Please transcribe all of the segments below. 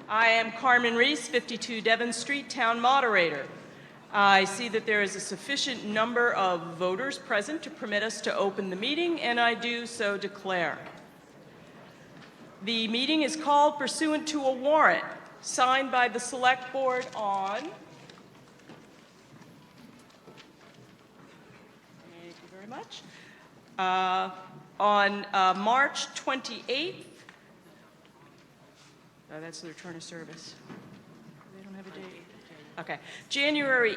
I am Carmen Reese, 52 Devon Street, Town Moderator. I see that there is a sufficient number of voters present to permit us to open the meeting, and I do so declare. The meeting is called pursuant to a warrant signed by the Select Board on, thank you very much, on March 28th. Oh, that's the return of service. They don't have a date. Okay, January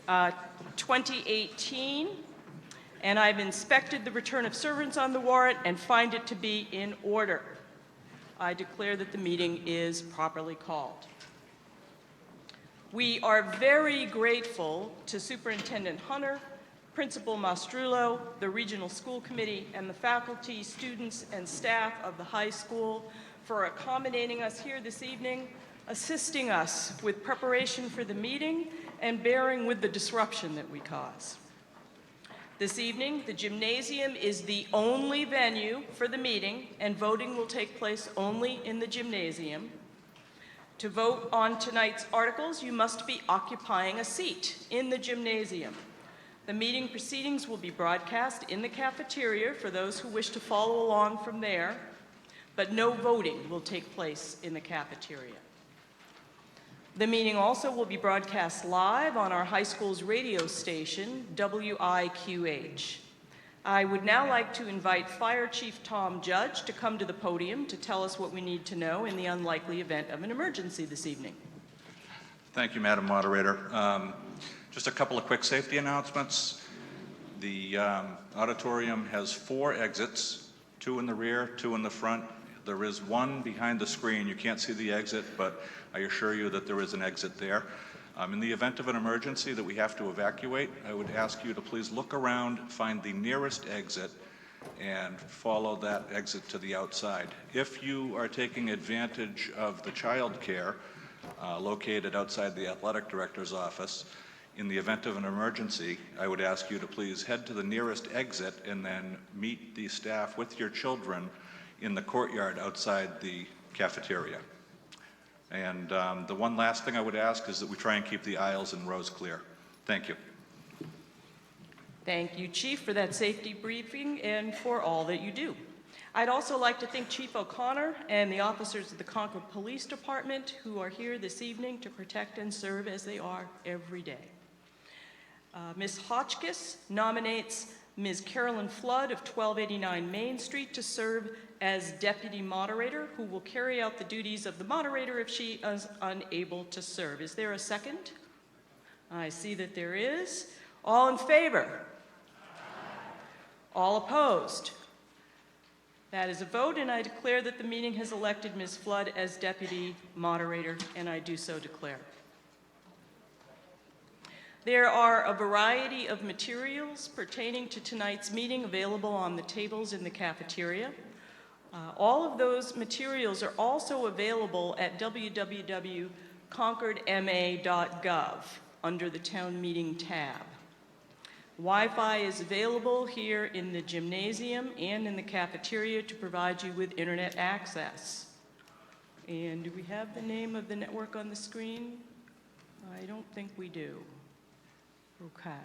8th, 2018, and I've inspected the return of servants on the warrant and find it to be in order. I declare that the meeting is properly called. We are very grateful to Superintendent Hunter, Principal Mastrullo, the Regional School Committee, and the faculty, students, and staff of the high school for accommodating us here this evening, assisting us with preparation for the meeting, and bearing with the disruption that we cause. This evening, the gymnasium is the only venue for the meeting, and voting will take place only in the gymnasium. To vote on tonight's articles, you must be occupying a seat in the gymnasium. The meeting proceedings will be broadcast in the cafeteria for those who wish to follow along from there, but no voting will take place in the cafeteria. The meeting also will be broadcast live on our high school's radio station, WIQH. I would now like to invite Fire Chief Tom Judge to come to the podium to tell us what we need to know in the unlikely event of an emergency this evening. Thank you, Madam Moderator. Just a couple of quick safety announcements. The auditorium has 4 exits, 2 in the rear, 2 in the front. There is one behind the screen. You can't see the exit, but I assure you that there is an exit there. In the event of an emergency that we have to evacuate, I would ask you to please look around, find the nearest exit, and follow that exit to the outside. If you are taking advantage of the child care located outside the athletic director's office, in the event of an emergency, I would ask you to please head to the nearest exit and then meet the staff with your children in the courtyard outside the cafeteria. And the one last thing I would ask is that we try and keep the aisles and rows clear. Thank you. Thank you, Chief, for that safety briefing and for all that you do. I'd also like to thank Chief O'Connor and the officers of the Concord Police Department who are here this evening to protect and serve as they are every day. Ms. Hotchkiss nominates Ms. Carolyn Flood of 1289 Main Street to serve as Deputy Moderator, who will carry out the duties of the moderator if she is unable to serve. Is there a second? I see that there is. All in favor? All opposed? That is a vote, and I declare that the meeting has elected Ms. Flood as Deputy Moderator, and I do so declare. There are a variety of materials pertaining to tonight's meeting available on the tables in the cafeteria. All of those materials are also available at www.concordma.gov under the Town Meeting tab. Wi-Fi is available here in the gymnasium and in the cafeteria to provide you with internet access. And do we have the name of the network on the screen? I don't think we do. Okay.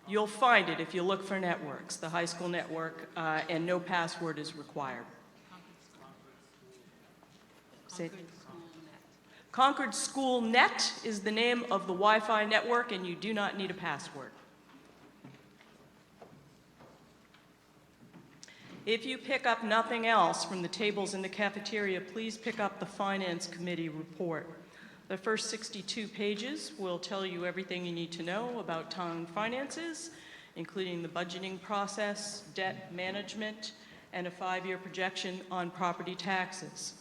You'll find it if you look for networks, the high school network, and no password is required. Concord School Net is the name of the Wi-Fi network, and you do not need a password. If you pick up nothing else from the tables in the cafeteria, please pick up the Finance Committee report. The first 62 pages will tell you everything you need to know about town finances, including the budgeting process, debt management, and a 5-year projection on property taxes.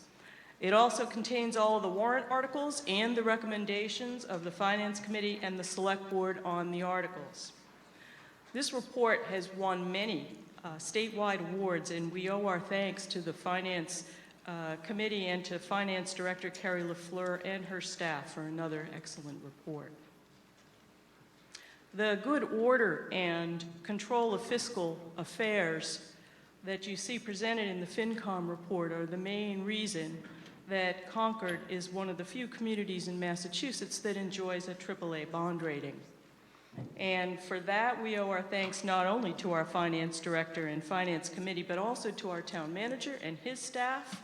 It also contains all of the warrant articles and the recommendations of the Finance Committee and the Select Board on the articles. This report has won many statewide awards, and we owe our thanks to the Finance Committee and to Finance Director Carrie LaFleur and her staff for another excellent report. The good order and control of fiscal affairs that you see presented in the FinCom report are the main reason that Concord is one of the few communities in Massachusetts that enjoys a AAA bond rating. And for that, we owe our thanks not only to our finance director and finance committee, but also to our town manager and his staff,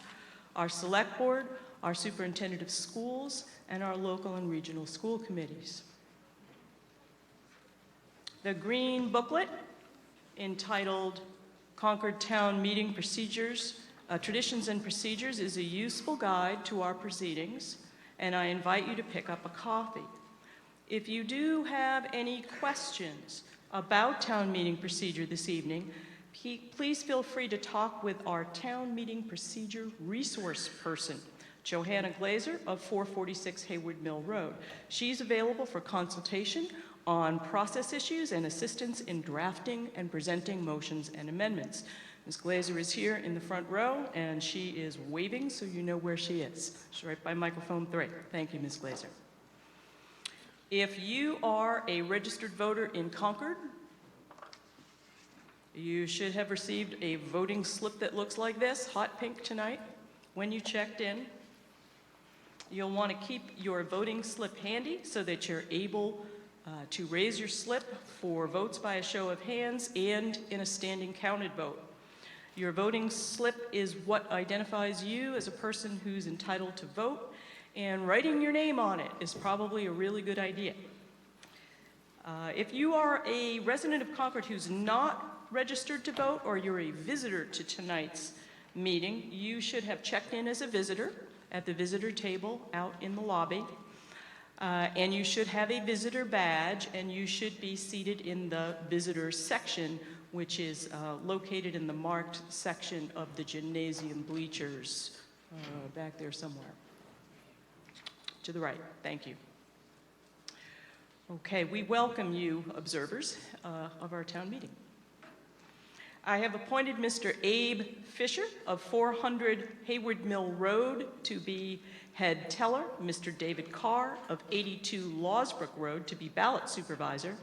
our select board, our superintendent of schools, and our local and regional school committees. The green booklet entitled Concord Town Meeting Procedures, Traditions and Procedures is a useful guide to our proceedings, and I invite you to pick up a copy. If you do have any questions about town meeting procedure this evening, please feel free to talk with our town meeting procedure resource person, Johanna Glazer of 446 Hayward Mill Road. She's available for consultation on process issues and assistance in drafting and presenting motions and amendments. Ms. Glazer is here in the front row, and she is waving so you know where she is. She's right by microphone 3. Thank you, Ms. Glazer. If you are a registered voter in Concord, you should have received a voting slip that looks like this, hot pink tonight, when you checked in. You'll want to keep your voting slip handy so that you're able to raise your slip for votes by a show of hands and in a standing counted vote. Your voting slip is what identifies you as a person who's entitled to vote, and writing your name on it is probably a really good idea. If you are a resident of Concord who's not registered to vote, or you're a visitor to tonight's meeting, you should have checked in as a visitor at the visitor table out in the lobby. And you should have a visitor badge, and you should be seated in the visitor section, which is located in the marked section of the gymnasium bleachers, back there somewhere. To the right, thank you. Okay, we welcome you, observers of our town meeting. I have appointed Mr. Abe Fisher of 400 Hayward Mill Road to be head teller, Mr. David Carr of 82 Lawsbrook Road to be ballot supervisor,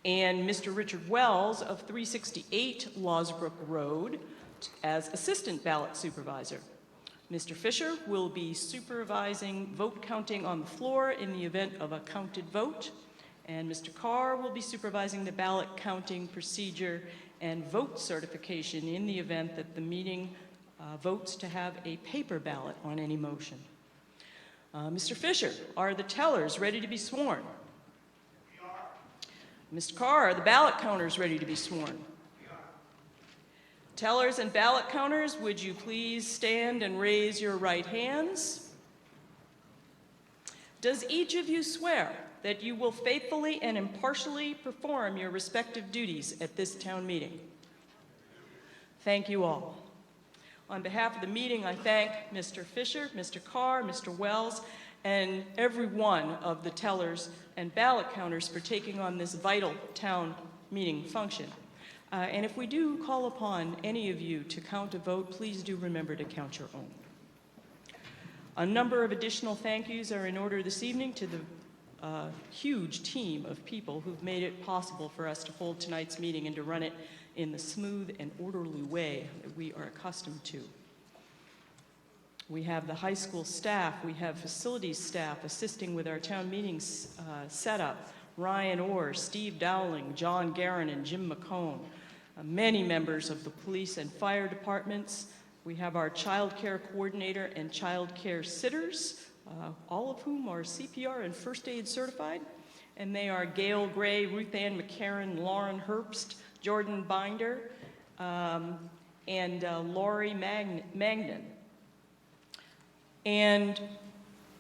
and Mr. Richard Wells of 368 Lawsbrook Road as assistant ballot supervisor. Mr. Fisher will be supervising vote counting on the floor in the event of a counted vote, and Mr. Carr will be supervising the ballot counting procedure and vote certification in the event that the meeting votes to have a paper ballot on any motion. Mr. Fisher, are the tellers ready to be sworn? We are. Mr. Carr, are the ballot counters ready to be sworn? Tellers and ballot counters, would you please stand and raise your right hands? Does each of you swear that you will faithfully and impartially perform your respective duties at this town meeting? Thank you all. On behalf of the meeting, I thank Mr. Fisher, Mr. Carr, Mr. Wells, and every one of the tellers and ballot counters for taking on this vital town meeting function. And if we do call upon any of you to count a vote, please do remember to count your own. A number of additional thank yous are in order this evening to the huge team of people who've made it possible for us to hold tonight's meeting and to run it in the smooth and orderly way that we are accustomed to. We have the high school staff, we have facilities staff assisting with our town meetings setup, Ryan Orr, Steve Dowling, John Guerin, and Jim McCone. Many members of the police and fire departments. We have our child care coordinator and child care sitters, all of whom are CPR and first aid certified. And they are Gail Gray, Ruth Ann McCarran, Lauren Herbst, Jordan Binder, and Laurie Magnan. And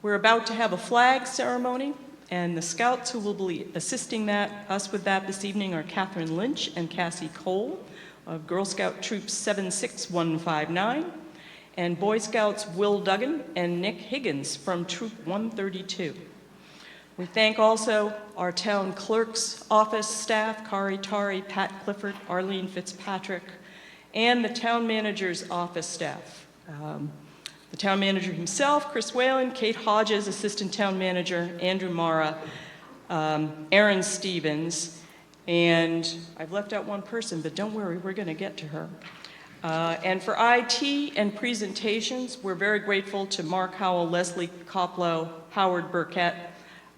we're about to have a flag ceremony, and the scouts who will be assisting us with that this evening are Catherine Lynch and Cassie Cole of Girl Scout Troop 76159, and Boy Scouts Will Duggan and Nick Higgins from Troop 132. We thank also our town clerk's office staff, Kari Tari, Pat Clifford, Arlene Fitzpatrick, and the town manager's office staff. The town manager himself, Chris Whalen, Kate Hodges, assistant town manager, Andrew Mara, Aaron Stevens, and I've left out one person, but don't worry, we're going to get to her. And for IT and presentations, we're very grateful to Mark Howell, Leslie Koplow, Howard Burkett,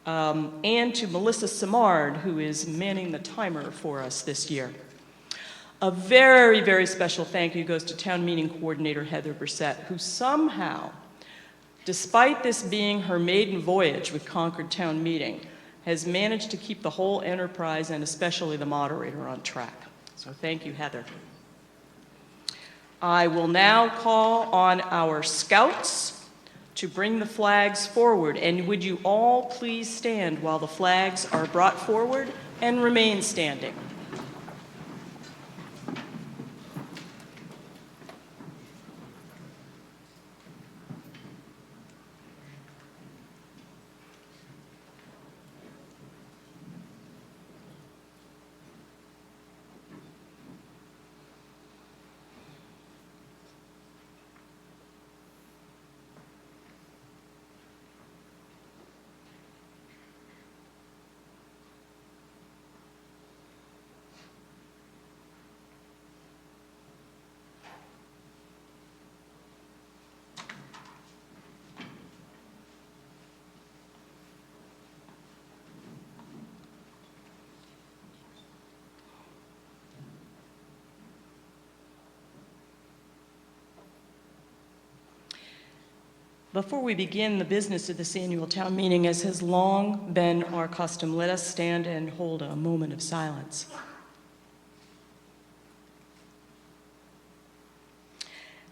and to Melissa Simard, who is manning the timer for us this year. A very, very special thank you goes to Town Meeting Coordinator Heather Brissett, who somehow, despite this being her maiden voyage with Concord Town Meeting, has managed to keep the whole enterprise and especially the moderator on track. So thank you, Heather. I will now call on our scouts to bring the flags forward. And would you all please stand while the flags are brought forward and remain standing. Before we begin the business of this annual town meeting, as has long been our custom, let us stand and hold a moment of silence.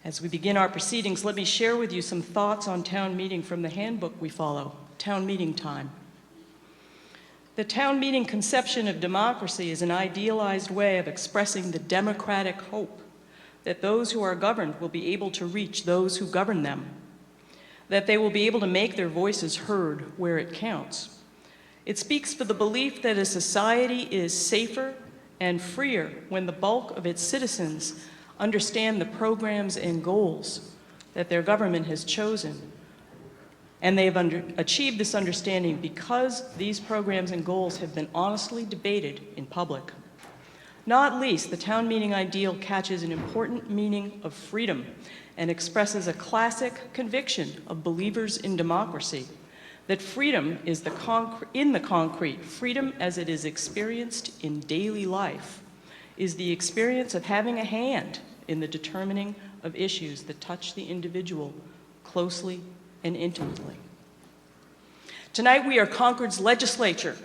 As we begin our proceedings, let me share with you some thoughts on town meeting from the handbook we follow, Town Meeting Time. The town meeting conception of democracy is an idealized way of expressing the democratic hope that those who are governed will be able to reach those who govern them, that they will be able to make their voices heard where it counts. It speaks for the belief that a society is safer and freer when the bulk of its citizens understand the programs and goals that their government has chosen. And they have achieved this understanding because these programs and goals have been honestly debated in public. Not least, the town meeting ideal catches an important meaning of freedom and expresses a classic conviction of believers in democracy, that freedom is in the concrete, freedom as it is experienced in daily life, is the experience of having a hand in the determining of issues that touch the individual closely and intimately. Tonight we are Concord's legislature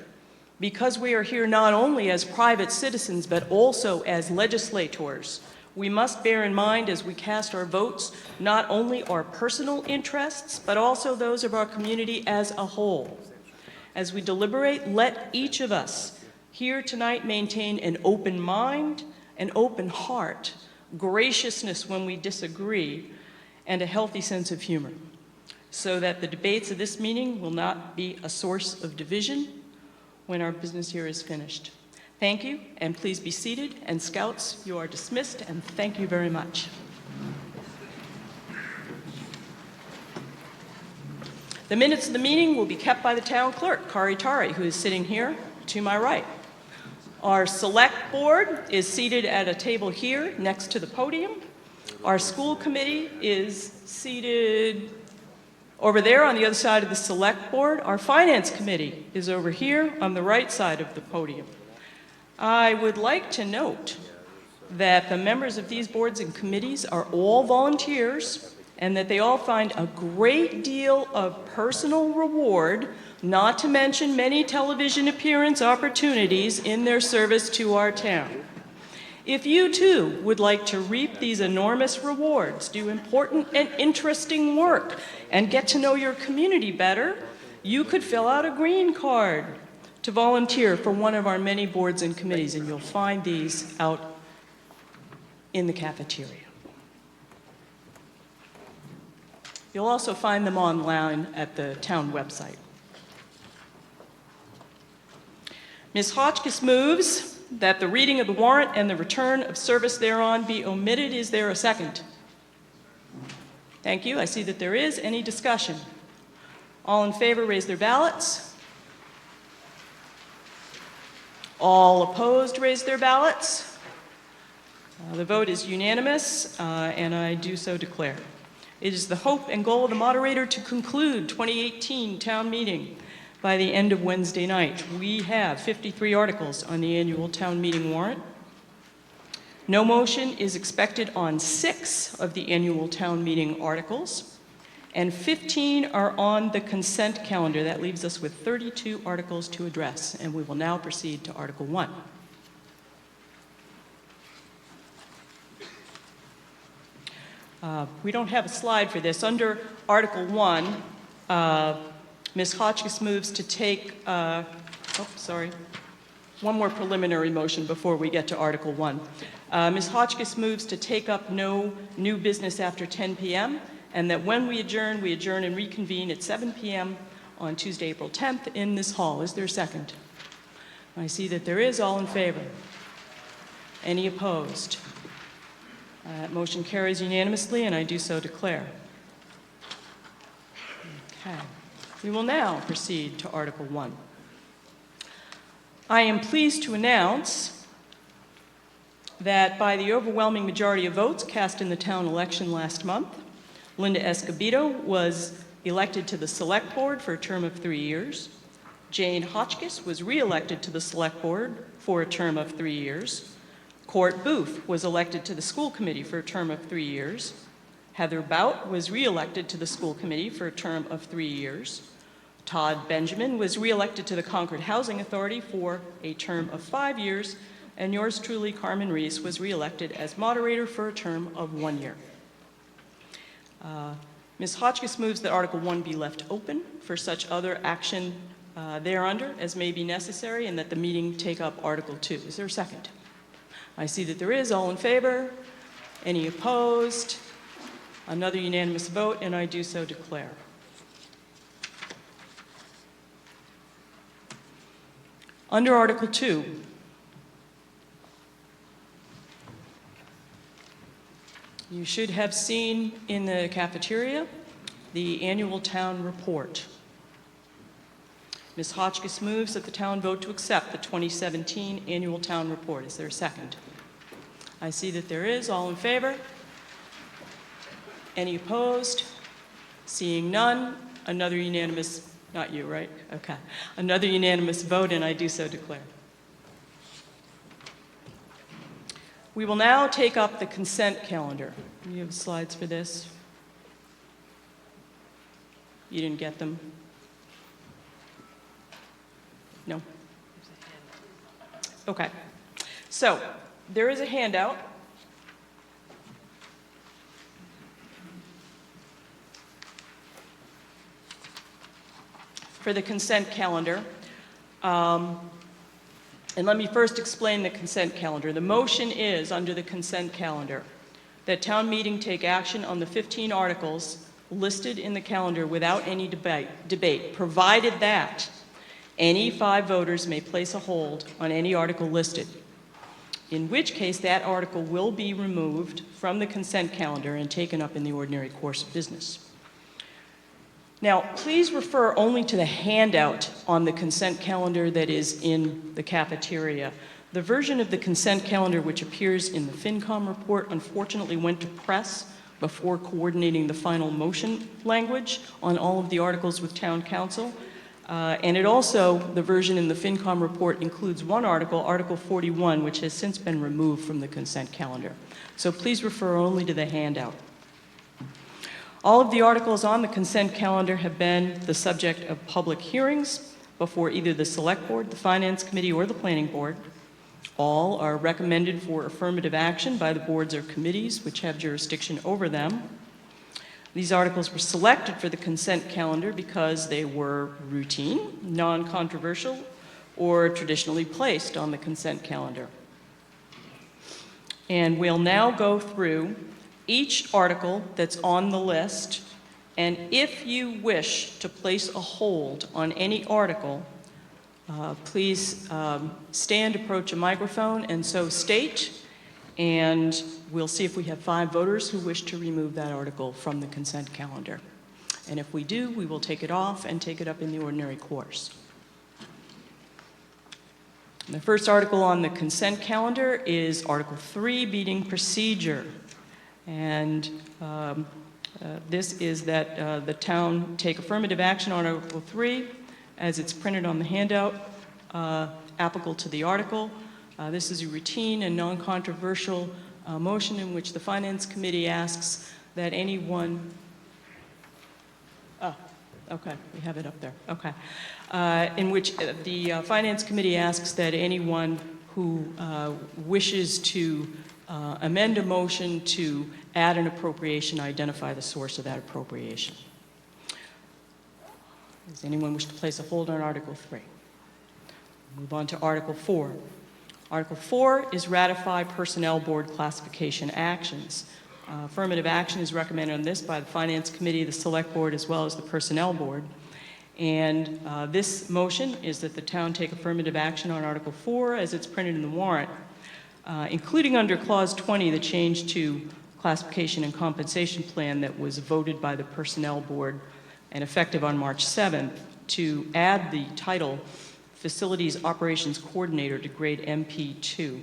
because we are here not only as private citizens but also as legislators. We must bear in mind as we cast our votes not only our personal interests, but also those of our community as a whole. As we deliberate, let each of us here tonight maintain an open mind, an open heart, graciousness when we disagree, and a healthy sense of humor, so that the debates of this meeting will not be a source of division when our business here is finished. Thank you, and please be seated. And Scouts, you are dismissed, and thank you very much. The minutes of the meeting will be kept by the town clerk, Kari Tari, who is sitting here to my right. Our select board is seated at a table here next to the podium. Our school committee is seated over there on the other side of the select board. Our finance committee is over here on the right side of the podium. I would like to note that the members of these boards and committees are all volunteers and that they all find a great deal of personal reward, not to mention many television appearance opportunities in their service to our town. If you too would like to reap these enormous rewards, do important and interesting work, and get to know your community better, you could fill out a green card to volunteer for one of our many boards and committees, and you'll find these out in the cafeteria. You'll also find them online at the town website. Ms. Hotchkiss moves that the reading of the warrant and the return of service thereon be omitted. Is there a second? Thank you. I see that there is. Any discussion? All in favor, raise their ballots. All opposed, raise their ballots. The vote is unanimous, and I do so declare. It is the hope and goal of the moderator to conclude 2018 town meeting by the end of Wednesday night. We have 53 articles on the annual town meeting warrant. No motion is expected on 6 of the annual town meeting articles, and 15 are on the consent calendar. That leaves us with 32 articles to address, and we will now proceed to Article 1. We don't have a slide for this. Under Article 1, Ms. Hotchkiss moves to take, one more preliminary motion before we get to Article 1. Ms. Hotchkiss moves to take up no new business after 10 p.m., and that when we adjourn and reconvene at 7 p.m. on Tuesday, April 10th in this hall. Is there a second? I see that there is. All in favor? Any opposed? That motion carries unanimously, and I do so declare. Okay. We will now proceed to Article 1. I am pleased to announce that by the overwhelming majority of votes cast in the town election last month, Linda Escobedo was elected to the Select Board for a term of 3 years. Jane Hotchkiss was re-elected to the Select Board for a term of 3 years. Court Booth was elected to the School Committee for a term of 3 years. Heather Bout was re-elected to the School Committee for a term of 3 years. Todd Benjamin was re-elected to the Concord Housing Authority for a term of 5 years. And yours truly, Carmen Reese, was re-elected as moderator for a term of 1 year. Ms. Hotchkiss moves that Article 1 be left open for such other action thereunder as may be necessary, and that the meeting take up Article 2. Is there a second? I see that there is. All in favor? Any opposed? Another unanimous vote, and I do so declare. Under Article 2, you should have seen in the cafeteria the annual town report. Ms. Hotchkiss moves that the town vote to accept the 2017 annual town report. Is there a second? I see that there is. All in favor? Any opposed? Seeing none, another unanimous, not you, right? Okay. Another unanimous vote, and I do so declare. We will now take up the consent calendar. You have slides for this? You didn't get them? No? Okay. So, there is a handout. For the consent calendar. And let me first explain the consent calendar. The motion is, under the consent calendar, that town meeting take action on the 15 articles listed in the calendar without any debate, provided that any 5 voters may place a hold on any article listed, in which case that article will be removed from the consent calendar and taken up in the ordinary course of business. Now, please refer only to the handout on the consent calendar that is in the cafeteria. The version of the consent calendar which appears in the FinCom report unfortunately went to press before coordinating the final motion language on all of the articles with Town Council. And it also, the version in the FinCom report includes one article, Article 41, which has since been removed from the consent calendar. So please refer only to the handout. All of the articles on the consent calendar have been the subject of public hearings before either the Select Board, the Finance Committee, or the Planning Board. All are recommended for affirmative action by the boards or committees which have jurisdiction over them. These articles were selected for the consent calendar because they were routine, non-controversial, or traditionally placed on the consent calendar. And we'll now go through each article that's on the list, and if you wish to place a hold on any article, please stand, approach a microphone, and so state, and we'll see if we have 5 voters who wish to remove that article from the consent calendar. And if we do, we will take it off and take it up in the ordinary course. The first article on the consent calendar is Article 3, Meeting Procedure. And this is that the town take affirmative action on Article 3 as it's printed on the handout applicable to the article. This is a routine and non-controversial motion in which the Finance Committee asks that anyone, okay, we have it up there, okay. In which the Finance Committee asks that anyone who wishes to amend a motion to add an appropriation identify the source of that appropriation. Does anyone wish to place a hold on Article 3? Move on to Article 4. Article 4 is ratify Personnel Board classification actions. Affirmative action is recommended on this by the Finance Committee, the Select Board, as well as the Personnel Board. And this motion is that the town take affirmative action on Article 4 as it's printed in the warrant, including under Clause 20, the change to classification and compensation plan that was voted by the Personnel Board and effective on March 7th, to add the title Facilities Operations Coordinator to grade MP2.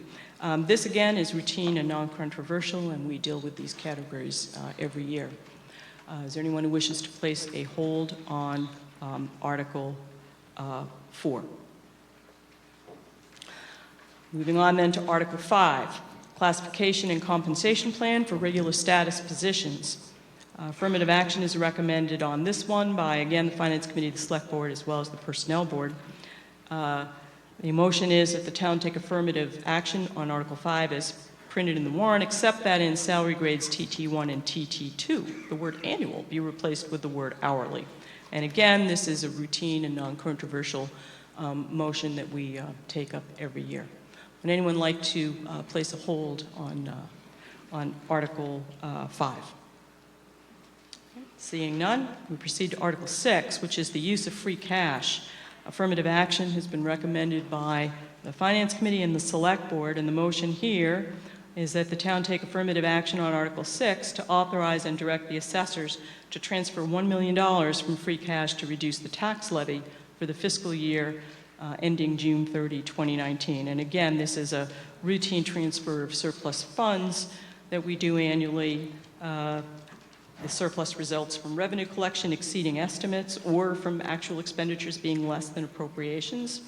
This, again, is routine and non-controversial, and we deal with these categories every year. Is there anyone who wishes to place a hold on Article 4? Moving on then to Article 5, Classification and Compensation Plan for Regular Status Positions. Affirmative action is recommended on this one by, again, the Finance Committee, the Select Board, as well as the Personnel Board. The motion is that the town take affirmative action on Article 5 as printed in the warrant, except that in salary grades TT1 and TT2, the word annual be replaced with the word hourly. And again, this is a routine and non-controversial motion that we take up every year. Would anyone like to place a hold on Article 5? Seeing none, we proceed to Article 6, which is the use of free cash. Affirmative action has been recommended by the Finance Committee and the Select Board, and the motion here is that the town take affirmative action on Article 6 to authorize and direct the assessors to transfer $1 million from free cash to reduce the tax levy for the fiscal year ending June 30, 2019. And again, this is a routine transfer of surplus funds that we do annually. The surplus results from revenue collection exceeding estimates or from actual expenditures being less than appropriations.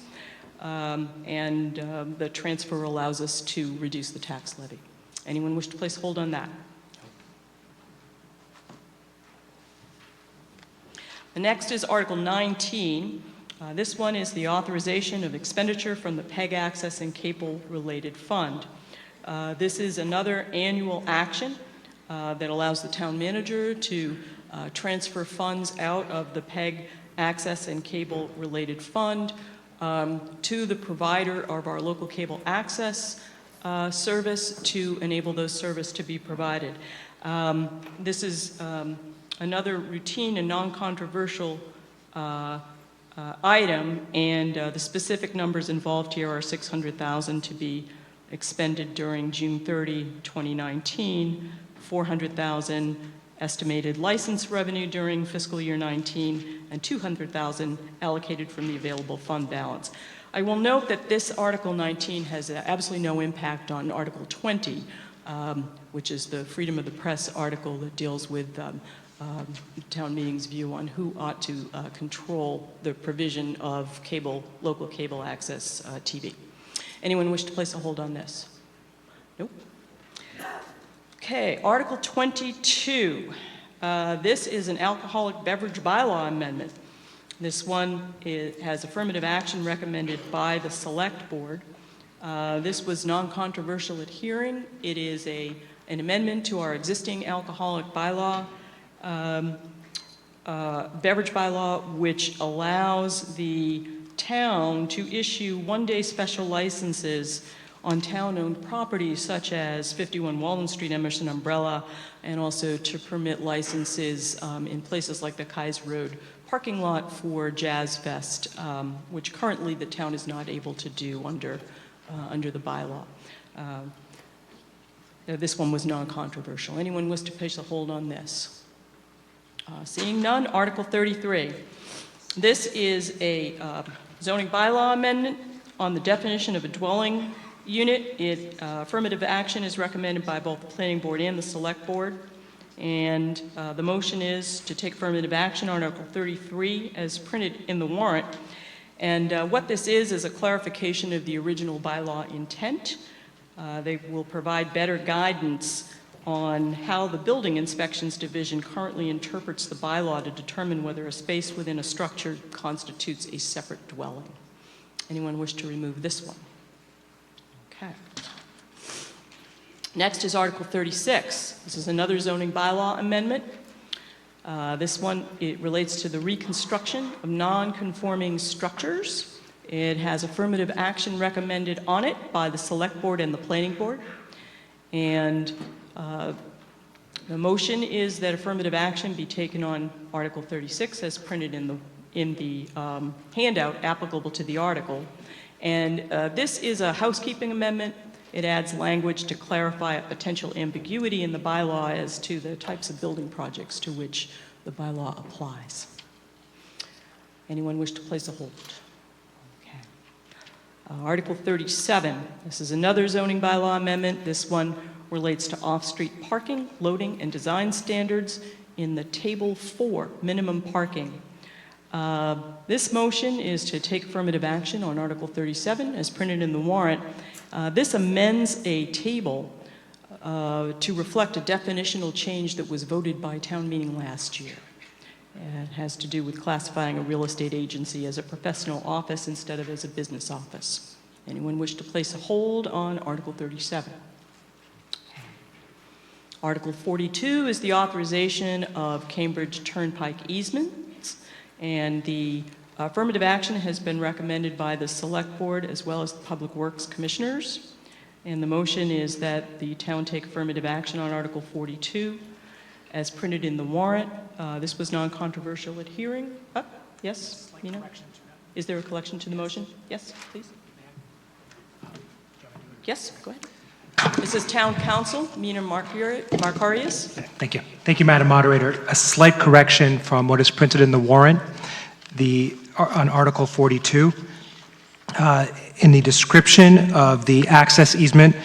The transfer allows us to reduce the tax levy. Anyone wish to place a hold on that? The next is Article 19. This one is the authorization of expenditure from the PEG Access and Cable Related Fund. This is another annual action that allows the town manager to transfer funds out of the PEG Access and Cable Related Fund to the provider of our local cable access service to enable those services to be provided. This is another routine and non-controversial item, and the specific numbers involved here are $600,000 to be expended during June 30, 2019, $400,000 estimated license revenue during fiscal year 19, and $200,000 allocated from the available fund balance. I will note that this Article 19 has absolutely no impact on Article 20, which is the freedom of the press article that deals with town meeting's view on who ought to control the provision of local cable access TV. Anyone wish to place a hold on this? Nope. Okay, Article 22. This is an alcoholic beverage bylaw amendment. This one has affirmative action recommended by the Select Board. This was non-controversial at hearing. It is an amendment to our existing alcoholic bylaw, beverage bylaw, which allows the town to issue one-day special licenses on town-owned properties such as 51 Walden Street, Emerson Umbrella, and also to permit licenses in places like the Kaiser Road parking lot for Jazz Fest, which currently the town is not able to do under the bylaw. This one was non-controversial. Anyone wish to place a hold on this? Seeing none, Article 33. This is a zoning bylaw amendment On the definition of a dwelling unit, affirmative action is recommended by both the Planning Board and the Select Board. And the motion is to take affirmative action on Article 33 as printed in the warrant. And what this is a clarification of the original bylaw intent. They will provide better guidance on how the Building Inspections Division currently interprets the bylaw to determine whether a space within a structure constitutes a separate dwelling. Anyone wish to remove this one? Okay. Next is Article 36. This is another zoning bylaw amendment. This one, it relates to the reconstruction of non-conforming structures. It has affirmative action recommended on it by the Select Board and the Planning Board. And the motion is that affirmative action be taken on Article 36 as printed in the handout applicable to the article. And this is a housekeeping amendment. It adds language to clarify a potential ambiguity in the bylaw as to the types of building projects to which the bylaw applies. Anyone wish to place a hold? Okay. Article 37. This is another zoning bylaw amendment. This one relates to off-street parking, loading, and design standards in the Table 4, minimum parking. This motion is to take affirmative action on Article 37 as printed in the warrant. This amends a table to reflect a definitional change that was voted by town meeting last year. It has to do with classifying a real estate agency as a professional office instead of as a business office. Anyone wish to place a hold on Article 37? Article 42 is the authorization of Cambridge Turnpike easements, and the affirmative action has been recommended by the Select Board as well as the Public Works Commissioners. And the motion is that the town take affirmative action on Article 42 as printed in the warrant. This was non-controversial at hearing. Yes, Mina? Is there a correction to the motion? Yes, please. Yes, go ahead. This is Town Council, Mina Markarius. Thank you. Thank you, Madam Moderator. A slight correction from what is printed in the warrant on Article 42. In the description of the access easement,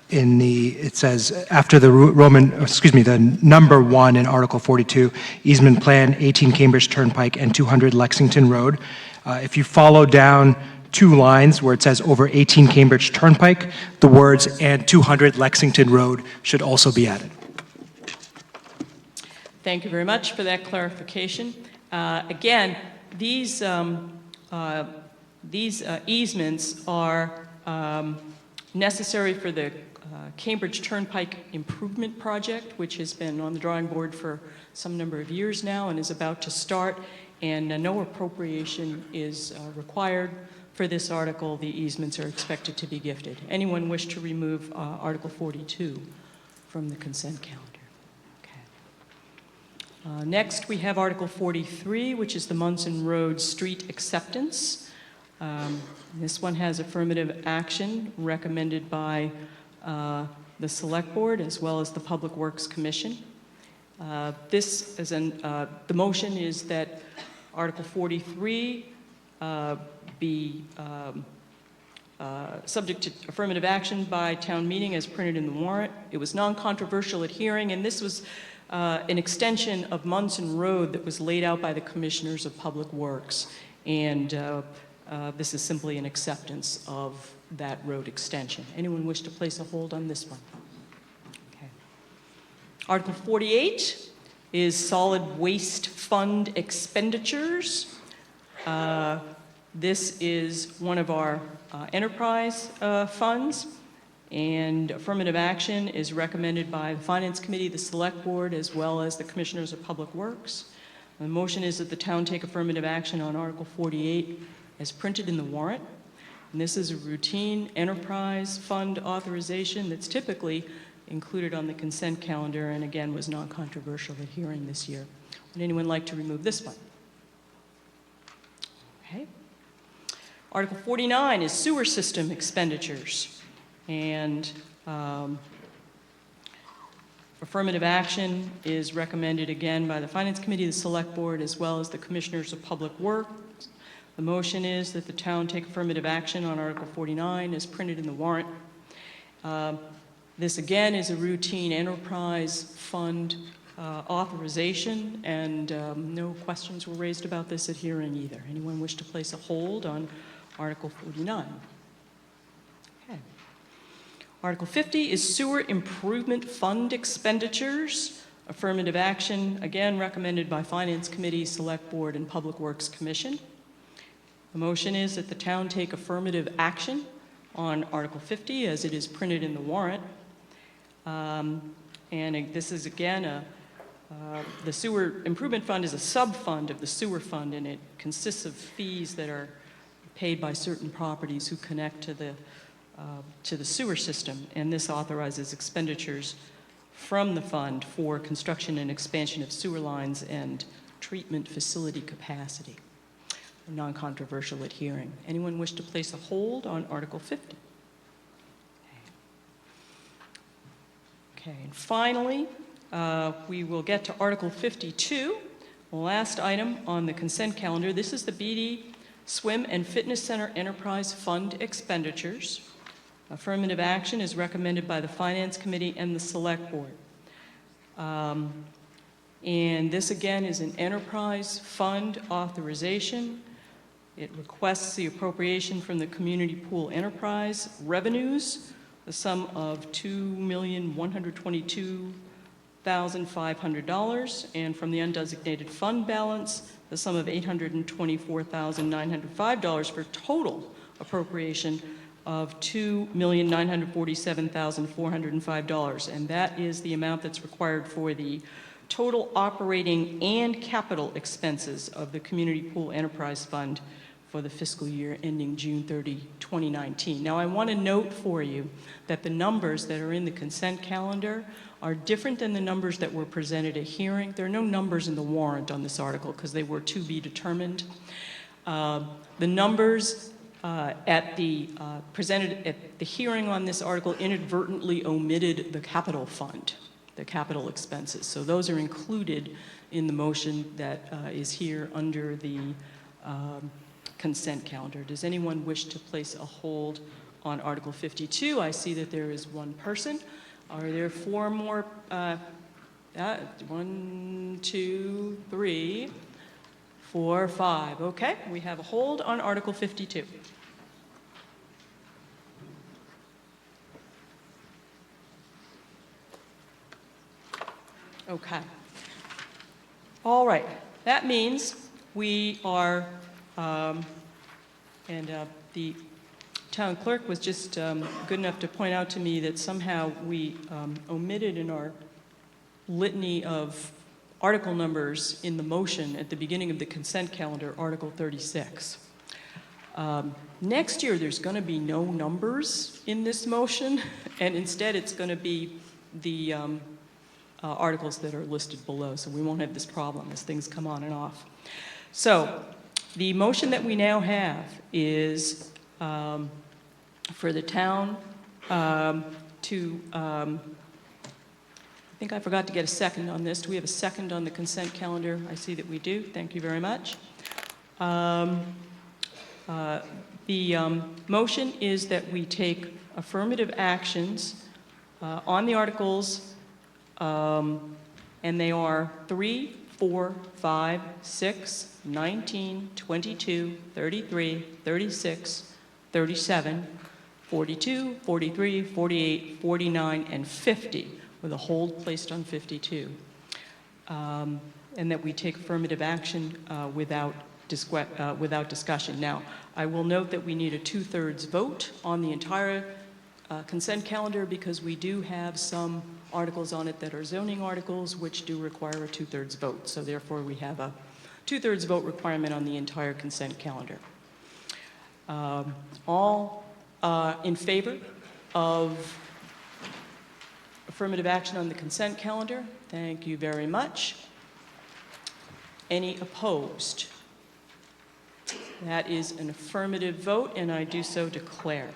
it says after the the number 1 in Article 42, easement plan 18 Cambridge Turnpike and 200 Lexington Road. If you follow down 2 lines where it says over 18 Cambridge Turnpike, the words and 200 Lexington Road should also be added. Thank you very much for that clarification. Again, these easements are necessary for the Cambridge Turnpike Improvement Project, which has been on the drawing board for some number of years now and is about to start, and no appropriation is required for this article. The easements are expected to be gifted. Anyone wish to remove Article 42 from the consent calendar? Okay. Next, we have Article 43, which is the Munson Road Street Acceptance. This one has affirmative action recommended by the Select Board as well as the Public Works Commission. The motion is that Article 43 be subject to affirmative action by town meeting as printed in the warrant. It was non-controversial at hearing, and this was an extension of Munson Road that was laid out by the Commissioners of Public Works. And this is simply an acceptance of that road extension. Anyone wish to place a hold on this one? Okay. Article 48 is solid waste fund expenditures. This is one of our enterprise funds, and affirmative action is recommended by the Finance Committee, the Select Board, as well as the Commissioners of Public Works. The motion is that the town take affirmative action on Article 48 as printed in the warrant. And this is a routine enterprise fund authorization that's typically included on the consent calendar and again was non-controversial at hearing this year. Would anyone like to remove this one? Okay. Article 49 is sewer system expenditures. And affirmative action is recommended again by the Finance Committee, the Select Board, as well as the Commissioners of Public Works. The motion is that the town take affirmative action on Article 49 as printed in the warrant. This again is a routine enterprise fund authorization, and no questions were raised about this at hearing either. Anyone wish to place a hold on Article 49? Okay. Article 50 is sewer improvement fund expenditures. Affirmative action, again recommended by Finance Committee, Select Board, and Public Works Commission. The motion is that the town take affirmative action on Article 50 as it is printed in the warrant. This is again the sewer improvement fund is a sub-fund of the sewer fund, and it consists of fees that are paid by certain properties who connect to the sewer system, and this authorizes expenditures from the fund for construction and expansion of sewer lines and treatment facility capacity. Non-controversial at hearing. Anyone wish to place a hold on Article 50? Okay, and finally, we will get to Article 52, the last item on the consent calendar. This is the BD Swim and Fitness Center Enterprise Fund expenditures. Affirmative action is recommended by the Finance Committee and the Select Board. And this again is an enterprise fund authorization. It requests the appropriation from the community pool enterprise revenues, the sum of $2,122,500, and from the undesignated fund balance, the sum of $824,905 for total appropriation of $2,947,405. And that is the amount that's required for the total operating and capital expenses of the Community Pool Enterprise Fund for the fiscal year ending June 30, 2019. Now, I want to note for you that the numbers that are in the consent calendar are different than the numbers that were presented at hearing. There are no numbers in the warrant on this article because they were to be determined. The numbers presented at the hearing on this article inadvertently omitted the capital fund, the capital expenses. So those are included in the motion that is here under the consent calendar. Does anyone wish to place a hold on Article 52? I see that there is one person. Are there four more? 1, 2, 3, 4, 5. Okay, we have a hold on Article 52. Okay. All right. That means we are, the town clerk was just good enough to point out to me that somehow we omitted in our litany of article numbers in the motion at the beginning of the consent calendar, Article 36. Next year, there's going to be no numbers in this motion, and instead it's going to be the articles that are listed below, so we won't have this problem as things come on and off. So the motion that we now have is for the town to, I think I forgot to get a second on this. Do we have a second on the consent calendar? I see that we do. Thank you very much. The motion is that we take affirmative actions on the articles, and they are 3, 4, 5, 6, 19, 22, 33, 36, 37, 42, 43, 48, 49, and 50, with a hold placed on 52. And that we take affirmative action without discussion. Now, I will note that we need a 2/3 vote on the entire consent calendar because we do have some articles on it that are zoning articles which do require a 2/3 vote. So therefore, we have a 2/3 vote requirement on the entire consent calendar. All in favor of affirmative action on the consent calendar? Thank you very much. Any opposed? That is an affirmative vote, and I do so declare.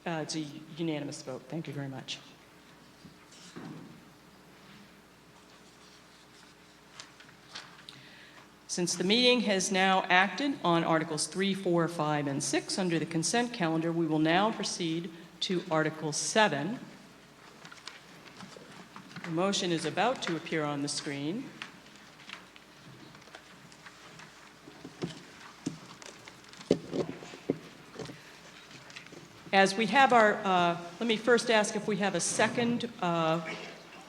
It's a unanimous vote. Thank you very much. Since the meeting has now acted on Articles 3, 4, 5, and 6 under the consent calendar, we will now proceed to Article 7. The motion is about to appear on the screen. As we have our, let me first ask if we have a second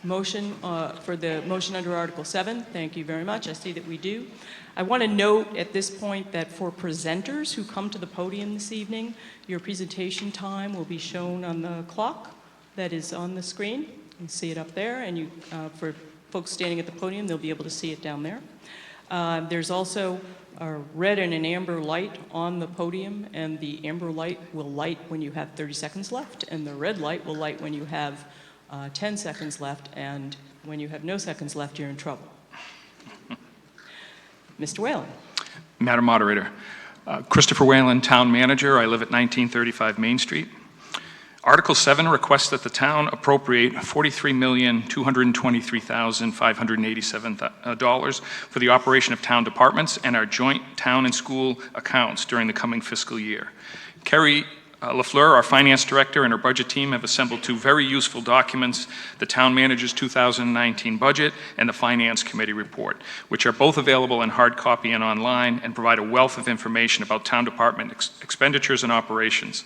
motion for the motion under Article 7. Thank you very much. I see that we do. I want to note at this point that for presenters who come to the podium this evening, your presentation time will be shown on the clock that is on the screen. You can see it up there, and you, for folks standing at the podium, they'll be able to see it down there. There's also a red and an amber light on the podium, and the amber light will light when you have 30 seconds left, and the red light will light when you have 10 seconds left, and when you have no seconds left, you're in trouble. Mr. Whalen. Madam Moderator, Christopher Whalen, Town Manager. I live at 1935 Main Street. Article 7 requests that the town appropriate $43,223,587 for the operation of town departments and our joint town and school accounts during the coming fiscal year. Kerry LaFleur, our finance director, and her budget team have assembled two very useful documents, the town manager's 2019 budget and the finance committee report, which are both available in hard copy and online and provide a wealth of information about town department expenditures and operations.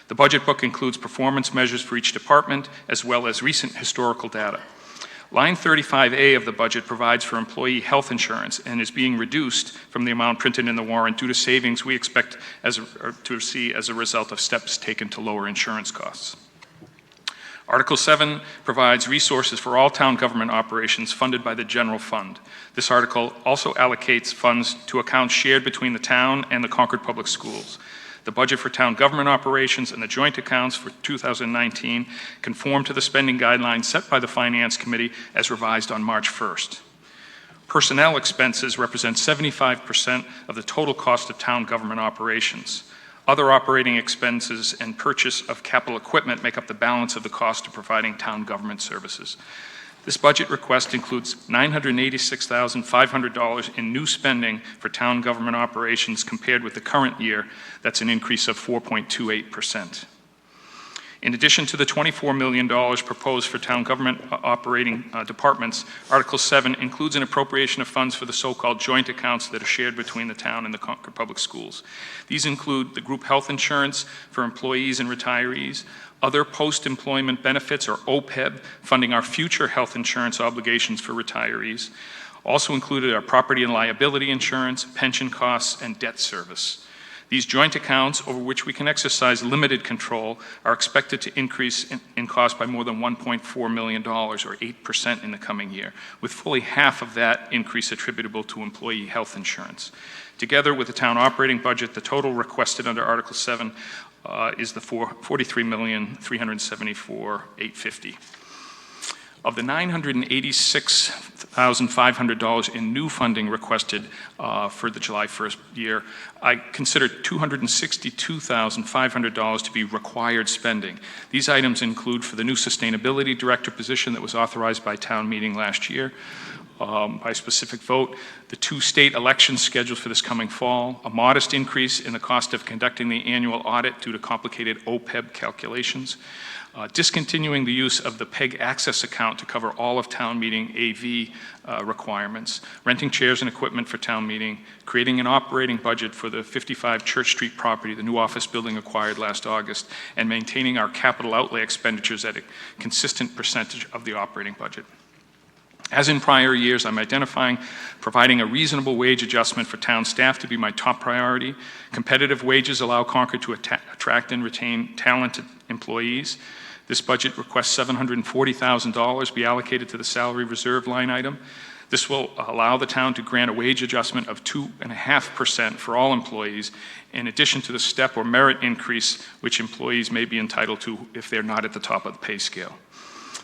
The budget book includes performance measures for each department, as well as recent historical data. Line 35A of the budget provides for employee health insurance and is being reduced from the amount printed in the warrant due to savings we expect to see as a result of steps taken to lower insurance costs. Article 7 provides resources for all town government operations funded by the general fund. This article also allocates funds to accounts shared between the town and the Concord Public Schools. The budget for town government operations and the joint accounts for 2019 conform to the spending guidelines set by the Finance Committee as revised on March 1st. Personnel expenses represent 75% of the total cost of town government operations. Other operating expenses and purchase of capital equipment make up the balance of the cost of providing town government services. This budget request includes $986,500 in new spending for town government operations compared with the current year. That's an increase of 4.28%. In addition to the $24 million proposed for town government operating departments, Article 7 includes an appropriation of funds for the so-called joint accounts that are shared between the town and the Concord Public Schools. These include the group health insurance for employees and retirees, other post-employment benefits, or OPEB, funding our future health insurance obligations for retirees. Also included are property and liability insurance, pension costs, and debt service. These joint accounts, over which we can exercise limited control, are expected to increase in cost by more than $1.4 million, or 8% in the coming year, with fully half of that increase attributable to employee health insurance. Together with the town operating budget, the total requested under Article 7 is the $43,374,850. Of the $986,500 in new funding requested for the July 1st year, I consider $262,500 to be required spending. These items include for the new sustainability director position that was authorized by town meeting last year, by specific vote, the 2 state elections scheduled for this coming fall, a modest increase in the cost of conducting the annual audit due to complicated OPEB calculations, discontinuing the use of the PEG access account to cover all of town meeting AV requirements, renting chairs and equipment for town meeting, creating an operating budget for the 55 Church Street property, the new office building acquired last August, and maintaining our capital outlay expenditures at a consistent percentage of the operating budget. As in prior years, I'm identifying providing a reasonable wage adjustment for town staff to be my top priority. Competitive wages allow Concord to attract and retain talented employees. This budget requests $740,000 be allocated to the salary reserve line item. This will allow the town to grant a wage adjustment of 2.5% for all employees, in addition to the step or merit increase which employees may be entitled to if they're not at the top of the pay scale.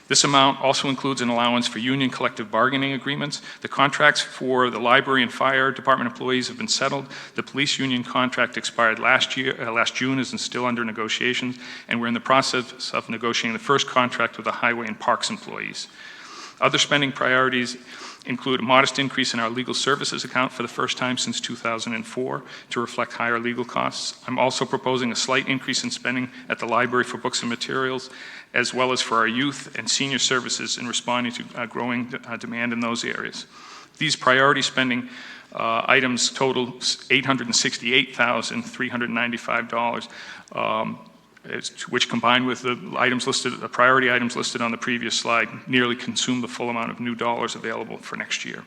This amount also includes an allowance for union collective bargaining agreements. The contracts for the library and fire department employees have been settled. The police union contract expired last June, is still under negotiations, and we're in the process of negotiating the first contract with the highway and parks employees. Other spending priorities include a modest increase in our legal services account for the first time since 2004 to reflect higher legal costs. I'm also proposing a slight increase in spending at the library for books and materials, as well as for our youth and senior services in responding to growing demand in those areas. These priority spending items total $868,395, which combined with the priority items listed on the previous slide, nearly consume the full amount of new dollars available for next year.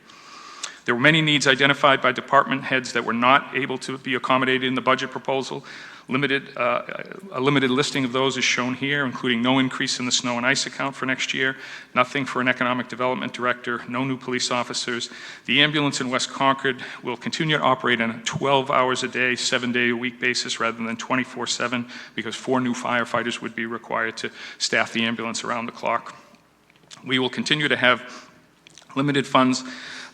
There were many needs identified by department heads that were not able to be accommodated in the budget proposal. A limited listing of those is shown here, including no increase in the snow and ice account for next year, nothing for an economic development director, no new police officers. The ambulance in West Concord will continue to operate on a 12 hours a day, 7-day-a-week basis rather than 24/7, because 4 new firefighters would be required to staff the ambulance around the clock. We will continue to have limited funds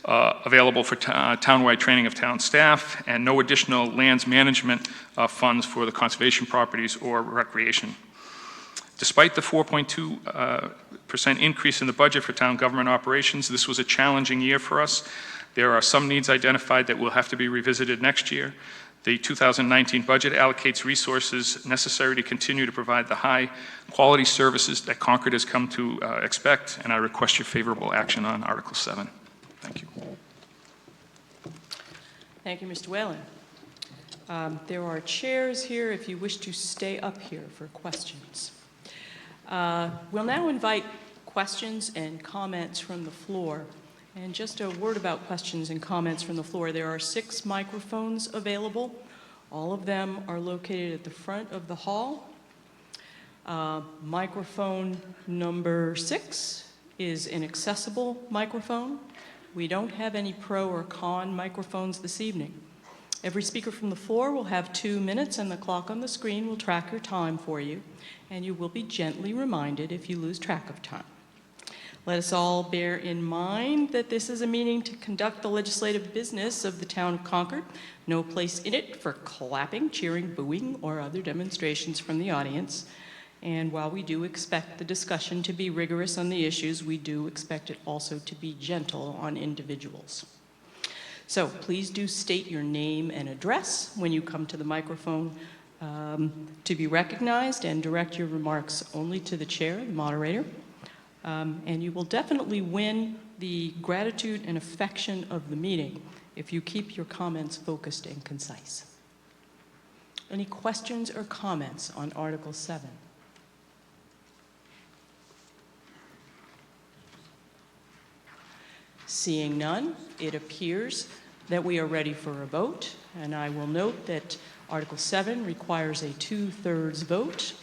available for townwide training of town staff, and no additional lands management funds for the conservation properties or recreation. Despite the 4.2% increase in the budget for town government operations, this was a challenging year for us. There are some needs identified that will have to be revisited next year. The 2019 budget allocates resources necessary to continue to provide the high-quality services that Concord has come to expect, and I request your favorable action on Article 7. Thank you. Thank you, Mr. Whalen. There are chairs here if you wish to stay up here for questions. We'll now invite questions and comments from the floor. And just a word about questions and comments from the floor. There are 6 microphones available. All of them are located at the front of the hall. Microphone number 6 is an accessible microphone. We don't have any pro or con microphones this evening. Every speaker from the floor will have 2 minutes, and the clock on the screen will track your time for you, and you will be gently reminded if you lose track of time. Let us all bear in mind that this is a meeting to conduct the legislative business of the town of Concord. No place in it for clapping, cheering, booing, or other demonstrations from the audience. And while we do expect the discussion to be rigorous on the issues, we do expect it also to be gentle on individuals. So please do state your name and address when you come to the microphone to be recognized, and direct your remarks only to the chair, the moderator. And you will definitely win the gratitude and affection of the meeting if you keep your comments focused and concise. Any questions or comments on Article 7? Seeing none, it appears that we are ready for a vote, and I will note that Article 7 requires a 2/3 vote.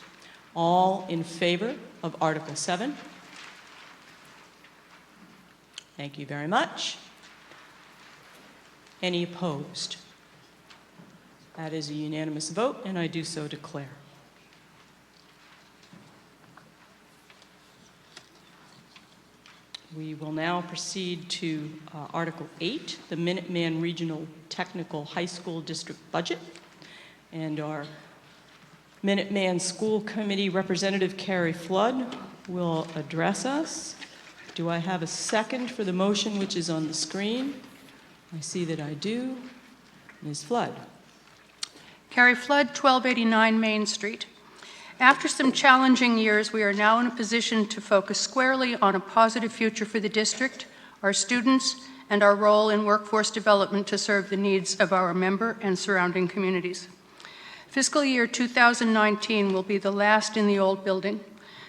All in favor of Article 7? Thank you very much. Any opposed? That is a unanimous vote, and I do so declare. We will now proceed to Article 8, the Minuteman Regional Technical High School District Budget. And our Minuteman School Committee Representative, Carrie Flood, will address us. Do I have a second for the motion which is on the screen? I see that I do. Ms. Flood. Carrie Flood, 1289 Main Street. After some challenging years, we are now in a position to focus squarely on a positive future for the district, our students, and our role in workforce development to serve the needs of our member and surrounding communities. Fiscal year 2019 will be the last in the old building.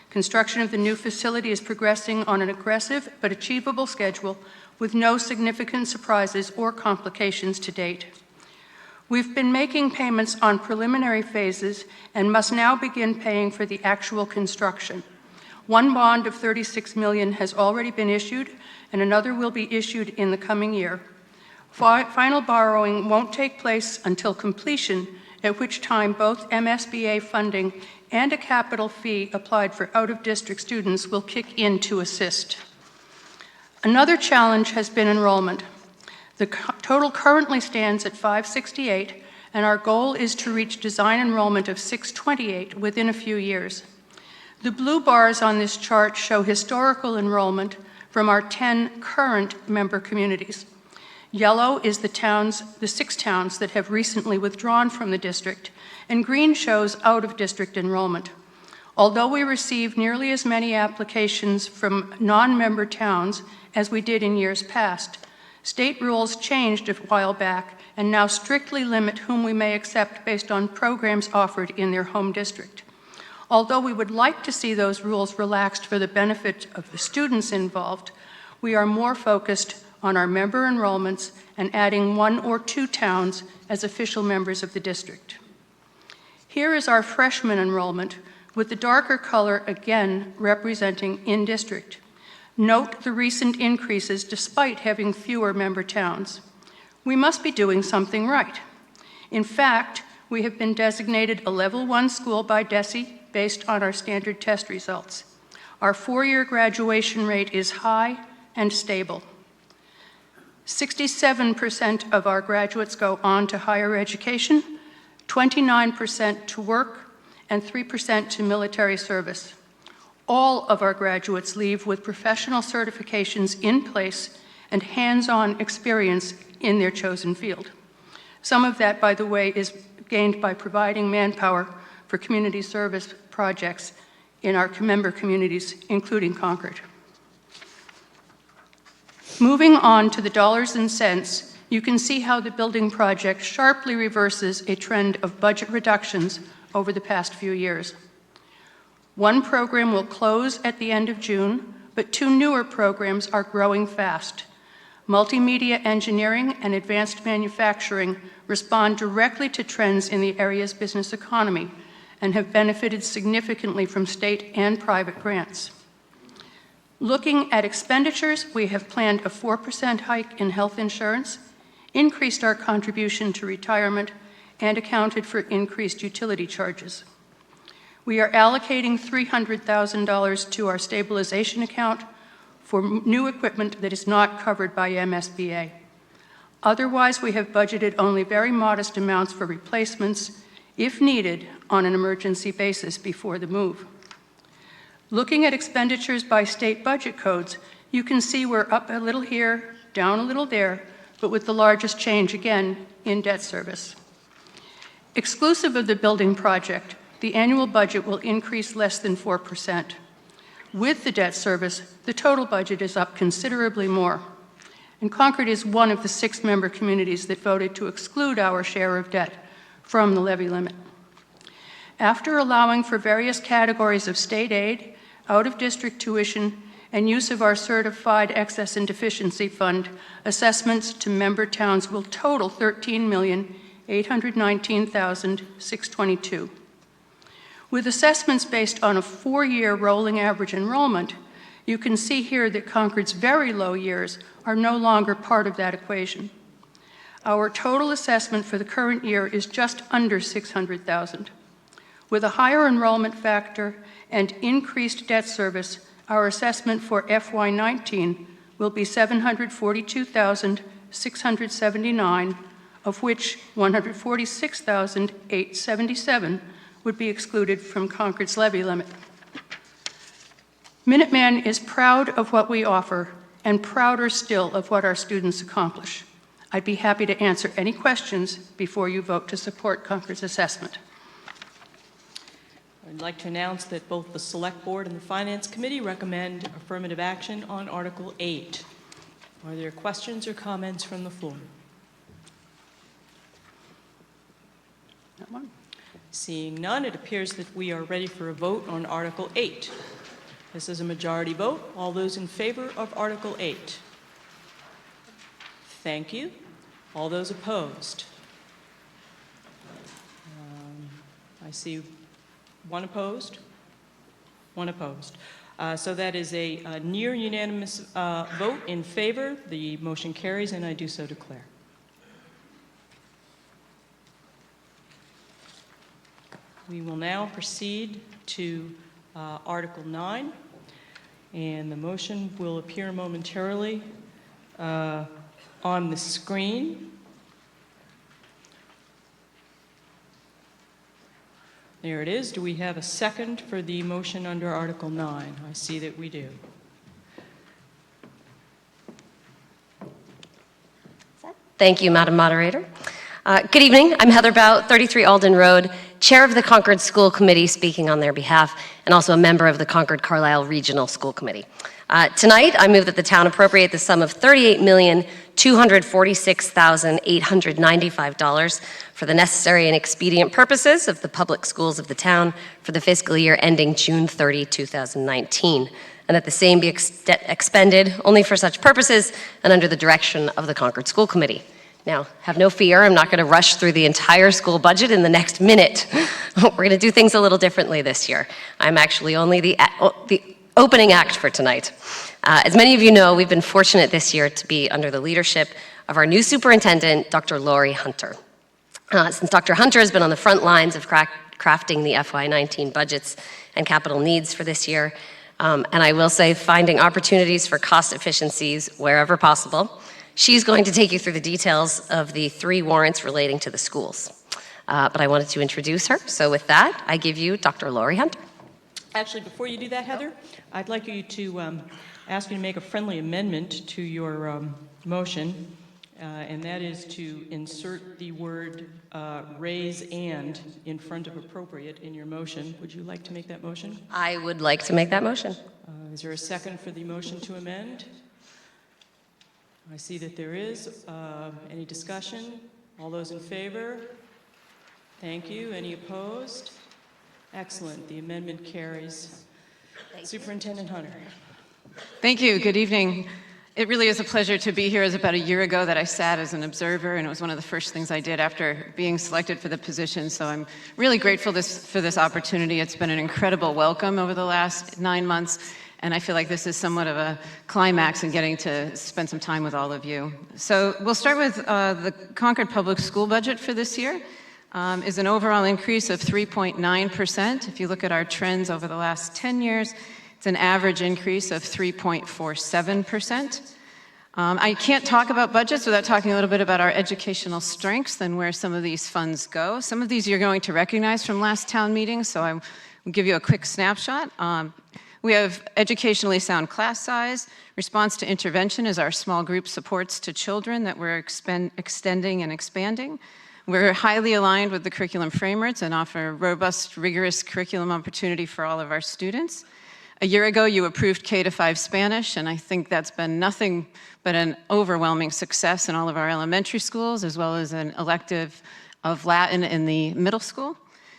Construction of the new facility is progressing on an aggressive but achievable schedule with no significant surprises or complications to date. We've been making payments on preliminary phases and must now begin paying for the actual construction. One bond of $36 million has already been issued, and another will be issued in the coming year. Final borrowing won't take place until completion, at which time both MSBA funding and a capital fee applied for out-of-district students will kick in to assist. Another challenge has been enrollment. The total currently stands at 568, and our goal is to reach design enrollment of 628 within a few years. The blue bars on this chart show historical enrollment from our 10 current member communities. Yellow is the 6 towns that have recently withdrawn from the district, and green shows out-of-district enrollment. Although we received nearly as many applications from non-member towns as we did in years past, state rules changed a while back and now strictly limit whom we may accept based on programs offered in their home district. Although we would like to see those rules relaxed for the benefit of the students involved, we are more focused on our member enrollments and adding 1 or 2 towns as official members of the district. Here is our freshman enrollment, with the darker color again representing in-district. Note the recent increases despite having fewer member towns. We must be doing something right. In fact, we have been designated a Level 1 school by DESE based on our standard test results. Our 4-year graduation rate is high and stable. 67% of our graduates go on to higher education, 29% to work, and 3% to military service. All of our graduates leave with professional certifications in place and hands-on experience in their chosen field. Some of that, by the way, is gained by providing manpower for community service projects in our member communities, including Concord. Moving on to the dollars and cents, you can see how the building project sharply reverses a trend of budget reductions over the past few years. 1 program will close at the end of June, but 2 newer programs are growing fast. Multimedia engineering and advanced manufacturing respond directly to trends in the area's business economy and have benefited significantly from state and private grants. Looking at expenditures, we have planned a 4% hike in health insurance, increased our contribution to retirement, and accounted for increased utility charges. We are allocating $300,000 to our stabilization account for new equipment that is not covered by MSBA. Otherwise, we have budgeted only very modest amounts for replacements, if needed, on an emergency basis before the move. Looking at expenditures by state budget codes, you can see we're up a little here, down a little there, but with the largest change, again, in debt service. Exclusive of the building project, the annual budget will increase less than 4%. With the debt service, the total budget is up considerably more. And Concord is one of the 6 member communities that voted to exclude our share of debt from the levy limit. After allowing for various categories of state aid, out-of-district tuition, and use of our certified excess and deficiency fund, assessments to member towns will total $13,819,622. With assessments based on a 4-year rolling average enrollment, you can see here that Concord's very low years are no longer part of that equation. Our total assessment for the current year is just under $600,000. With a higher enrollment factor and increased debt service, our assessment for FY19 will be $742,679, of which $146,877 would be excluded from Concord's levy limit. Minuteman is proud of what we offer and prouder still of what our students accomplish. I'd be happy to answer any questions before you vote to support Concord's assessment. I'd like to announce that both the Select Board and the Finance Committee recommend affirmative action on Article 8. Are there questions or comments from the floor? That one. Seeing none, it appears that we are ready for a vote on Article 8. This is a majority vote. All those in favor of Article 8? Thank you. All those opposed? I see one opposed. One opposed. So that is a near unanimous vote in favor. The motion carries, and I do so declare. We will now proceed to Article 9, and the motion will appear momentarily on the screen. There it is. Do we have a second for the motion under Article 9? I see that we do. Thank you, Madam Moderator. Good evening. I'm Heather Bout, 33 Alden Road, Chair of the Concord School Committee, speaking on their behalf, and also a member of the Concord Carlisle Regional School Committee. Tonight, I move that the town appropriate the sum of $38,246,895 for the necessary and expedient purposes of the public schools of the town for the fiscal year ending June 30, 2019, and that the same be expended only for such purposes and under the direction of the Concord School Committee. Now, have no fear, I'm not going to rush through the entire school budget in the next minute. We're going to do things a little differently this year. I'm actually only the opening act for tonight. As many of you know, we've been fortunate this year to be under the leadership of our new superintendent, Dr. Lori Hunter. Since Dr. Hunter has been on the front lines of crafting the FY19 budgets and capital needs for this year, and I will say finding opportunities for cost efficiencies wherever possible, she's going to take you through the details of the 3 warrants relating to the schools. But I wanted to introduce her. So with that, I give you Dr. Lori Hunter. Actually, before you do that, Heather, I'd like you to ask you to make a friendly amendment to your motion, and that is to insert the word raise and in front of appropriate in your motion. Would you like to make that motion? I would like to make that motion. Is there a second for the motion to amend? I see that there is. Any discussion? All those in favor? Thank you. Any opposed? Excellent. The amendment carries. Superintendent Hunter. Thank you. Good evening. It really is a pleasure to be here. It was about a year ago that I sat as an observer, and it was one of the first things I did after being selected for the position. So I'm really grateful for this opportunity. It's been an incredible welcome over the last 9 months. And I feel like this is somewhat of a climax in getting to spend some time with all of you. So we'll start with the Concord Public School budget for this year. Is an overall increase of 3.9%. If you look at our trends over the last 10 years, it's an average increase of 3.47%. I can't talk about budgets without talking a little bit about our educational strengths and where some of these funds go. Some of these you're going to recognize from last town meeting, so I will give you a quick snapshot. We have educationally sound class size. Response to intervention is our small group supports to children that we're extending and expanding. We're highly aligned with the curriculum frameworks and offer robust, rigorous curriculum opportunity for all of our students. A year ago, you approved K-5 Spanish, and I think that's been nothing but an overwhelming success in all of our elementary schools, as well as an elective of Latin in the middle school.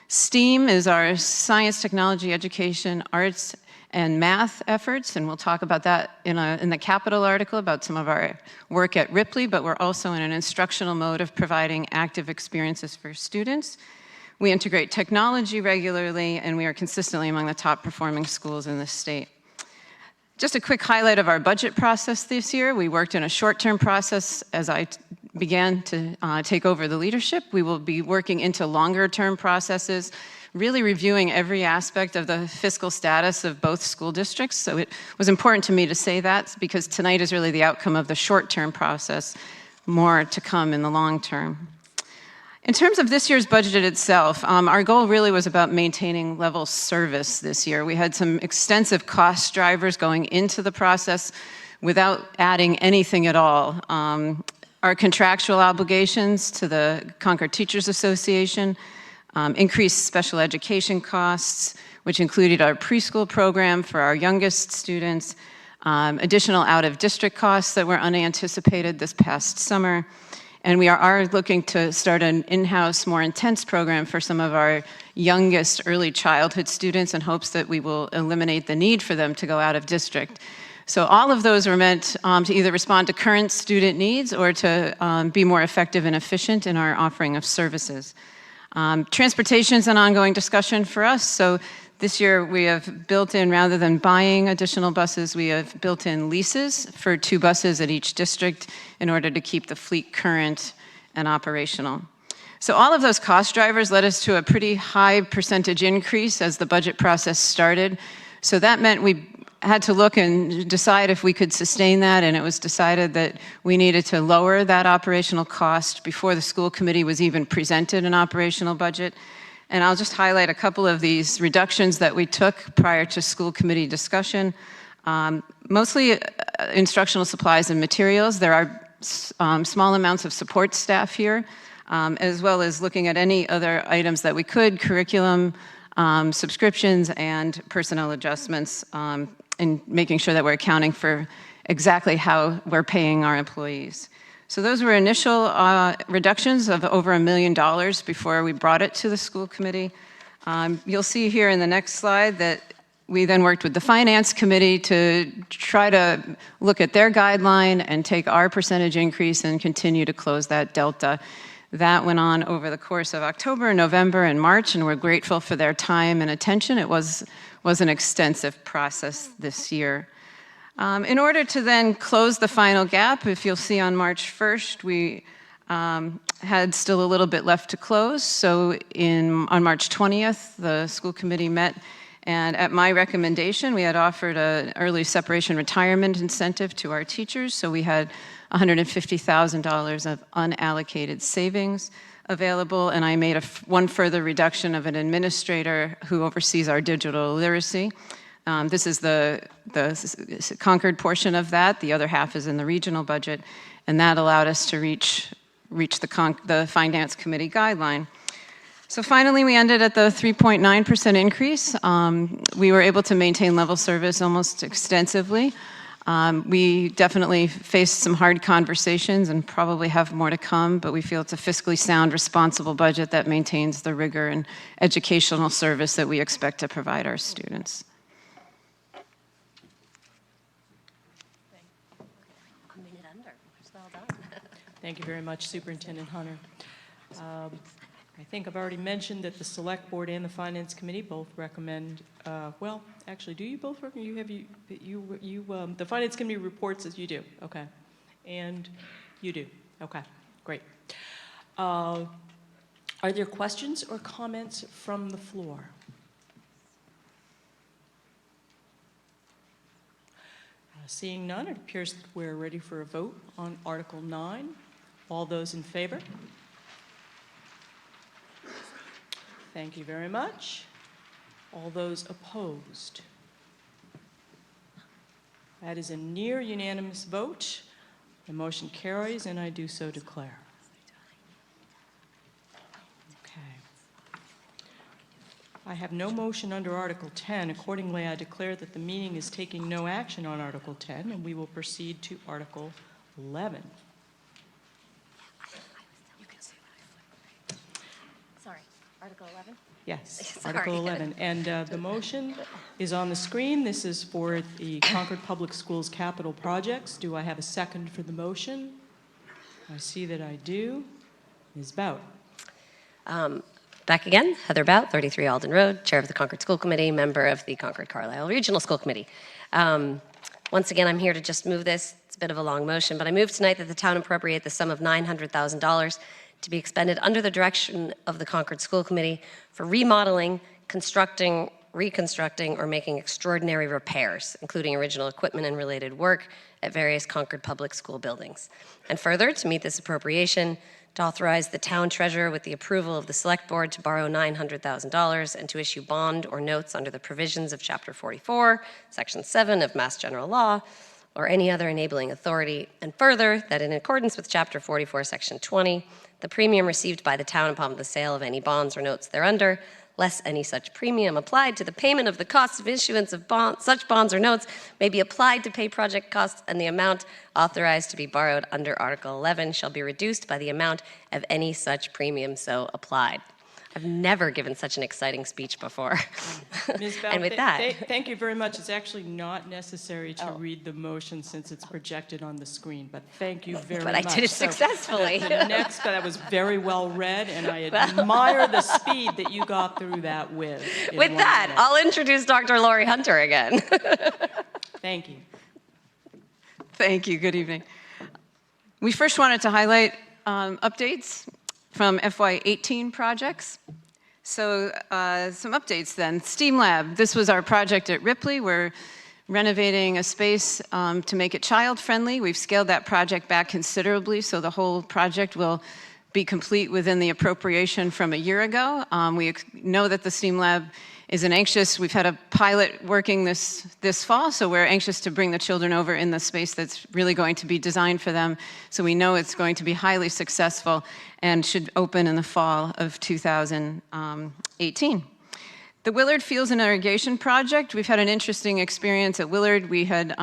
STEAM is our science, technology, education, arts, and math efforts, and we'll talk about that in the Capital article about some of our work at Ripley, but we're also in an instructional mode of providing active experiences for students. We integrate technology regularly, and we are consistently among the top performing schools in the state. Just a quick highlight of our budget process this year. We worked in a short-term process as I began to take over the leadership. We will be working into longer-term processes, really reviewing every aspect of the fiscal status of both school districts. So it was important to me to say that because tonight is really the outcome of the short-term process, more to come in the long term. In terms of this year's budget itself, our goal really was about maintaining level service this year. We had some extensive cost drivers going into the process without adding anything at all. Our contractual obligations to the Concord Teachers Association, increased special education costs, which included our preschool program for our youngest students, additional out-of-district costs that were unanticipated this past summer, and we are looking to start an in-house, more intense program for some of our youngest early childhood students in hopes that we will eliminate the need for them to go out of district. So all of those were meant to either respond to current student needs or to be more effective and efficient in our offering of services. Transportation is an ongoing discussion for us. So this year we have built in, rather than buying additional buses, we have built in leases for 2 buses at each district in order to keep the fleet current and operational. So all of those cost drivers led us to a pretty high percentage increase as the budget process started. So that meant we had to look and decide if we could sustain that, and it was decided that we needed to lower that operational cost before the school committee was even presented an operational budget. And I'll just highlight a couple of these reductions that we took prior to school committee discussion. Mostly instructional supplies and materials. There are small amounts of support staff here, as well as looking at any other items that we could, curriculum, subscriptions, and personnel adjustments, and making sure that we're accounting for exactly how we're paying our employees. So those were initial reductions of over $1 million before we brought it to the school committee. You'll see here in the next slide that we then worked with the finance committee to try to look at their guideline and take our percentage increase and continue to close that delta. That went on over the course of October, November, and March, and we're grateful for their time and attention. It was an extensive process this year. In order to then close the final gap, if you'll see on March 1st, we had still a little bit left to close. So on March 20th, the school committee met, and at my recommendation, we had offered an early separation retirement incentive to our teachers. So we had $150,000 of unallocated savings available, and I made one further reduction of an administrator who oversees our digital literacy. This is the Concord portion of that. The other half is in the regional budget, and that allowed us to reach the finance committee guideline. So finally, we ended at the 3.9% increase. We were able to maintain level service almost extensively. We definitely faced some hard conversations and probably have more to come, but we feel it's a fiscally sound, responsible budget that maintains the rigor and educational service that we expect to provide our students. Thank you very much, Superintendent Hunter. I think I've already mentioned that the Select Board and the Finance Committee both recommend, well, actually, do you both recommend? The Finance Committee reports as you do, okay. And you do, okay, great. Are there questions or comments from the floor? Seeing none, it appears that we're ready for a vote on Article 9. All those in favor? Thank you very much. All those opposed? That is a near unanimous vote. The motion carries, and I do so declare. Okay. I have no motion under Article 10. Accordingly, I declare that the meeting is taking no action on Article 10, and we will proceed to Article 11. Article 11? Yes, Sorry. Article 11. And the motion is on the screen. This is for the Concord Public Schools capital projects. Do I have a second for the motion? I see that I do. Ms. Bout. Back again, Heather Bout, 33 Alden Road, Chair of the Concord School Committee, member of the Concord Carlisle Regional School Committee. Once again, I'm here to just move this. It's a bit of a long motion, but I move tonight that the town appropriate the sum of $900,000 to be expended under the direction of the Concord School Committee for remodeling, constructing, reconstructing, or making extraordinary repairs, including original equipment and related work at various Concord public school buildings. And further, to meet this appropriation, to authorize the town treasurer with the approval of the select board to borrow $900,000 and to issue bond or notes under the provisions of Chapter 44, Section 7 of Mass General Law, or any other enabling authority. And further, that in accordance with Chapter 44, Section 20, the premium received by the town upon the sale of any bonds or notes thereunder, less any such premium applied to the payment of the costs of issuance of such bonds or notes, may be applied to pay project costs, and the amount authorized to be borrowed under Article 11 shall be reduced by the amount of any such premium so applied. I've never given such an exciting speech before. Ms. Bout, And with that, thank you very much. It's actually not necessary to read the motion since it's projected on the screen, but thank you very much. but I did it successfully. That was very well read, and I admire the speed that you got through that with. With that, minute. I'll introduce Dr. Lori Hunter again. Thank you. Thank you. Good evening. We first wanted to highlight updates from FY18 projects. So some updates then. STEAM Lab, this was our project at Ripley. We're renovating a space to make it child-friendly. We've scaled that project back considerably, so the whole project will be complete within the appropriation from a year ago. We know that the STEAM Lab we've had a pilot working this fall, so we're anxious to bring the children over in the space that's really going to be designed for them. So we know it's going to be highly successful and should open in the fall of 2018. The Willard Fields and Irrigation Project, we've had an interesting experience at Willard. We had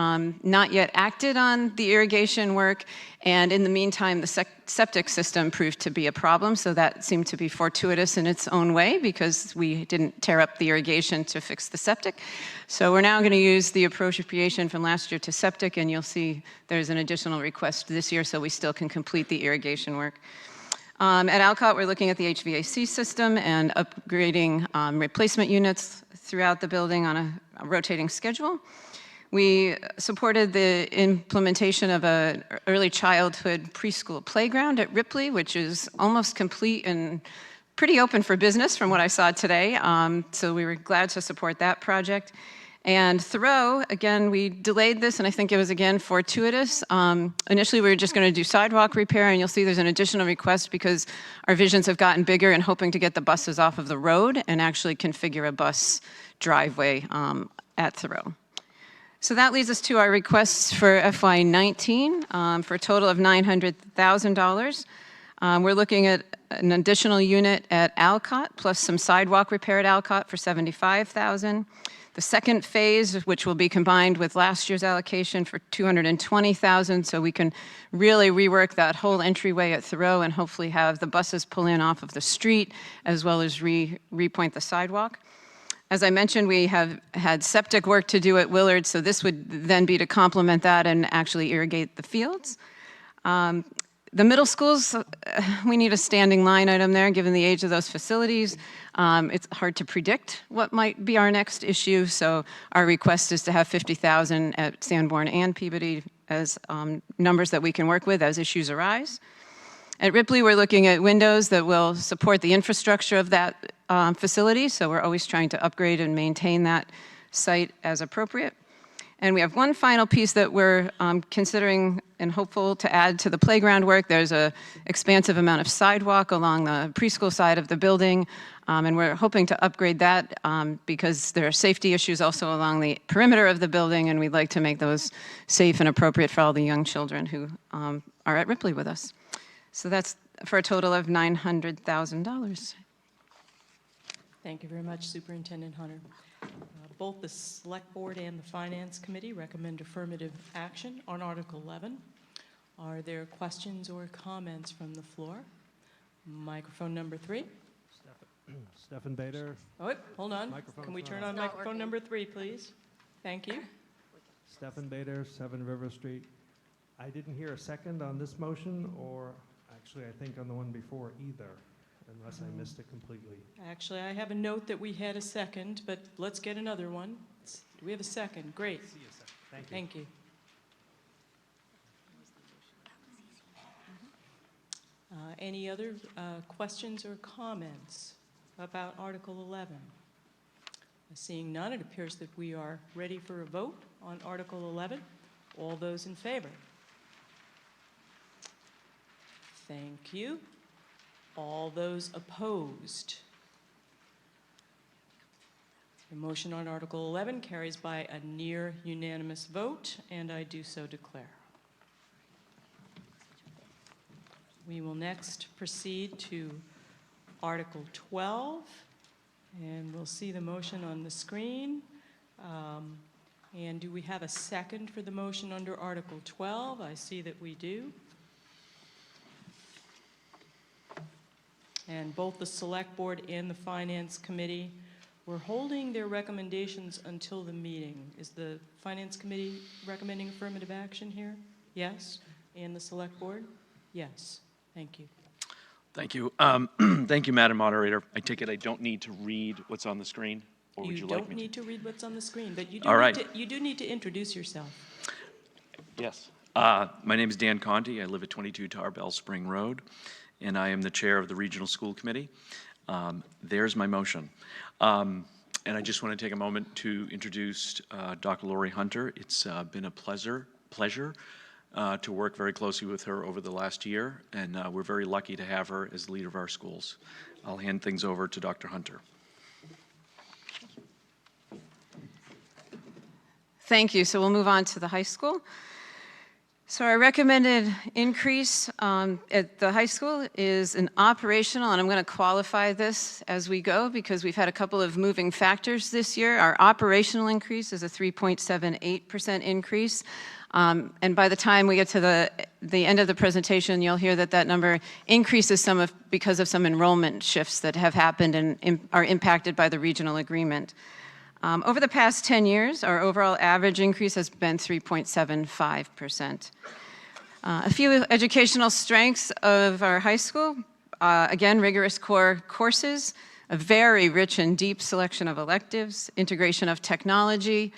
not yet acted on the irrigation work, and in the meantime, the septic system proved to be a problem, so that seemed to be fortuitous in its own way because we didn't tear up the irrigation to fix the septic. So we're now going to use the appropriation from last year to septic, and you'll see there's an additional request this year so we still can complete the irrigation work. At Alcott, we're looking at the HVAC system and upgrading replacement units throughout the building on a rotating schedule. We supported the implementation of an early childhood preschool playground at Ripley, which is almost complete and pretty open for business from what I saw today. So we were glad to support that project. And Thoreau, again, we delayed this, and I think it was, again, fortuitous. Initially, we were just going to do sidewalk repair, and you'll see there's an additional request because our visions have gotten bigger and hoping to get the buses off of the road and actually configure a bus driveway at Thoreau. So that leads us to our requests for FY19 for a total of $900,000. We're looking at an additional unit at Alcott, plus some sidewalk repair at Alcott for $75,000. The second phase, which will be combined with last year's allocation for $220,000, so we can really rework that whole entryway at Thoreau and hopefully have the buses pull in off of the street as well as repoint the sidewalk. As I mentioned, we have had septic work to do at Willard, so this would then be to complement that and actually irrigate the fields. The middle schools, we need a standing line item there, given the age of those facilities. It's hard to predict what might be our next issue, so our request is to have $50,000 at Sanborn and Peabody as numbers that we can work with as issues arise. At Ripley, we're looking at windows that will support the infrastructure of that facility, so we're always trying to upgrade and maintain that site as appropriate. And we have one final piece that we're considering and hopeful to add to the playground work. There's an expansive amount of sidewalk along the preschool side of the building, and we're hoping to upgrade that because there are safety issues also along the perimeter of the building, and we'd like to make those safe and appropriate for all the young children who are at Ripley with us. So that's for a total of $900,000. Thank you very much, Superintendent Hunter. Both the Select Board and the Finance Committee recommend affirmative action on Article 11. Are there questions or comments from the floor? Microphone number 3. Stefan Bader. Oh, hold on. Microphone Can we turn not on microphone number 3, please? Thank you. Stefan Bader, 7 River Street. I didn't hear a second on this motion, or actually I think on the one before either, unless I missed it completely. Actually, I have a note that we had a second, but let's get another one. Do we have a second? Great. See a second. Thank you. Thank you. Any other questions or comments about Article 11? Seeing none, it appears that we are ready for a vote on Article 11. All those in favor? Thank you. All those opposed? The motion on Article 11 carries by a near unanimous vote, and I do so declare. We will next proceed to Article 12, and we'll see the motion on the screen. And do we have a second for the motion under Article 12? I see that we do. And both the Select Board and the Finance Committee were holding their recommendations until the meeting. Is the Finance Committee recommending affirmative action here? Yes. And the Select Board? Yes. Thank you. Thank you. Thank you, Madam Moderator. I take it I don't need to read what's on the screen, or would you like me to? You don't need to read what's on the screen, but you do, All right. you do need to introduce yourself. Yes. My name is Dan Conti. I live at 22 Tarbell Spring Road, and I am the chair of the Regional School Committee. There's my motion. And I just want to take a moment to introduce Dr. Lori Hunter. It's been a pleasure to work very closely with her over the last year, and we're very lucky to have her as the leader of our schools. I'll hand things over to Dr. Hunter. Thank you. So we'll move on to the high school. So our recommended increase at the high school is an operational, and I'm going to qualify this as we go because we've had a couple of moving factors this year. Our operational increase is a 3.78% increase. And by the time we get to the end of the presentation, you'll hear that that number increases because of some enrollment shifts that have happened and are impacted by the regional agreement. Over the past 10 years, our overall average increase has been 3.75%. A few educational strengths of our high school, again, rigorous core courses, a very rich and deep selection of electives, integration of technology.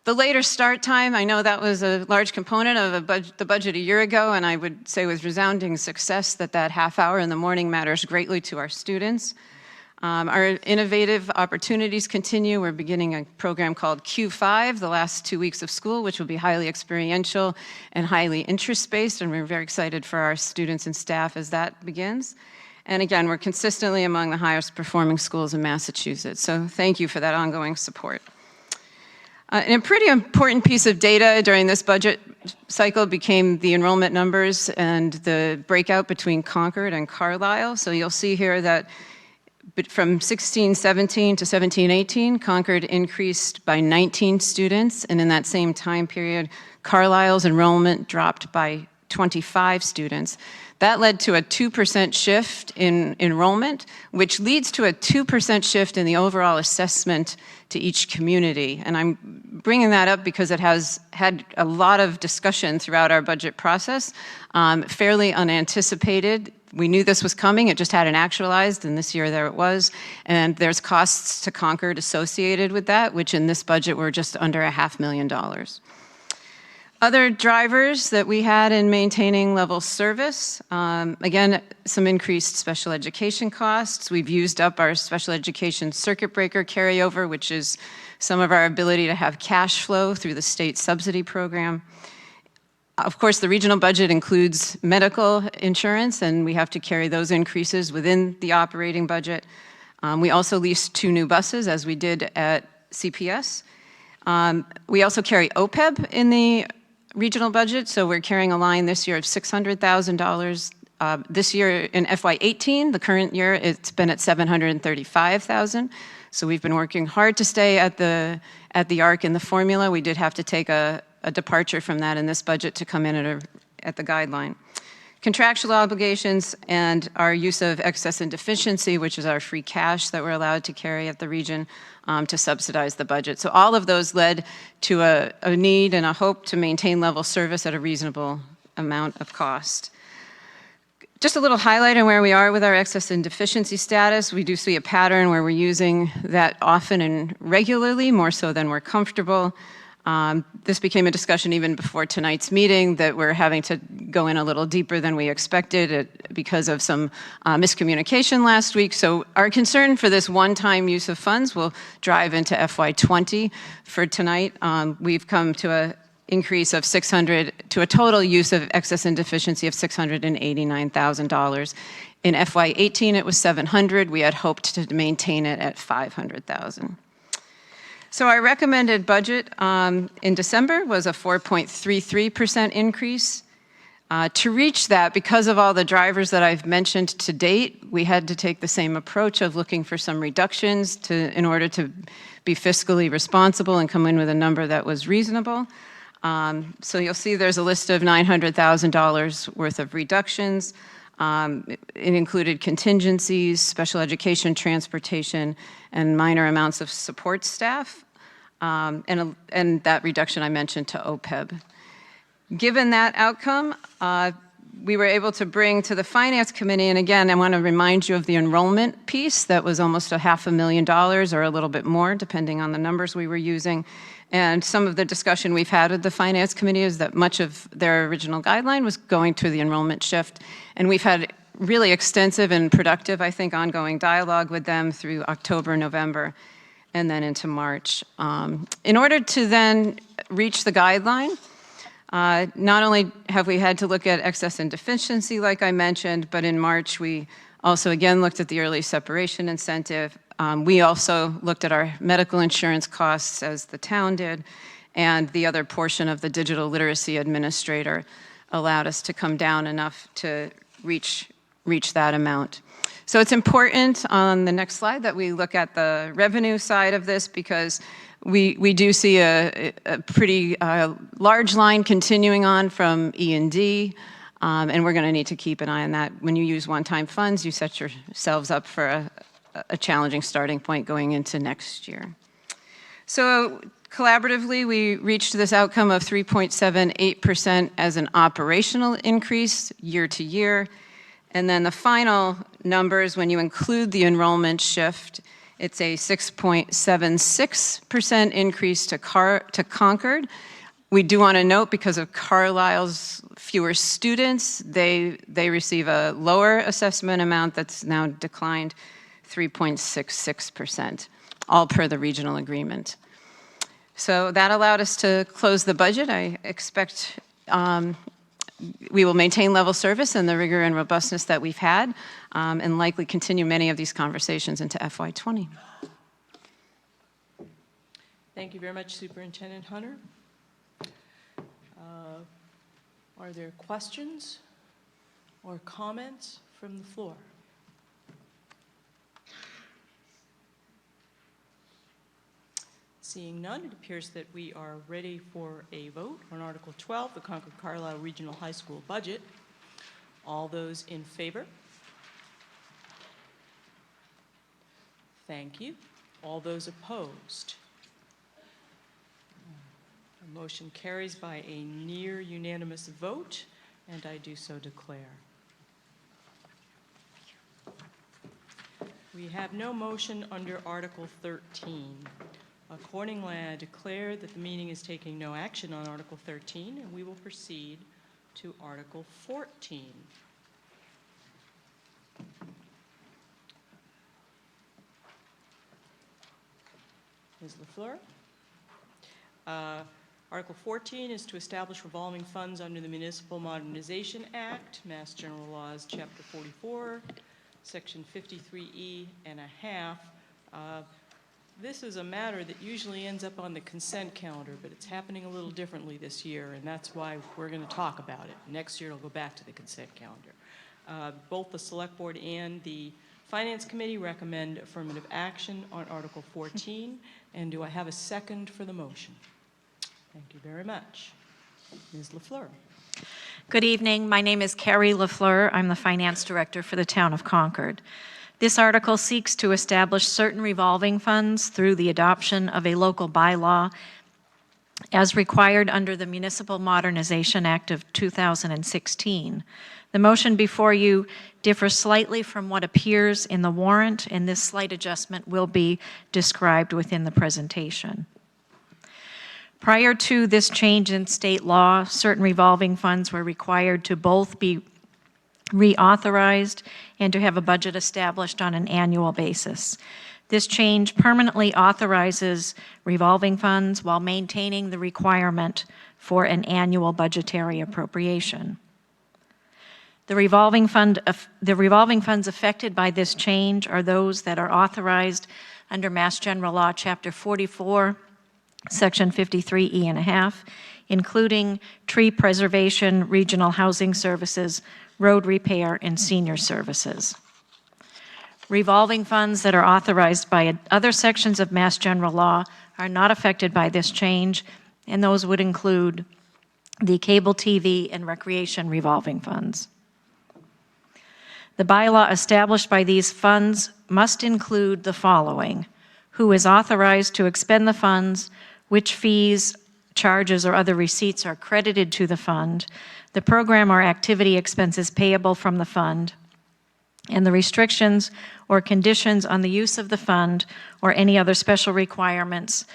The later start time, I know that was a large component of the budget a year ago, and I would say with resounding success that half hour in the morning matters greatly to our students. Our innovative opportunities continue. We're beginning a program called Q5, the last 2 weeks of school, which will be highly experiential and highly interest-based, and we're very excited for our students and staff as that begins. And again, we're consistently among the highest performing schools in Massachusetts, so thank you for that ongoing support. And a pretty important piece of data during this budget cycle became the enrollment numbers and the breakout between Concord and Carlisle. So you'll see here that from 16-17 to 17-18, Concord increased by 19 students, and in that same time period, Carlisle's enrollment dropped by 25 students. That led to a 2% shift in enrollment, which leads to a 2% shift in the overall assessment to each community. And I'm bringing that up because it has had a lot of discussion throughout our budget process, fairly unanticipated. We knew this was coming, it just hadn't actualized, and this year there it was. And there's costs to Concord associated with that, which in this budget were just under $500,000. Other drivers that we had in maintaining level service, again, some increased special education costs. We've used up our special education circuit breaker carryover, which is some of our ability to have cash flow through the state subsidy program. Of course, the regional budget includes medical insurance, and we have to carry those increases within the operating budget. We also leased 2 new buses, as we did at CPS. We also carry OPEB in the regional budget, so we're carrying a line this year of $600,000. This year in FY18, the current year, it's been at $735,000. So we've been working hard to stay at the arc in the formula. We did have to take a departure from that in this budget to come in at the guideline. Contractual obligations and our use of excess and deficiency, which is our free cash that we're allowed to carry at the region to subsidize the budget. So all of those led to a need and a hope to maintain level service at a reasonable amount of cost. Just a little highlight on where we are with our excess and deficiency status. We do see a pattern where we're using that often and regularly, more so than we're comfortable. This became a discussion even before tonight's meeting that we're having to go in a little deeper than we expected because of some miscommunication last week. So our concern for this one-time use of funds will drive into FY20. For tonight, we've come to an increase of to a total use of excess and deficiency of $689,000. In FY18, it was $700,000. We had hoped to maintain it at $500,000. So our recommended budget in December was a 4.33% increase. To reach that, because of all the drivers that I've mentioned to date, we had to take the same approach of looking for some reductions in order to be fiscally responsible and come in with a number that was reasonable. So you'll see there's a list of $900,000 worth of reductions. It included contingencies, special education, transportation, and minor amounts of support staff, and that reduction I mentioned to OPEB. Given that outcome, we were able to bring to the Finance Committee, and again, I want to remind you of the enrollment piece that was almost $500,000 or a little bit more, depending on the numbers we were using. And some of the discussion we've had with the Finance Committee is that much of their original guideline was going to the enrollment shift. And we've had really extensive and productive, I think, ongoing dialogue with them through October, November, and then into March. In order to then reach the guideline, not only have we had to look at excess and deficiency, like I mentioned, but in March, we also again looked at the early separation incentive. We also looked at our medical insurance costs, as the town did, and the other portion of the digital literacy administrator allowed us to come down enough to reach that amount. So it's important on the next slide that we look at the revenue side of this, because we do see a pretty large line continuing on from E&D, and we're going to need to keep an eye on that. When you use one-time funds, you set yourselves up for a challenging starting point going into next year. So collaboratively, we reached this outcome of 3.78% as an operational increase year to year. And then the final numbers, when you include the enrollment shift, it's a 6.76% increase to Concord. We do want to note, because of Carlisle's fewer students, they receive a lower assessment amount that's now declined 3.66%, all per the regional agreement. So that allowed us to close the budget. I expect we will maintain level service and the rigor and robustness that we've had, and likely continue many of these conversations into FY20. Thank you very much, Superintendent Hunter. Are there questions or comments from the floor? Seeing none, it appears that we are ready for a vote on Article 12, the Concord-Carlisle Regional High School budget. All those in favor? Thank you. All those opposed? The motion carries by a near unanimous vote, and I do so declare. We have no motion under Article 13. Accordingly, I declare that the meeting is taking no action on Article 13, and we will proceed to Article 14. Ms. LaFleur? Article 14 is to establish revolving funds under the Municipal Modernization Act, Mass General Laws, Chapter 44, Section 53E and a half. This is a matter that usually ends up on the consent calendar, but it's happening a little differently this year, and that's why we're going to talk about it. Next year, it'll go back to the consent calendar. Both the Select Board and the Finance Committee recommend affirmative action on Article 14, and do I have a second for the motion? Thank you very much. Ms. LaFleur. Good evening. My name is Carrie LaFleur. I'm the Finance Director for the Town of Concord. This article seeks to establish certain revolving funds through the adoption of a local bylaw as required under the Municipal Modernization Act of 2016. The motion before you differs slightly from what appears in the warrant, and this slight adjustment will be described within the presentation. Prior to this change in state law, certain revolving funds were required to both be reauthorized and to have a budget established on an annual basis. This change permanently authorizes revolving funds while maintaining the requirement for an annual budgetary appropriation. The revolving funds affected by this change are those that are authorized under Mass General Law, Chapter 44, Section 53E and a half, including tree preservation, regional housing services, road repair, and senior services. Revolving funds that are authorized by other sections of Mass General Law are not affected by this change, and those would include the cable TV and recreation revolving funds. The bylaw established by these funds must include the following: who is authorized to expend the funds, which fees, charges, or other receipts are credited to the fund, the program or activity expenses payable from the fund, and the restrictions or conditions on the use of the fund or any other special requirements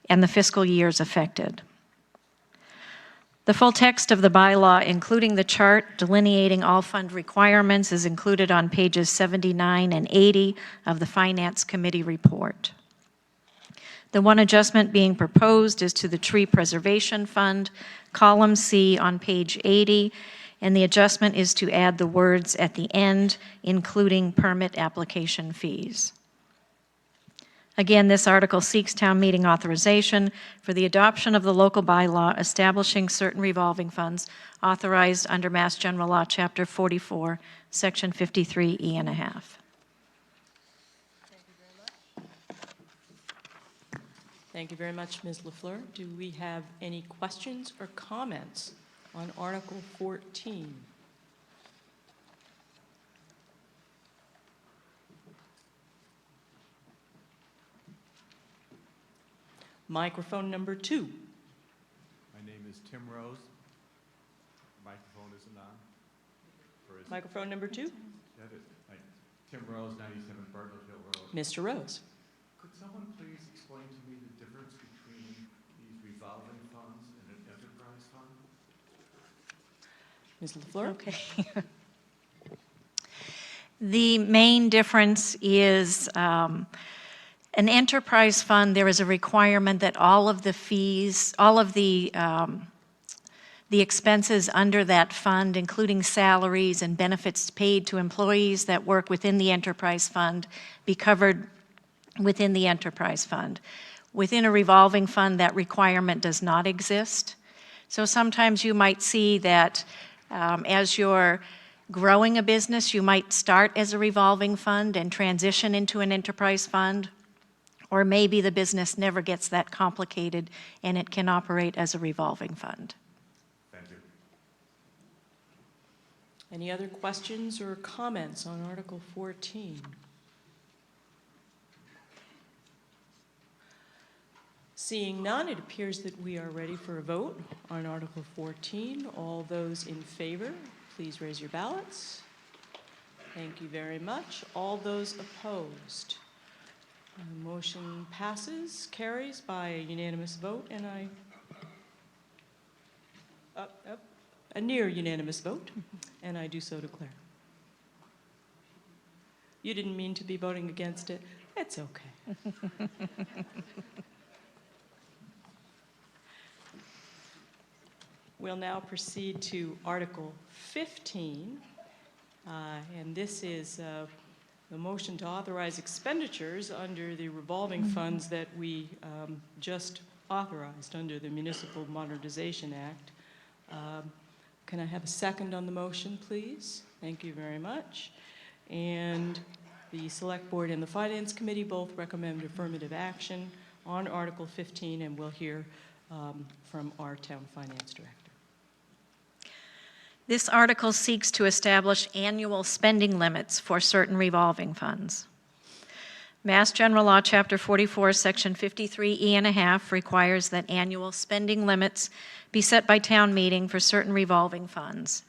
and the fiscal years affected. The full text of the bylaw, including the chart delineating all fund requirements, is included on pages 79 and 80 of the Finance Committee report. The one adjustment being proposed is to the Tree Preservation Fund, column C on page 80, and the adjustment is to add the words at the end, including permit application fees. Again, this article seeks town meeting authorization for the adoption of the local bylaw establishing certain revolving funds authorized under Mass General Law, Chapter 44, Section 53E and a half. Thank you very much, Ms. LaFleur. Do we have any questions or comments on Article 14? Microphone number 2. My name is Tim Rose. Microphone isn't on. Or is it? Microphone number 2. That is, like, Tim Rose, 97 Bartlett Hill Road. Mr. Rose. Could someone please explain to me the difference between these revolving funds and an enterprise fund? Ms. LaFleur? Okay. The main difference is an enterprise fund, there is a requirement that all of the fees, all of the expenses under that fund, including salaries and benefits paid to employees that work within the enterprise fund, be covered within the enterprise fund. Within a revolving fund, that requirement does not exist. So sometimes you might see that as you're growing a business, you might start as a revolving fund and transition into an enterprise fund, or maybe the business never gets that complicated and it can operate as a revolving fund. Thank you. Any other questions or comments on Article 14? Seeing none, it appears that we are ready for a vote on Article 14. All those in favor, please raise your ballots. Thank you very much. All those opposed? The motion passes, carries by a unanimous vote, and a near unanimous vote, and I do so declare. You didn't mean to be voting against it. It's okay. We'll now proceed to Article 15, and this is the motion to authorize expenditures under the revolving funds that we just authorized under the Municipal Modernization Act. Can I have a second on the motion, please? Thank you very much. And the Select Board and the Finance Committee both recommend affirmative action on Article 15, and we'll hear from our Town Finance Director. This article seeks to establish annual spending limits for certain revolving funds. Mass General Law, Chapter 44, Section 53E and a half requires that annual spending limits be set by town meeting for certain revolving funds.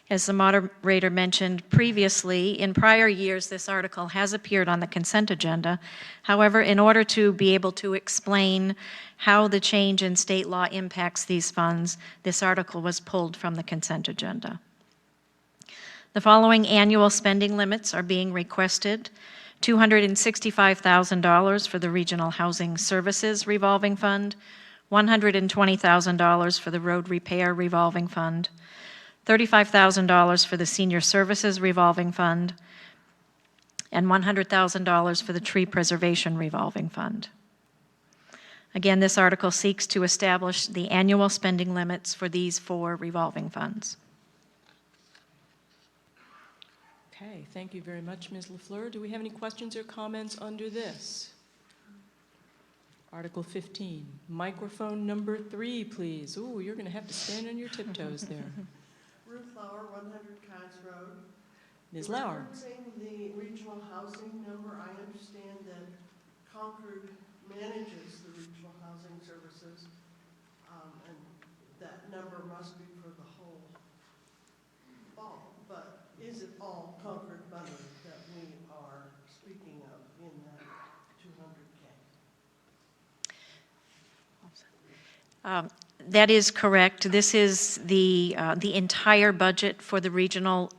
As the moderator mentioned previously, in prior years, this article has appeared on the consent agenda. However, in order to be able to explain how the change in state law impacts these funds, this article was pulled from the consent agenda. The following annual spending limits are being requested: $265,000 for the Regional Housing Services Revolving Fund, $120,000 for the Road Repair Revolving Fund, $35,000 for the Senior Services Revolving Fund, and $100,000 for the Tree Preservation Revolving Fund. Again, this article seeks to establish the annual spending limits for these 4 revolving funds. Okay, thank you very much, Ms. LaFleur. Do we have any questions or comments under this? Article 15. Microphone number 3, please. Ooh, you're going to have to stand on your tiptoes there. Ruth Lauer, 100 Cons Road. Ms. Lauer. Referencing the regional housing number, I understand that Concord manages the regional housing services, and that number must be for the whole fall. But is it all Concord money that we are speaking of in that 200K? That is correct. This is the entire budget for the Regional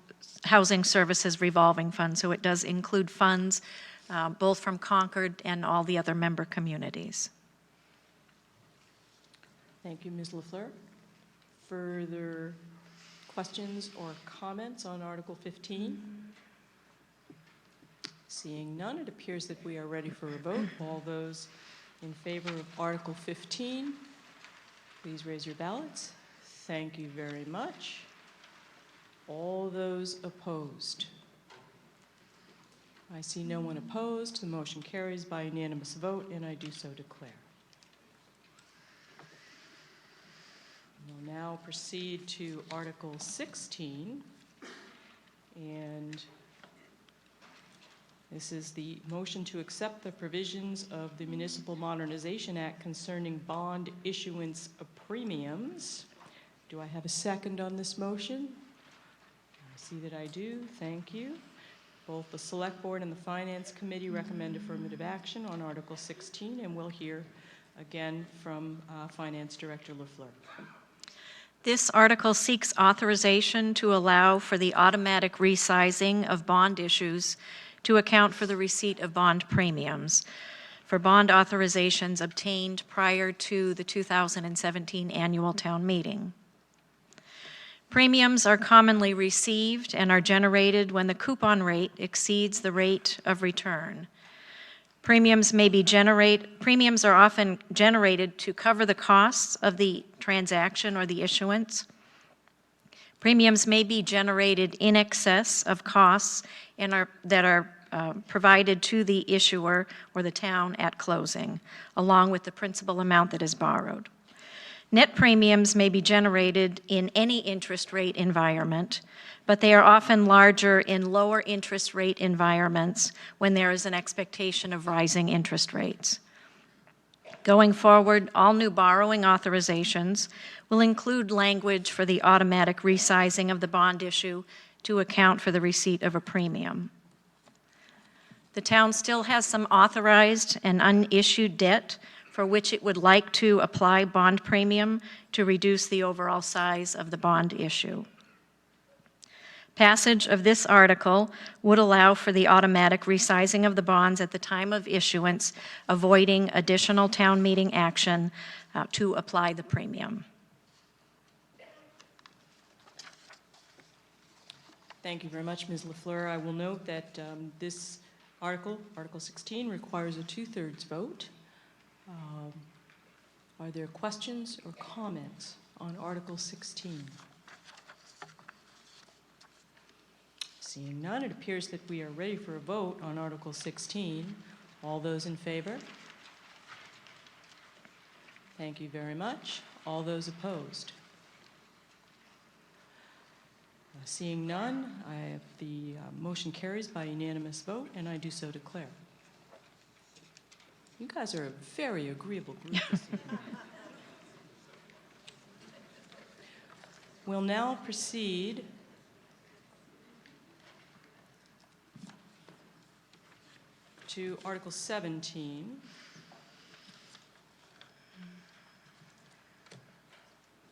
Housing Services Revolving Fund, so it does include funds both from Concord and all the other member communities. Thank you, Ms. LaFleur. Further questions or comments on Article 15? Seeing none, it appears that we are ready for a vote. All those in favor of Article 15, please raise your ballots. Thank you very much. All those opposed? I see no one opposed. The motion carries by unanimous vote, and I do so declare. We'll now proceed to Article 16, and this is the motion to accept the provisions of the Municipal Modernization Act concerning bond issuance of premiums. Do I have a second on this motion? I see that I do. Thank you. Both the Select Board and the Finance Committee recommend affirmative action on Article 16, and we'll hear again from Finance Director LaFleur. This article seeks authorization to allow for the automatic resizing of bond issues to account for the receipt of bond premiums for bond authorizations obtained prior to the 2017 annual town meeting. Premiums are commonly received and are generated when the coupon rate exceeds the rate of return. Premiums are often generated to cover the costs of the transaction or the issuance. Premiums may be generated in excess of costs that are provided to the issuer or the town at closing, along with the principal amount that is borrowed. Net premiums may be generated in any interest rate environment, but they are often larger in lower interest rate environments when there is an expectation of rising interest rates. Going forward, all new borrowing authorizations will include language for the automatic resizing of the bond issue to account for the receipt of a premium. The town still has some authorized and unissued debt for which it would like to apply bond premium to reduce the overall size of the bond issue. Passage of this article would allow for the automatic resizing of the bonds at the time of issuance, avoiding additional town meeting action to apply the premium. Thank you very much, Ms. LaFleur. I will note that this article, Article 16, requires a 2/3 vote. Are there questions or comments on Article 16? Seeing none, it appears that we are ready for a vote on Article 16. All those in favor? Thank you very much. All those opposed? Seeing none, the motion carries by unanimous vote, and I do so declare. You guys are a very agreeable group this evening. We'll now proceed to Article 17.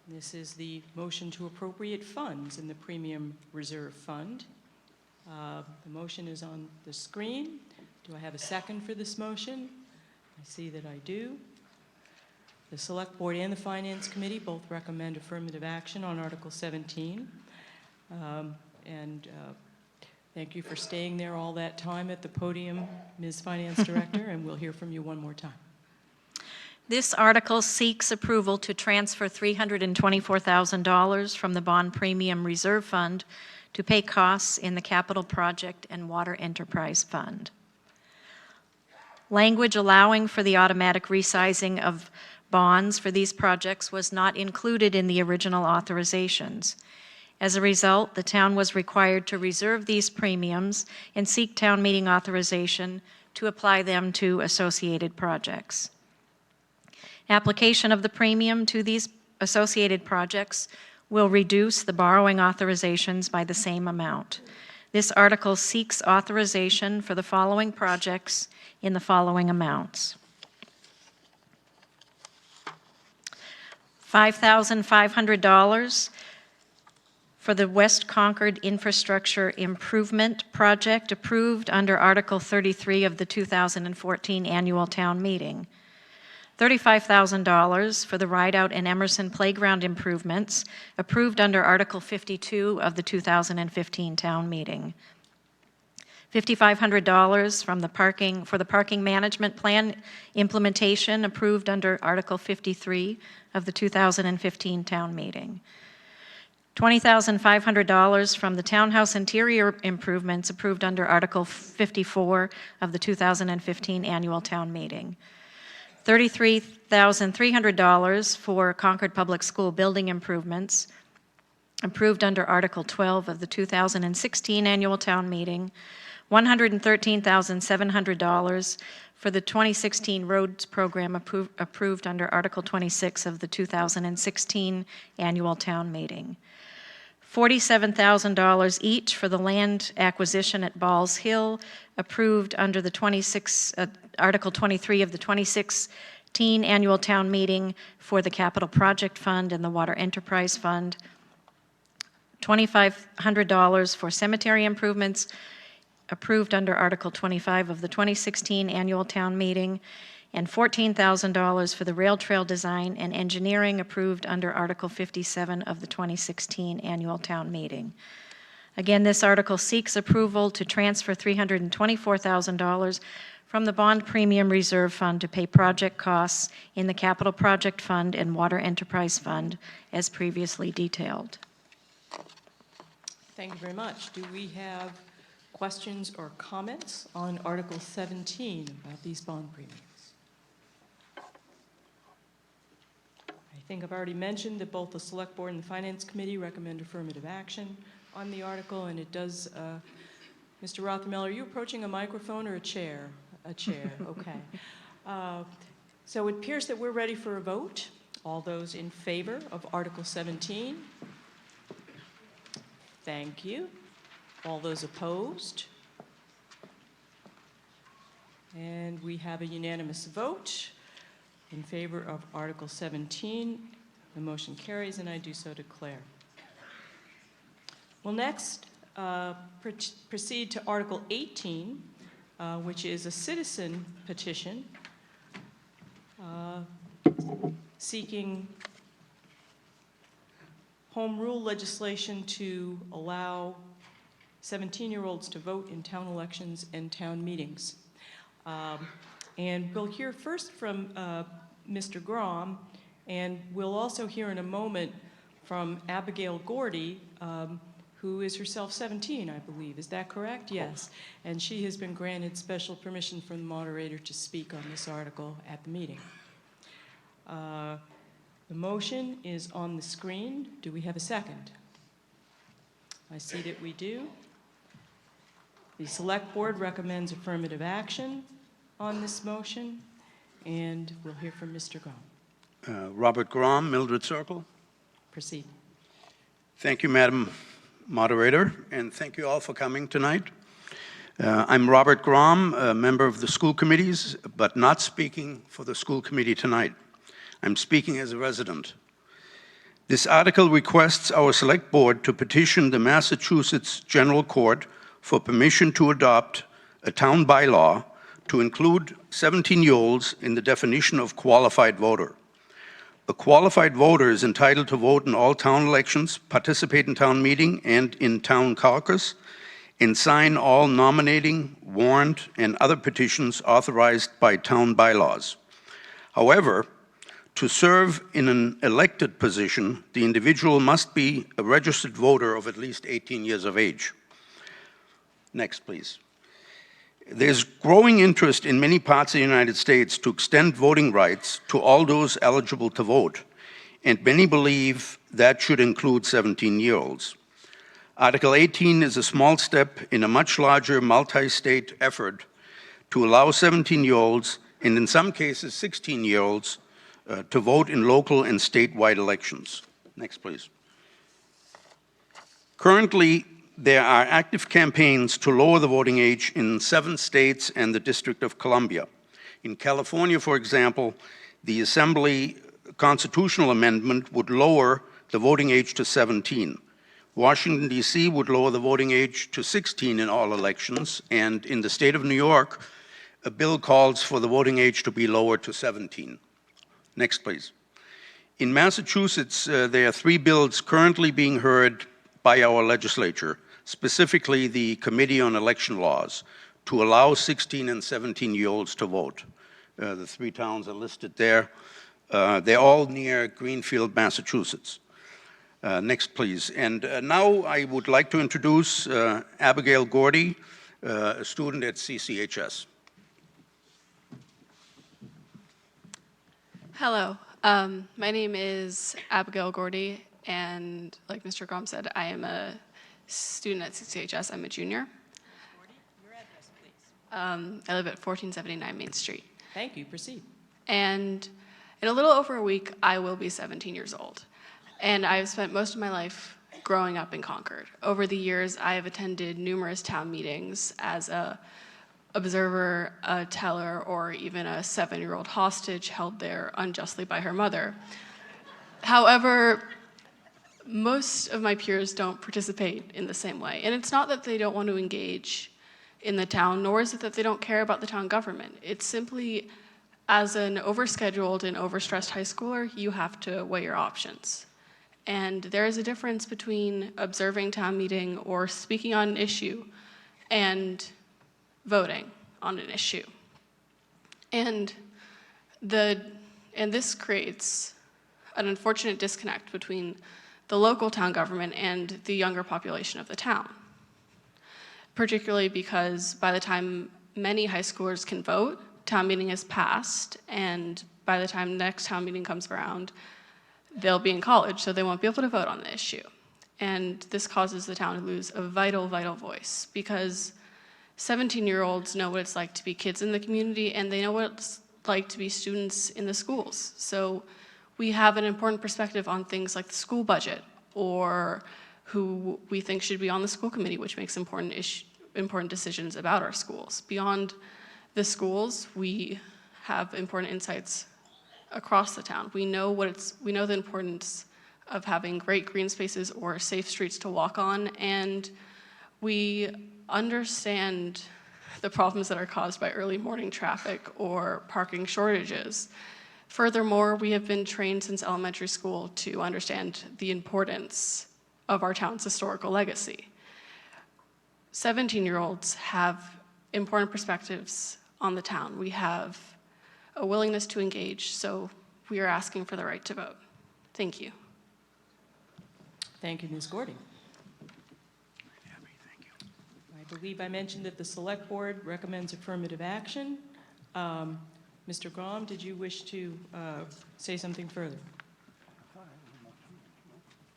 This is the motion to appropriate funds in the Premium Reserve Fund. The motion is on the screen. Do I have a second for this motion? I see that I do. The Select Board and the Finance Committee both recommend affirmative action on Article 17. Thank you for staying there all that time at the podium, Ms. Finance Director, and we'll hear from you one more time. This article seeks approval to transfer $324,000 from the Bond Premium Reserve Fund to pay costs in the Capital Project and Water Enterprise Fund. Language allowing for the automatic resizing of bonds for these projects was not included in the original authorizations. As a result, the town was required to reserve these premiums and seek town meeting authorization to apply them to associated projects. Application of the premium to these associated projects will reduce the borrowing authorizations by the same amount. This article seeks authorization for the following projects in the following amounts. $5,500 for the West Concord Infrastructure Improvement Project approved under Article 33 of the 2014 Annual Town Meeting. $35,000 for the Rideout and Emerson Playground improvements approved under Article 52 of the 2015 Town Meeting. $5,500 for the parking management plan implementation approved under Article 53 of the 2015 town meeting. $20,500 from the townhouse interior improvements approved under Article 54 of the 2015 annual town meeting. $33,300 for Concord Public School building improvements approved under Article 12 of the 2016 annual town meeting. $113,700 for the 2016 roads program approved under Article 26 of the 2016 annual town meeting. $47,000 each for the land acquisition at Balls Hill, approved under the Article 23 of the 2016 annual town meeting for the Capital Project Fund and the Water Enterprise Fund. $2,500 for cemetery improvements, approved under Article 25 of the 2016 annual town meeting, and $14,000 for the rail trail design and engineering, approved under Article 57 of the 2016 annual town meeting. Again, this article seeks approval to transfer $324,000 from the Bond Premium Reserve Fund to pay project costs in the Capital Project Fund and Water Enterprise Fund, as previously detailed. Thank you very much. Do we have questions or comments on Article 17 about these bond premiums? I think I've already mentioned that both the Select Board and the Finance Committee recommend affirmative action on the article, and it does, Mr. Rothermel, are you approaching a microphone or a chair? A chair, okay. So it appears that we're ready for a vote. All those in favor of Article 17? Thank you. All those opposed? And we have a unanimous vote in favor of Article 17. The motion carries, and I do so declare. We'll next proceed to Article 18, which is a citizen petition seeking home rule legislation to allow 17-year-olds to vote in town elections and town meetings. And we'll hear first from Mr. Grom, and we'll also hear in a moment from Abigail Gordy, who is herself 17, I believe. Is that correct? Yes. And she has been granted special permission from the moderator to speak on this article at the meeting. The motion is on the screen. Do we have a second? I see that we do. The Select Board recommends affirmative action on this motion, and we'll hear from Mr. Grom. Robert Grom, Mildred Circle. Proceed. Thank you, Madam Moderator, and thank you all for coming tonight. I'm Robert Grom, a member of the school committees, but not speaking for the school committee tonight. I'm speaking as a resident. This article requests our Select Board to petition the Massachusetts General Court for permission to adopt a town bylaw to include 17-year-olds in the definition of qualified voter. A qualified voter is entitled to vote in all town elections, participate in town meeting and in town caucus, and sign all nominating, warrant, and other petitions authorized by town bylaws. However, to serve in an elected position, the individual must be a registered voter of at least 18 years of age. Next, please. There's growing interest in many parts of the United States to extend voting rights to all those eligible to vote, and many believe that should include 17-year-olds. Article 18 is a small step in a much larger multi-state effort to allow 17-year-olds, and in some cases 16-year-olds, to vote in local and statewide elections. Next, please. Currently, there are active campaigns to lower the voting age in 7 states and the District of Columbia. In California, for example, the Assembly constitutional amendment would lower the voting age to 17. Washington, D.C. would lower the voting age to 16 in all elections, and in the state of New York, a bill calls for the voting age to be lowered to 17. Next, please. In Massachusetts, there are 3 bills currently being heard by our legislature, specifically the Committee on Election Laws, to allow 16 and 17-year-olds to vote. The 3 towns are listed there. They're all near Greenfield, Massachusetts. Next, please. And now I would like to introduce Abigail Gordy, a student at CCHS. Hello, my name is Abigail Gordy, and like Mr. Grom said, I am a student at CCHS. I'm a junior. Your address, please. I live at 1479 Main Street. Thank you. Proceed. And in a little over a week, I will be 17 years old. And I've spent most of my life growing up in Concord. Over the years, I have attended numerous town meetings as a observer, a teller, or even a 7-year-old hostage held there unjustly by her mother. However, most of my peers don't participate in the same way. And it's not that they don't want to engage in the town, nor is it that they don't care about the town government. It's simply, as an overscheduled and overstressed high schooler, you have to weigh your options. And there is a difference between observing town meeting or speaking on an issue and voting on an issue. And this creates an unfortunate disconnect between the local town government and the younger population of the town, particularly because by the time many high schoolers can vote, town meeting is passed, and by the time the next town meeting comes around, they'll be in college, so they won't be able to vote on the issue. And this causes the town to lose a vital, vital voice, because 17-year-olds know what it's like to be kids in the community, and they know what it's like to be students in the schools. So we have an important perspective on things like the school budget, or who we think should be on the school committee, which makes important decisions about our schools. Beyond the schools, we have important insights across the town. We know the importance of having great green spaces or safe streets to walk on, and we understand the problems that are caused by early morning traffic or parking shortages. Furthermore, we have been trained since elementary school to understand the importance of our town's historical legacy. 17-year-olds have important perspectives on the town. We have a willingness to engage, so we are asking for the right to vote. Thank you. Thank you, Ms. Gordy. I believe I mentioned that the Select Board recommends affirmative action. Mr. Grom, did you wish to say something further?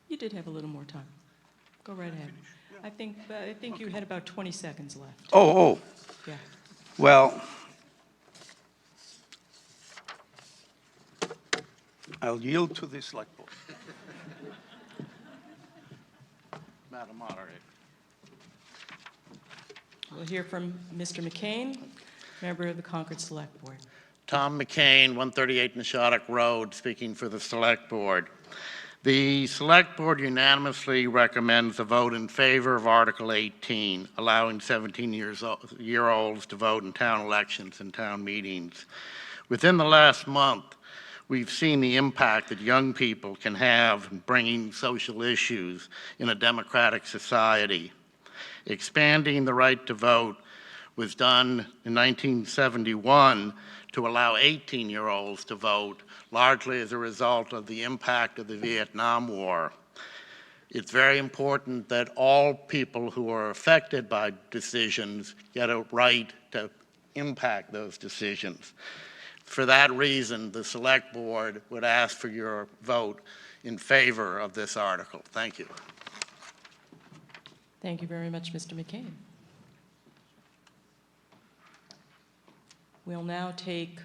You did have a little more time. Go right ahead. I think you had about 20 seconds left. Oh. Yeah. Well, I'll yield to the Select Board. Madam Moderator. We'll hear from Mr. McCain, member of the Concord Select Board. Tom McCain, 138 Nishotic Road, speaking for the Select Board. The Select Board unanimously recommends a vote in favor of Article 18, allowing 17-year-olds to vote in town elections and town meetings. Within the last month, we've seen the impact that young people can have in bringing social issues in a democratic society. Expanding the right to vote was done in 1971 to allow 18-year-olds to vote, largely as a result of the impact of the Vietnam War. It's very important that all people who are affected by decisions get a right to impact those decisions. For that reason, the Select Board would ask for your vote in favor of this article. Thank you. Thank you very much, Mr. McCain. We'll now take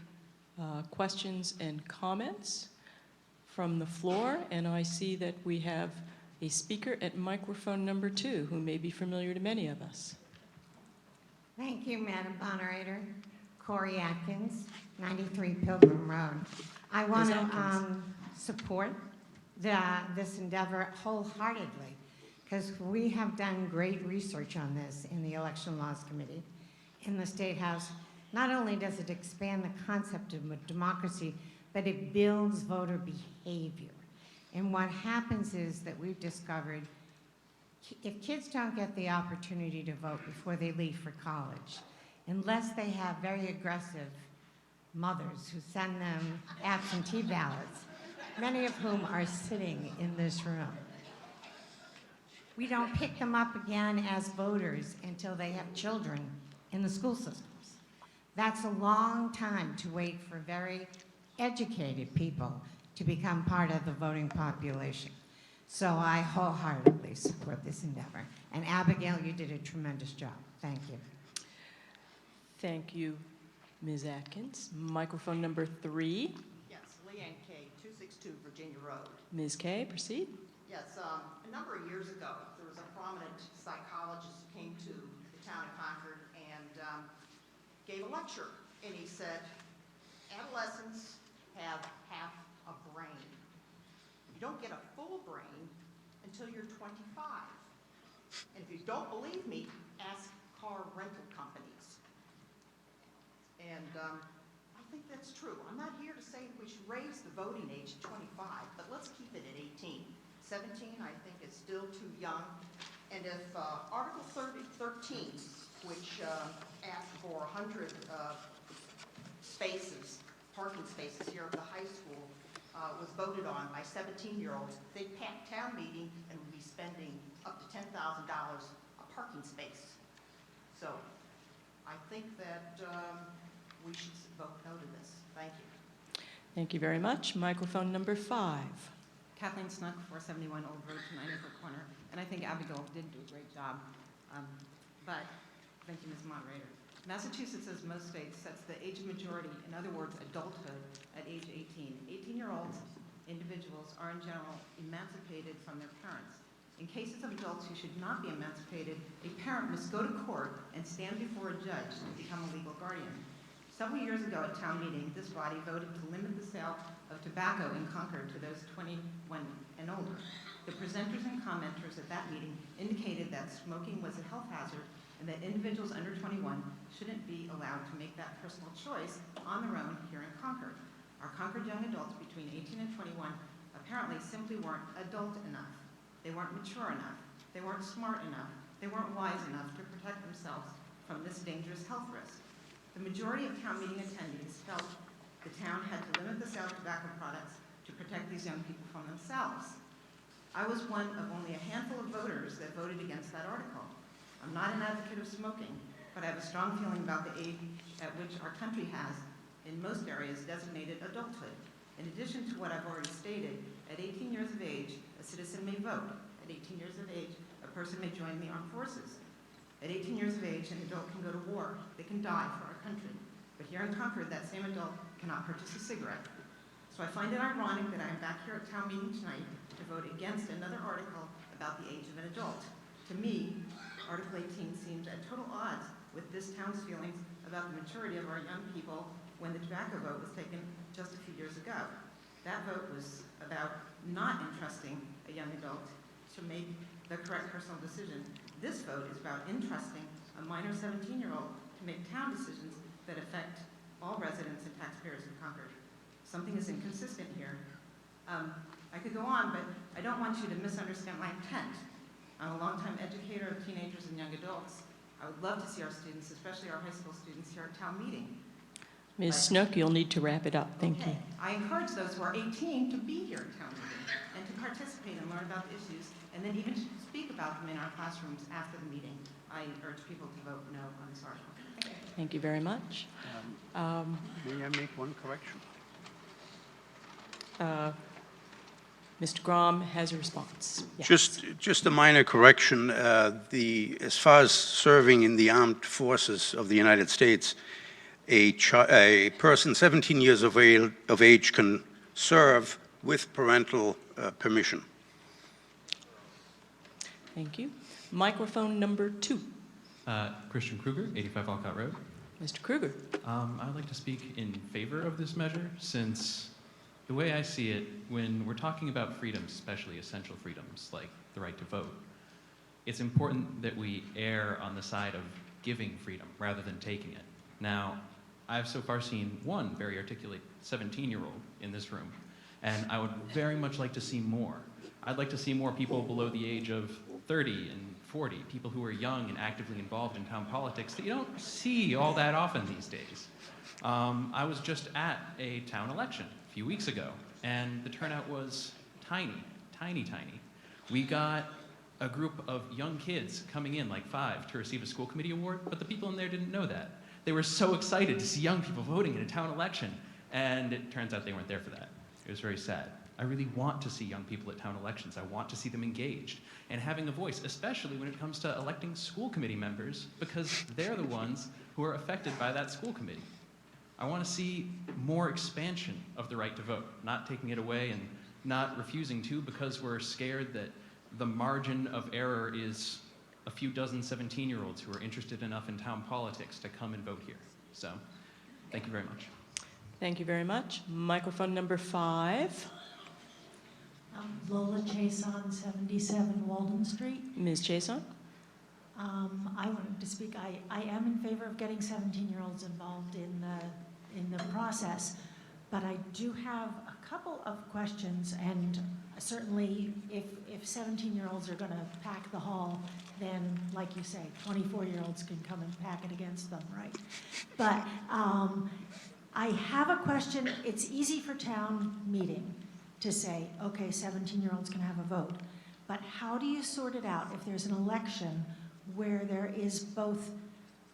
questions and comments from the floor, and I see that we have a speaker at microphone number 2 who may be familiar to many of us. Thank you, Madam Moderator. Corey Atkins, 93 Pilgrim Road. I want to support this endeavor wholeheartedly, because we have done great research on this in the Election Laws Committee in the State House. Not only does it expand the concept of democracy, but it builds voter behavior. And what happens is that we've discovered if kids don't get the opportunity to vote before they leave for college, unless they have very aggressive mothers who send them absentee ballots, many of whom are sitting in this room, we don't pick them up again as voters until they have children in the school systems. That's a long time to wait for very educated people to become part of the voting population. So I wholeheartedly support this endeavor. And Abigail, you did a tremendous job. Thank you. Thank you, Ms. Atkins. Microphone number 3. Yes, Leanne Kay, 262 Virginia Road. Ms. Kay, proceed. Yes, a number of years ago, there was a prominent psychologist who came to the town of Concord and gave a lecture. And he said, adolescents have half a brain. You don't get a full brain until you're 25. And if you don't believe me, ask car rental companies. And I think that's true. I'm not here to say we should raise the voting age to 25, but let's keep it at 18. 17, I think, is still too young. And if Article 13, which asked for 100 spaces, parking spaces here at the high school, was voted on by 17-year-olds, they'd pack town meeting and would be spending up to $10,000 a parking space. So I think that we should vote no to this. Thank you. Thank you very much. Microphone number 5. Kathleen Snook, 471 Old Road to 9 Acre Corner. And I think Abigail did do a great job. But, thank you, Ms. Moderator. Massachusetts, as most states, sets the age of majority, in other words, adulthood, at age 18. 18-year-olds, individuals, are in general emancipated from their parents. In cases of adults who should not be emancipated, a parent must go to court and stand before a judge to become a legal guardian. Several years ago at town meeting, this body voted to limit the sale of tobacco in Concord to those 21 and older. The presenters and commenters at that meeting indicated that smoking was a health hazard and that individuals under 21 shouldn't be allowed to make that personal choice on their own here in Concord. Our Concord young adults between 18 and 21 apparently simply weren't adult enough. They weren't mature enough. They weren't smart enough. They weren't wise enough to protect themselves from this dangerous health risk. The majority of town meeting attendees felt the town had to limit the sale of tobacco products to protect these young people from themselves. I was one of only a handful of voters that voted against that article. I'm not an advocate of smoking, but I have a strong feeling about the age at which our country has, in most areas, designated adulthood. In addition to what I've already stated, at 18 years of age, a citizen may vote. At 18 years of age, a person may join the armed forces. At 18 years of age, an adult can go to war. They can die for our country. But here in Concord, that same adult cannot purchase a cigarette. So I find it ironic that I am back here at town meeting tonight to vote against another article about the age of an adult. To me, Article 18 seems at total odds with this town's feelings about the maturity of our young people when the tobacco vote was taken just a few years ago. That vote was about not entrusting a young adult to make the correct personal decision. This vote is about entrusting a minor 17-year-old to make town decisions that affect all residents and taxpayers in Concord. Something is inconsistent here. I could go on, but I don't want you to misunderstand my intent. I'm a longtime educator of teenagers and young adults. I would love to see our students, especially our high school students, here at town meeting. Ms. Snook, you'll need to wrap it up. Thank you. I encourage those who are 18 to be here at town meeting and to participate and learn about the issues and then even speak about them in our classrooms after the meeting. I urge people to vote no on this article. Thank you very much. May I make one correction? Mr. Grom has a response. Yes. Just a minor correction. As far as serving in the armed forces of the United States, a person 17 years of age can serve with parental permission. Thank you. Microphone number 2. Christian Kruger, 85 Alcott Road. Mr. Kruger. I'd like to speak in favor of this measure, since the way I see it, when we're talking about freedoms, especially essential freedoms like the right to vote, it's important that we err on the side of giving freedom rather than taking it. Now, I've so far seen one very articulate 17-year-old in this room, and I would very much like to see more. I'd like to see more people below the age of 30 and 40, people who are young and actively involved in town politics that you don't see all that often these days. I was just at a town election a few weeks ago, and the turnout was tiny, tiny, tiny. We got a group of young kids coming in, like 5, to receive a school committee award, but the people in there didn't know that. They were so excited to see young people voting in a town election, and it turns out they weren't there for that. It was very sad. I really want to see young people at town elections. I want to see them engaged and having a voice, especially when it comes to electing school committee members, because they're the ones who are affected by that school committee. I want to see more expansion of the right to vote, not taking it away and not refusing to because we're scared that the margin of error is a few dozen 17-year-olds who are interested enough in town politics to come and vote here. So, thank you very much. Thank you very much. Microphone number 5. Lola Chason, 77 Walden Street. Ms. Chason? I wanted to speak. I am in favor of getting 17-year-olds involved in the process, but I do have a couple of questions, and certainly if 17-year-olds are going to pack the hall, then, like you say, 24-year-olds can come and pack it against them, right? But I have a question. It's easy for town meeting to say, okay, 17-year-olds can have a vote, but how do you sort it out if there's an election where there is both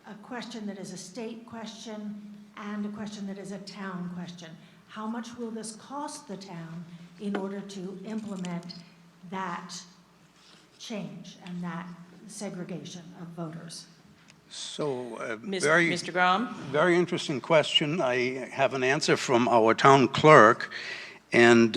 a question that is a state question and a question that is a town question? How much will this cost the town in order to implement that change and that segregation of voters? So, Mr. Grom? Very interesting question. I have an answer from our town clerk, and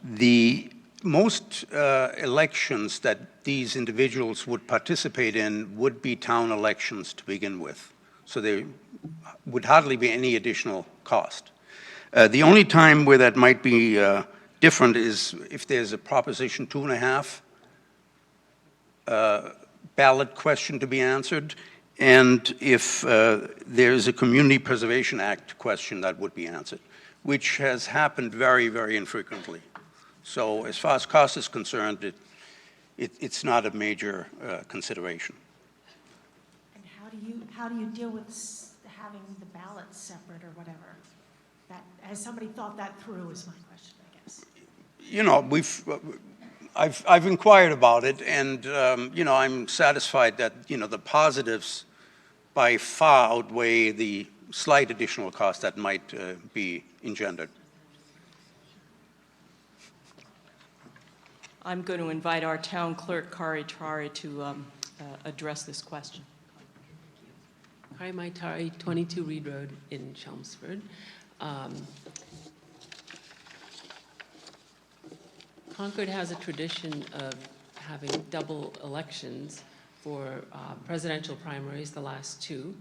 the most elections that these individuals would participate in would be town elections to begin with. So there would hardly be any additional cost. The only time where that might be different is if there's a Proposition 2.5 ballot question to be answered, and if there's a Community Preservation Act question that would be answered, which has happened very, very infrequently. So as far as cost is concerned, it's not a major consideration. And how do you deal with having the ballots separate or whatever? Has somebody thought that through is my question, I guess. You know, I've inquired about it, and you know, I'm satisfied that, you know, the positives by far outweigh the slight additional cost that might be engendered. I'm going to invite our town clerk, Kari Tari, to address this question. Kari Maitari, 22 Reed Road in Chelmsford. Concord has a tradition of having double elections for presidential primaries, the last 2.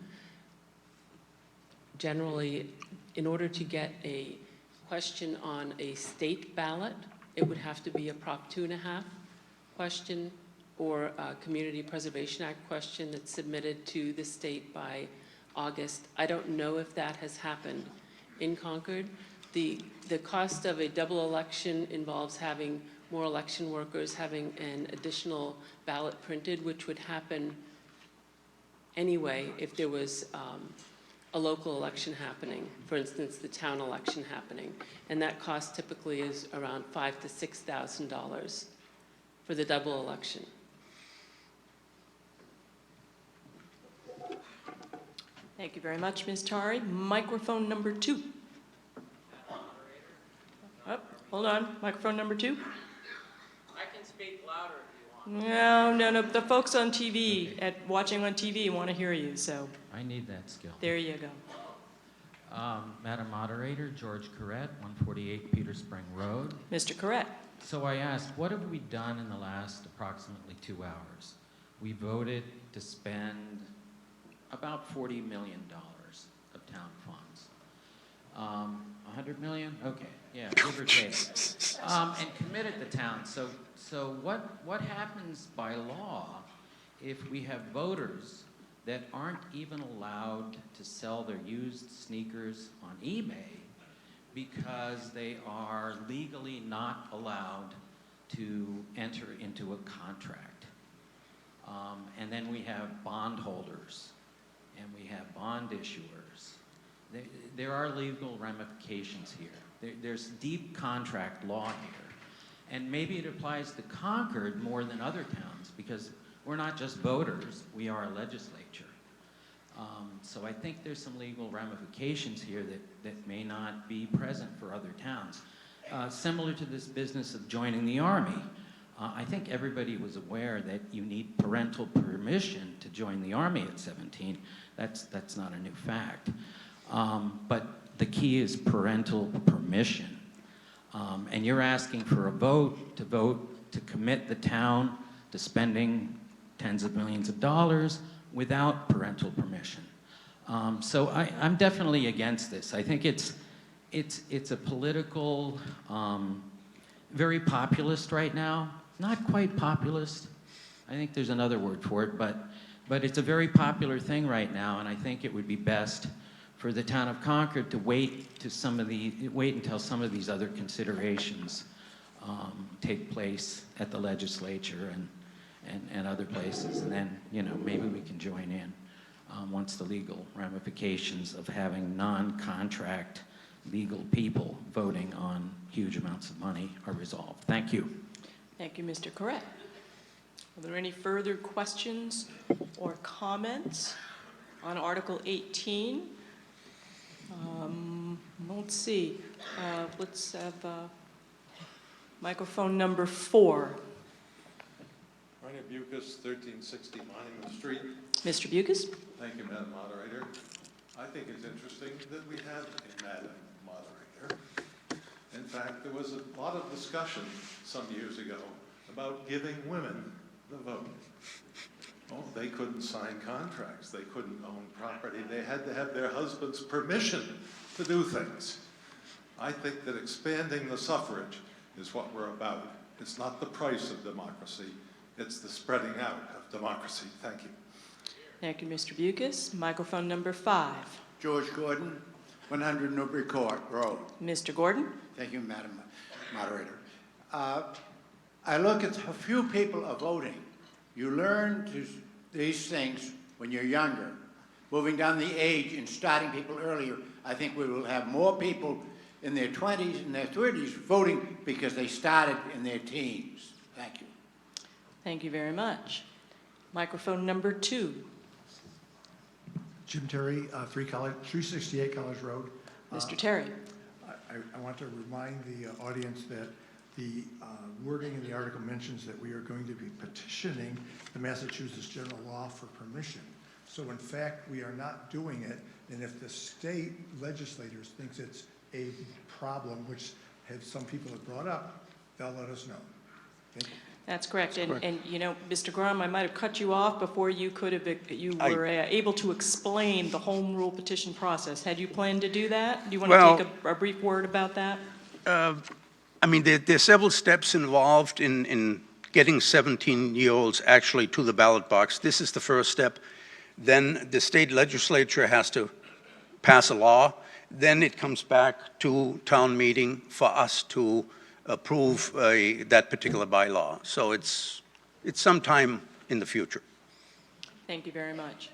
Generally, in order to get a question on a state ballot, it would have to be a Prop 2.5 question or a Community Preservation Act question that's submitted to the state by August. I don't know if that has happened in Concord. The cost of a double election involves having more election workers, having an additional ballot printed, which would happen anyway if there was a local election happening, for instance, the town election happening. And that cost typically is around $5,000 to $6,000 for the double election. Thank you very much, Ms. Tari. Microphone number 2. Oh, hold on. Microphone number 2. I can speak louder if you want. No. The folks on TV, watching on TV, want to hear you, so. I need that skill. There you go. Madam Moderator, George Corrett, 148 Peter Spring Road. Mr. Corrett. So I asked, what have we done in the last approximately 2 hours? We voted to spend about $40 million of town funds. 100 million? Okay, yeah, give or take. And committed the town. So what happens by law if we have voters that aren't even allowed to sell their used sneakers on eBay because they are legally not allowed to enter into a contract. And then we have bondholders, and we have bond issuers. There are legal ramifications here. There's deep contract law here. And maybe it applies to Concord more than other towns, because we're not just voters, we are a legislature. So I think there's some legal ramifications here that may not be present for other towns. Similar to this business of joining the Army. I think everybody was aware that you need parental permission to join the Army at 17. That's not a new fact. But the key is parental permission. And you're asking for a vote to commit the town to spending tens of millions of dollars without parental permission. So I'm definitely against this. I think it's a political, very populist right now. Not quite populist. I think there's another word for it, but it's a very popular thing right now, and I think it would be best for the town of Concord to wait until some of these other considerations take place at the legislature and other places, and then maybe we can join in once the legal ramifications of having non-contract legal people voting on huge amounts of money are resolved. Thank you. Thank you, Mr. Corrett. Are there any further questions or comments on Article 18? Let's see. Let's have microphone number 4. Rainer Bucas, 1360 Monument Street. Mr. Bucas? Thank you, Madam Moderator. I think it's interesting that we have a Madam Moderator. In fact, there was a lot of discussion some years ago about giving women the vote. Oh, they couldn't sign contracts. They couldn't own property. They had to have their husband's permission to do things. I think that expanding the suffrage is what we're about. It's not the price of democracy. It's the spreading out of democracy. Thank you. Thank you, Mr. Bucas. Microphone number 5. George Gordon, 100 Newbury Court Road. Mr. Gordon? Thank you, Madam Moderator. I look at how few people are voting. You learn these things when you're younger. Moving down the age and starting people earlier, I think we will have more people in their 20s and their 30s voting because they started in their teens. Thank you. Thank you very much. Microphone number 2. Jim Terry, 368 College Road. Mr. Terry. I want to remind the audience that the wording in the article mentions that we are going to be petitioning the Massachusetts General Law for permission. So in fact, we are not doing it. And if the state legislators thinks it's a problem, which some people have brought up, they'll let us know. Thank you. That's correct. And you know, Mr. Grom, I might have cut you off before you were able to explain the home rule petition process. Had you planned to do that? Do you want to take a brief word about that? I mean, there are several steps involved in getting 17-year-olds actually to the ballot box. This is the first step. Then the state legislature has to pass a law. Then it comes back to town meeting for us to approve that particular bylaw. So it's sometime in the future. Thank you very much.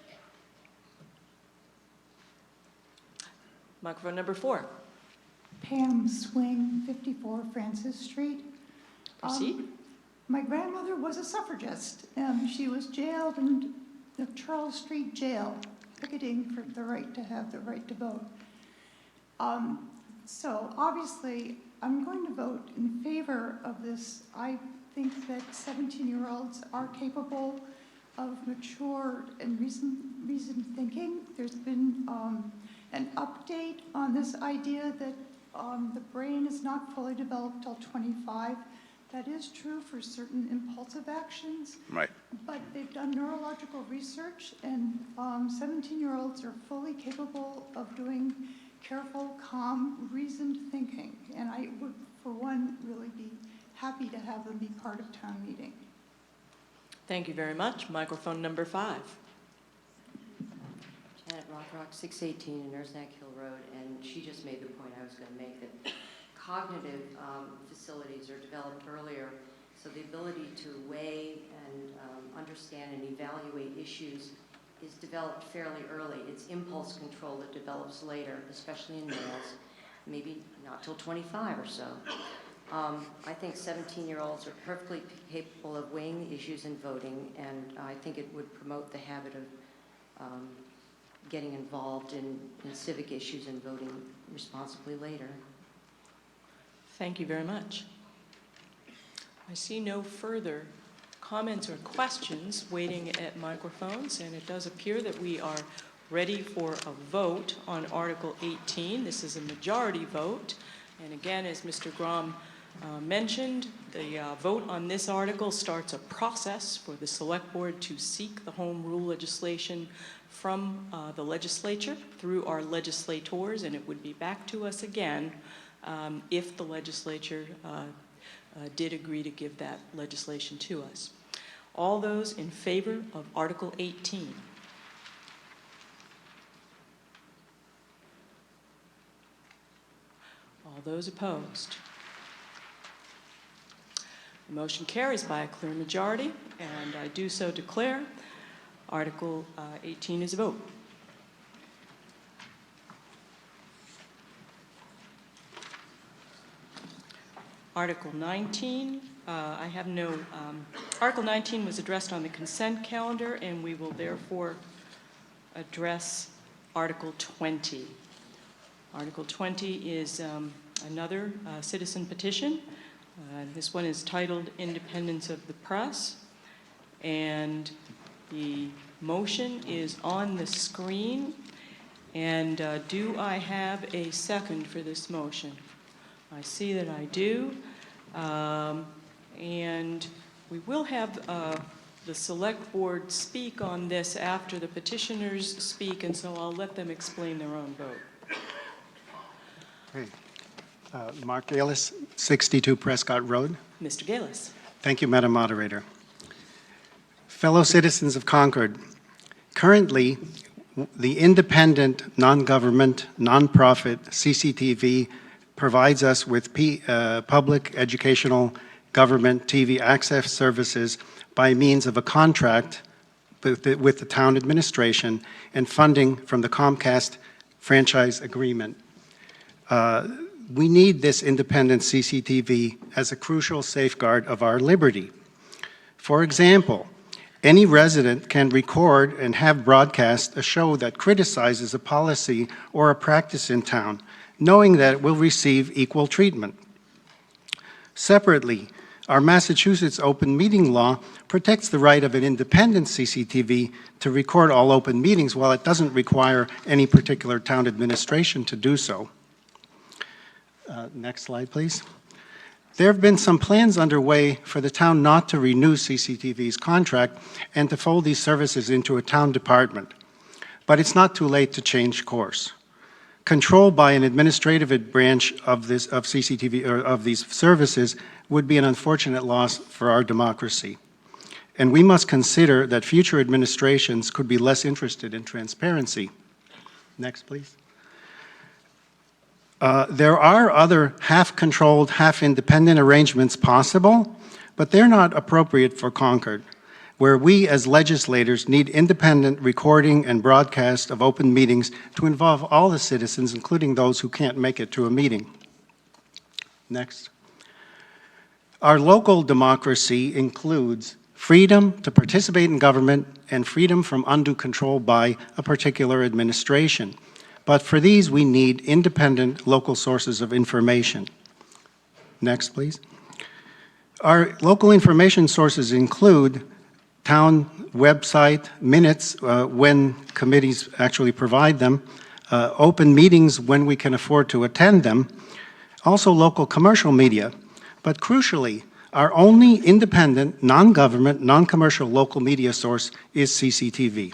Microphone number 4. Pam Swing, 54 Francis Street. Proceed. My grandmother was a suffragist. She was jailed in the Charles Street Jail, picketing for the right to have the right to vote. So obviously, I'm going to vote in favor of this. I think that 17-year-olds are capable of mature and reasoned thinking. There's been an update on this idea that the brain is not fully developed till 25. That is true for certain impulsive actions. Right. But they've done neurological research, and 17-year-olds are fully capable of doing careful, calm, reasoned thinking. And I would, for one, really be happy to have them be part of town meeting. Thank you very much. Microphone number 5. Janet Rockrock, 618 in Nurseneck Hill Road, and she just made the point I was going to make, that cognitive facilities are developed earlier So the ability to weigh and understand and evaluate issues is developed fairly early. It's impulse control that develops later, especially in males, maybe not till 25 or so. I think 17-year-olds are perfectly capable of weighing the issues and voting, and I think it would promote the habit of getting involved in civic issues and voting responsibly later. Thank you very much. I see no further comments or questions waiting at microphones, and it does appear that we are ready for a vote on Article 18. This is a majority vote, and again, as Mr. Grom mentioned, the vote on this article starts a process for the Select Board to seek the Home Rule legislation from the legislature through our legislators, and it would be back to us again if the legislature did agree to give that legislation to us. All those in favor of Article 18? All those opposed? The motion carries by a clear majority, and I do so declare Article 18 is a vote. Article 19, I have no, Article 19 was addressed on the consent calendar, and we will therefore address Article 20. Article 20 is another citizen petition. This one is titled Independence of the Press, and the motion is on the screen. And do I have a second for this motion? I see that I do. And we will have the Select Board speak on this after the petitioners speak, and so I'll let them explain their own vote. Great. Mark Galis, 62 Prescott Road. Mr. Galis. Thank you, Madam Moderator. Fellow citizens of Concord, currently, the independent, non-government, non-profit CCTV provides us with public educational government TV access services by means of a contract with the town administration and funding from the Comcast franchise agreement. We need this independent CCTV as a crucial safeguard of our liberty. For example, any resident can record and have broadcast a show that criticizes a policy or a practice in town, knowing that it will receive equal treatment. Separately, our Massachusetts open meeting law protects the right of an independent CCTV to record all open meetings while it doesn't require any particular town administration to do so. Next slide, please. There have been some plans underway for the town not to renew CCTV's contract and to fold these services into a town department. But it's not too late to change course. Control by an administrative branch of CCTV or of these services would be an unfortunate loss for our democracy. And we must consider that future administrations could be less interested in transparency. Next, please. There are other half-controlled, half-independent arrangements possible, but they're not appropriate for Concord, where we as legislators need independent recording and broadcast of open meetings to involve all the citizens, including those who can't make it to a meeting. Next. Our local democracy includes freedom to participate in government and freedom from undue control by a particular administration. But for these, we need independent local sources of information. Next, please. Our local information sources include town website, minutes when committees actually provide them, open meetings when we can afford to attend them, also local commercial media. But crucially, our only independent, non-government, non-commercial local media source is CCTV.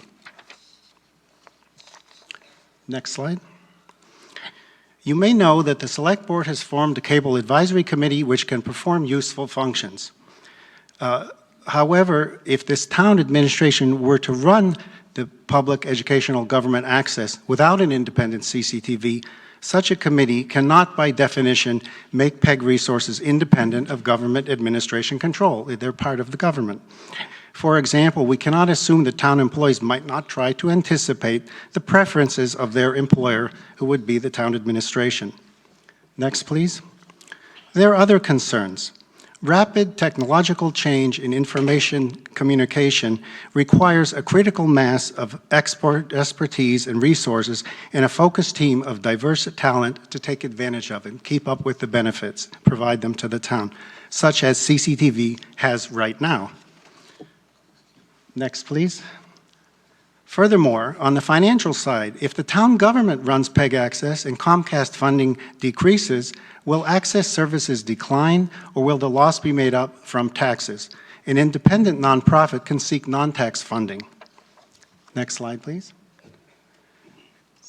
Next slide. You may know that the Select Board has formed a cable advisory committee which can perform useful functions. However, if this town administration were to run the public educational government access without an independent CCTV, such a committee cannot, by definition, make PEG resources independent of government administration control. They're part of the government. For example, we cannot assume that town employees might not try to anticipate the preferences of their employer, who would be the town administration. Next, please. There are other concerns. Rapid technological change in information communication requires a critical mass of expertise and resources and a focused team of diverse talent to take advantage of and keep up with the benefits, provide them to the town, such as CCTV has right now. Next, please. Furthermore, on the financial side, if the town government runs PEG access and Comcast funding decreases, will access services decline, or will the loss be made up from taxes? An independent nonprofit can seek non-tax funding. Next slide, please.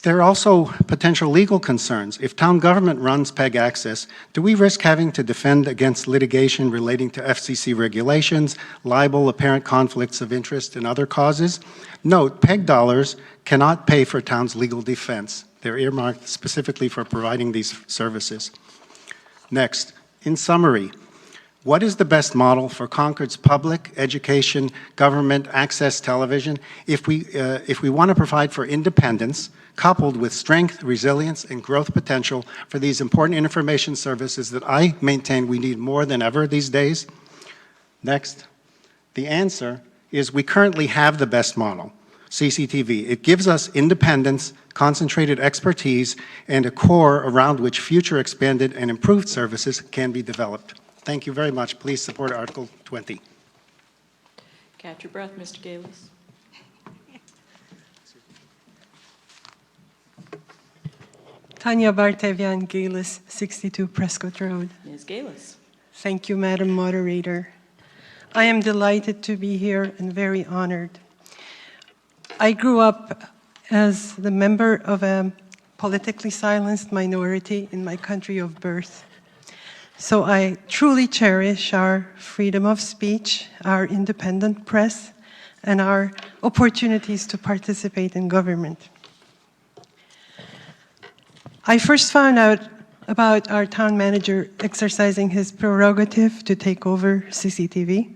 There are also potential legal concerns. If town government runs PEG access, do we risk having to defend against litigation relating to FCC regulations, libel, apparent conflicts of interest, and other causes? Note, PEG dollars cannot pay for town's legal defense. They're earmarked specifically for providing these services. Next, in summary, what is the best model for Concord's public education government access television if we want to provide for independence, coupled with strength, resilience, and growth potential for these important information services that I maintain we need more than ever these days? Next, the answer is we currently have the best model, CCTV. It gives us independence, concentrated expertise, and a core around which future expanded and improved services can be developed. Thank you very much. Please support Article 20. Catch your breath, Mr. Galis. Tanya Bartevian, Galis, 62 Prescott Road. Ms. Galis. Thank you, Madam Moderator. I am delighted to be here and very honored. I grew up as the member of a politically silenced minority in my country of birth. So I truly cherish our freedom of speech, our independent press, and our opportunities to participate in government. I first found out about our town manager exercising his prerogative to take over CCTV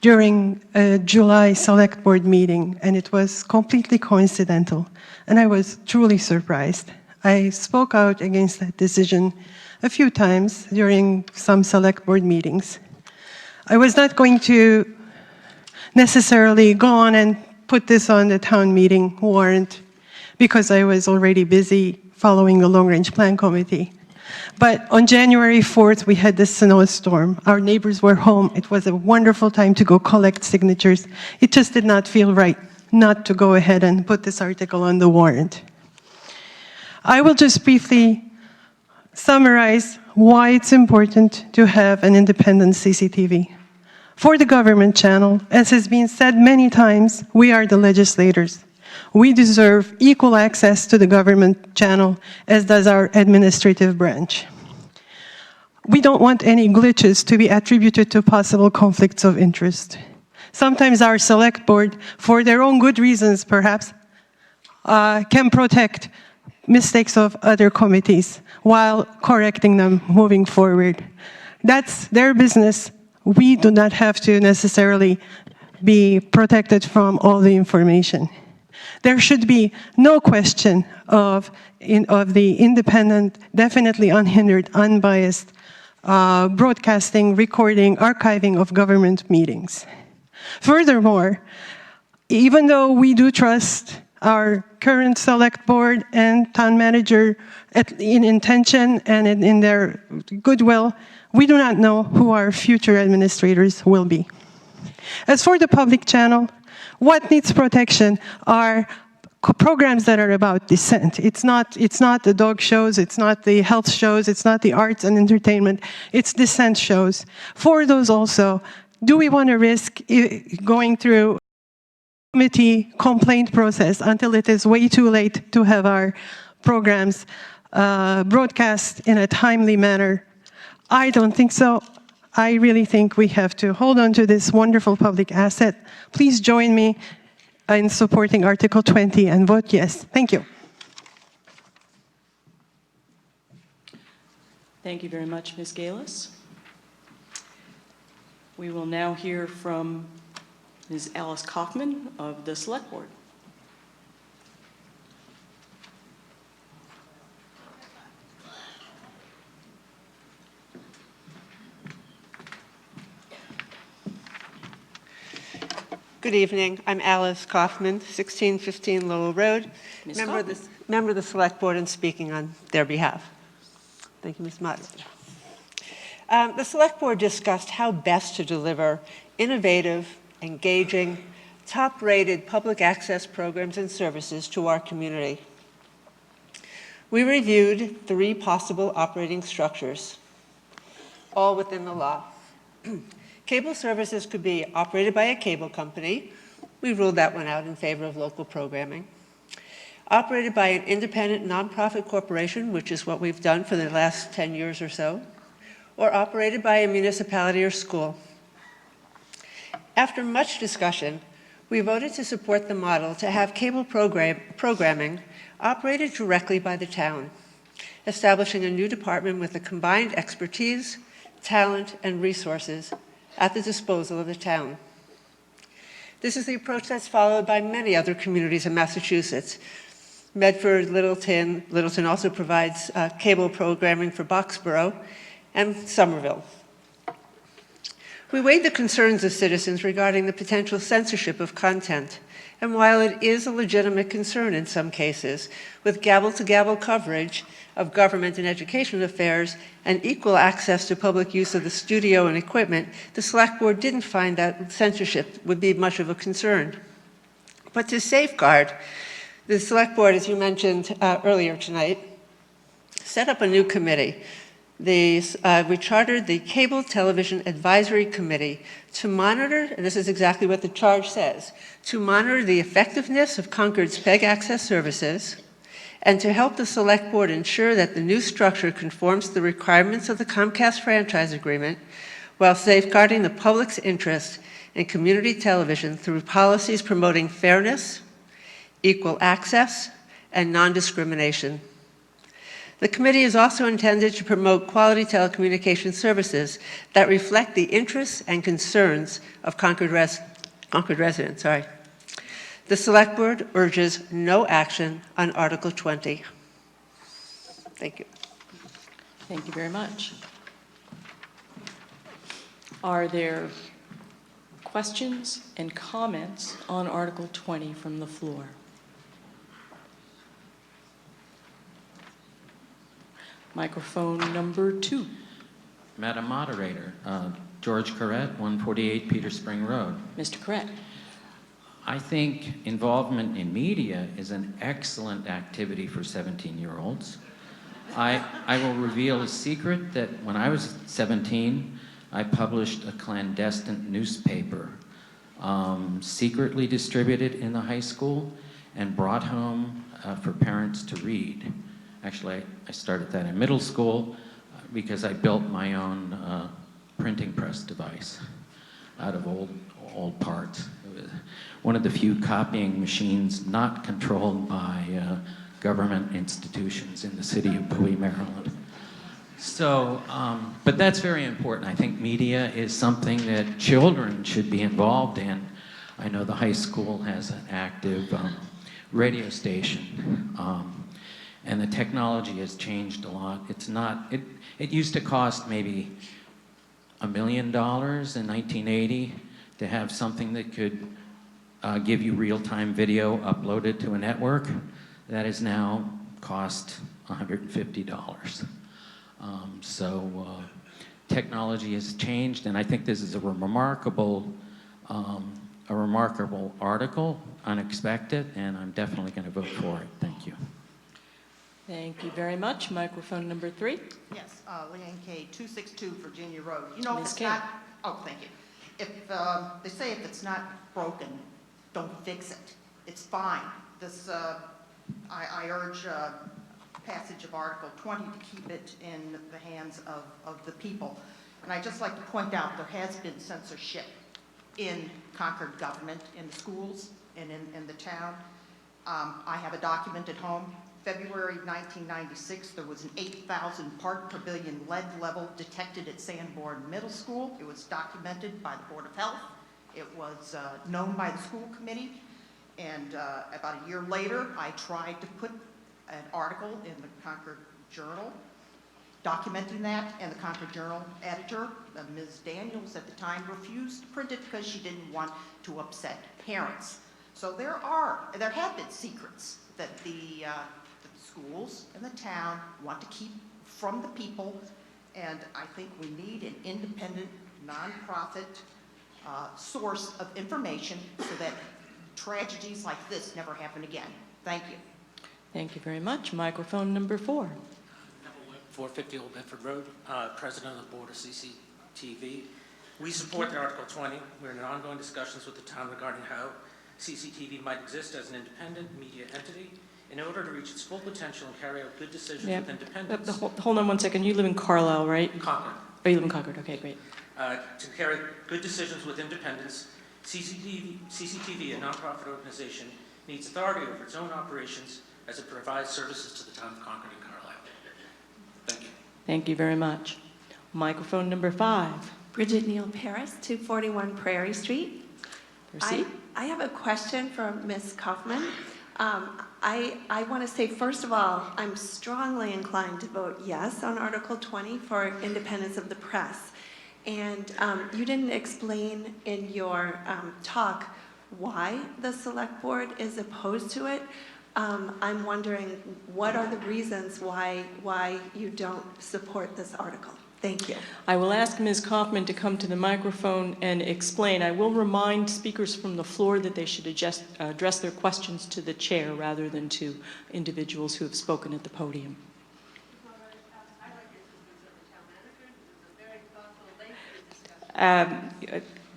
during a July Select Board meeting, and it was completely coincidental, and I was truly surprised. I spoke out against that decision a few times during some Select Board meetings. I was not going to necessarily go on and put this on the town meeting warrant because I was already busy following the Long Range Plan Committee. But on January 4th, we had this snowstorm. Our neighbors were home. It was a wonderful time to go collect signatures. It just did not feel right not to go ahead and put this article on the warrant. I will just briefly summarize why it's important to have an independent CCTV. For the government channel, as has been said many times, we are the legislators. We deserve equal access to the government channel, as does our administrative branch. We don't want any glitches to be attributed to possible conflicts of interest. Sometimes our select board, for their own good reasons perhaps, can protect mistakes of other committees while correcting them moving forward. That's their business. We do not have to necessarily be protected from all the information. There should be no question of the independent, definitely unhindered, unbiased broadcasting, recording, archiving of government meetings. Furthermore, even though we do trust our current select board and town manager in intention and in their goodwill, we do not know who our future administrators will be. As for the public channel, what needs protection are programs that are about dissent. It's not the dog shows, it's not the health shows, it's not the arts and entertainment, it's dissent shows. For those also, do we want to risk going through committee complaint process until it is way too late to have our programs broadcast in a timely manner? I don't think so. I really think we have to hold on to this wonderful public asset. Please join me in supporting Article 20 and vote yes. Thank you. Thank you very much, Ms. Galis. We will now hear from Ms. Alice Kaufman of the Select Board. Good evening. I'm Alice Kaufman, 1615 Lowell Road, Ms. member of the Select Board and speaking on their behalf. Thank you, Ms. Moderator. The Select Board discussed how best to deliver innovative, engaging, top-rated public access programs and services to our community. We reviewed 3 possible operating structures, all within the law. Cable services could be operated by a cable company. We ruled that one out in favor of local programming. Operated by an independent nonprofit corporation, which is what we've done for the last 10 years or so, or operated by a municipality or school. After much discussion, we voted to support the model to have cable programming operated directly by the town, establishing a new department with the combined expertise, talent, and resources at the disposal of the town. This is the approach that's followed by many other communities in Massachusetts. Medford, Littleton also provides cable programming for Boxborough, and Somerville. We weighed the concerns of citizens regarding the potential censorship of content, and while it is a legitimate concern in some cases, with gavel-to-gavel coverage of government and education affairs and equal access to public use of the studio and equipment, the Select Board didn't find that censorship would be much of a concern. But to safeguard, the Select Board, as you mentioned earlier tonight, set up a new committee. We chartered the Cable Television Advisory Committee to monitor, and this is exactly what the charge says, to monitor the effectiveness of Concord's PEG access services and to help the Select Board ensure that the new structure conforms to the requirements of the Comcast franchise agreement while safeguarding the public's interest in community television through policies promoting fairness, equal access, and non-discrimination. The committee is also intended to promote quality telecommunication services that reflect the interests and concerns of Concord residents. The Select Board urges no action on Article 20. Thank you. Thank you very much. Are there questions and comments on Article 20 from the floor? Microphone number 2. Madam Moderator, George Corrett, 148 Peter Spring Road. Mr. Corrett. I think involvement in media is an excellent activity for 17-year-olds. I will reveal a secret that when I was 17, I published a clandestine newspaper, secretly distributed in the high school and brought home for parents to read. Actually, I started that in middle school because I built my own printing press device out of old parts. It was one of the few copying machines not controlled by government institutions in the city of Bowie, Maryland. So, but that's very important. I think media is something that children should be involved in. I know the high school has an active radio station. And the technology has changed a lot. It's not, it used to cost maybe $1 million in 1980 to have something that could give you real-time video uploaded to a network. That is now cost $150. Technology has changed, and I think this is a remarkable article, unexpected, and I'm definitely going to vote for it. Thank you. Thank you very much. Microphone number 3. Yes, Leanne Kay, 262 Virginia Road. You know, if Ms. it's Kay. not, oh, thank you. If they say if it's not broken, don't fix it. It's fine. This, I urge passage of Article 20 to keep it in the hands of the people. And I'd just like to point out there has been censorship in Concord government, in the schools, and in the town. I have a document at home. February 1996, there was an 8,000 part per billion lead level detected at Sanborn Middle School. It was documented by the Board of Health. It was known by the school committee. And about a year later, I tried to put an article in the Concord Journal documenting that, and the Concord Journal editor, Ms. Daniels at the time, refused to print it because she didn't want to upset parents. So there have been secrets that the schools and the town want to keep from the people, and I think we need an independent, nonprofit source of information so that tragedies like this never happen again. Thank you. Thank you very much. Microphone number 4. 450 Old Bedford Road, President of the Board of CCTV. We support the Article 20. We're in ongoing discussions with the town regarding how CCTV might exist as an independent media entity in order to reach its full potential and carry out good decisions with independence. Hold on one second. You live in Carlisle, right? Concord. Oh, you live in Concord. Okay, great. To carry good decisions with independence, CCTV, a nonprofit organization, needs authority over its own operations as it provides services to the town of Concord and Carlisle. Thank you. Thank you very much. Microphone number 5. Bridget Neal Paris, 241 Prairie Street. Proceed. I have a question for Ms. Kaufman. I want to say, first of all, I'm strongly inclined to vote yes on Article 20 for independence of the press. And you didn't explain in your talk why the Select Board is opposed to it. I'm wondering, what are the reasons why you don't support this article? Thank you. I will ask Ms. Kaufman to come to the microphone and explain. I will remind speakers from the floor that they should address their questions to the chair rather than to individuals who have spoken at the podium.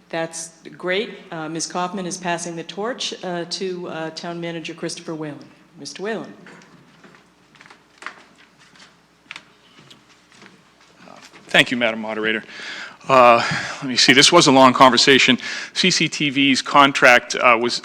That's great. Ms. Kaufman is passing the torch to Town Manager Christopher Whalen. Mr. Whalen. Thank you, Madam Moderator. Let me see, this was a long conversation. CCTV's contract was,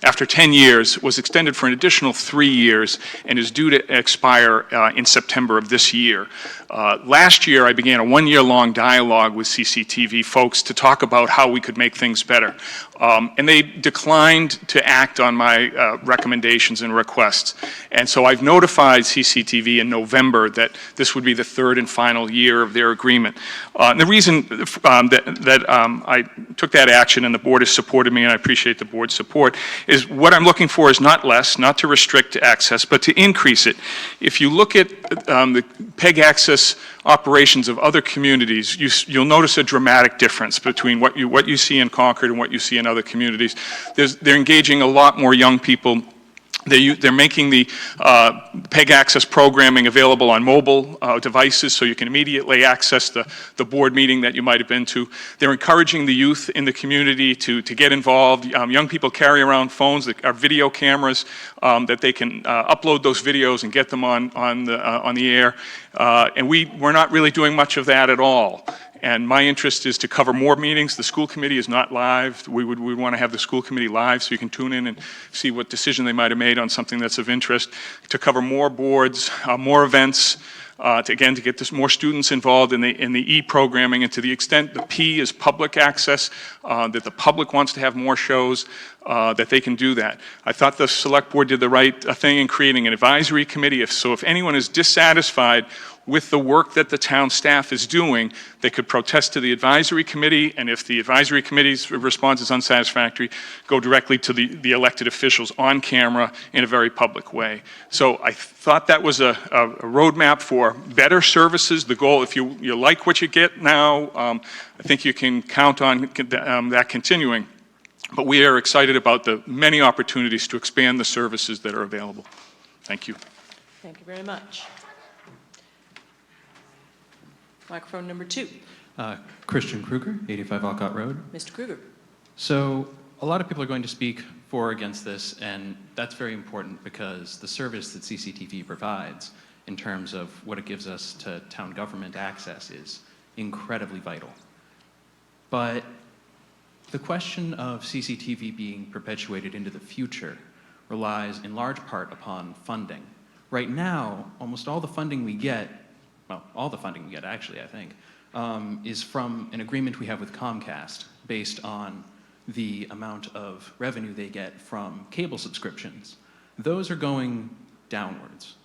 after 10 years, was extended for an additional 3 years and is due to expire in September of this year. Last year, I began a 1-year-long dialogue with CCTV folks to talk about how we could make things better. And they declined to act on my recommendations and requests. And so I've notified CCTV in November that this would be the 3rd and final year of their agreement. And the reason that I took that action and the board has supported me, and I appreciate the board's support, is what I'm looking for is not less, not to restrict access, but to increase it. If you look at the PEG access operations of other communities, you'll notice a dramatic difference between what you see in Concord and what you see in other communities. They're engaging a lot more young people. They're making the PEG access programming available on mobile devices so you can immediately access the board meeting that you might have been to. They're encouraging the youth in the community to get involved. Young people carry around phones that are video cameras that they can upload those videos and get them on the air. And we're not really doing much of that at all. And my interest is to cover more meetings. The school committee is not live. We want to have the school committee live so you can tune in and see what decision they might have made on something that's of interest, to cover more boards, more events, to get more students involved in the e-programming, and to the extent the P is public access, that the public wants to have more shows, that they can do that. I thought the Select Board did the right thing in creating an advisory committee. If anyone is dissatisfied with the work that the town staff is doing, they could protest to the advisory committee, and if the advisory committee's response is unsatisfactory, go directly to the elected officials on camera in a very public way. So I thought that was a roadmap for better services. The goal, if you like what you get now, I think you can count on that continuing. But we are excited about the many opportunities to expand the services that are available. Thank you. Thank you very much. Microphone number 2. Christian Kruger, 85 Alcott Road. Mr. Kruger. So a lot of people are going to speak for or against this, and that's very important because the service that CCTV provides in terms of what it gives us to town government access is incredibly vital. But The question of CCTV being perpetuated into the future relies in large part upon funding. Right now, almost all the funding we get, well, all the funding we get actually, I think, is from an agreement we have with Comcast based on the amount of revenue they get from cable subscriptions. Those are going downwards.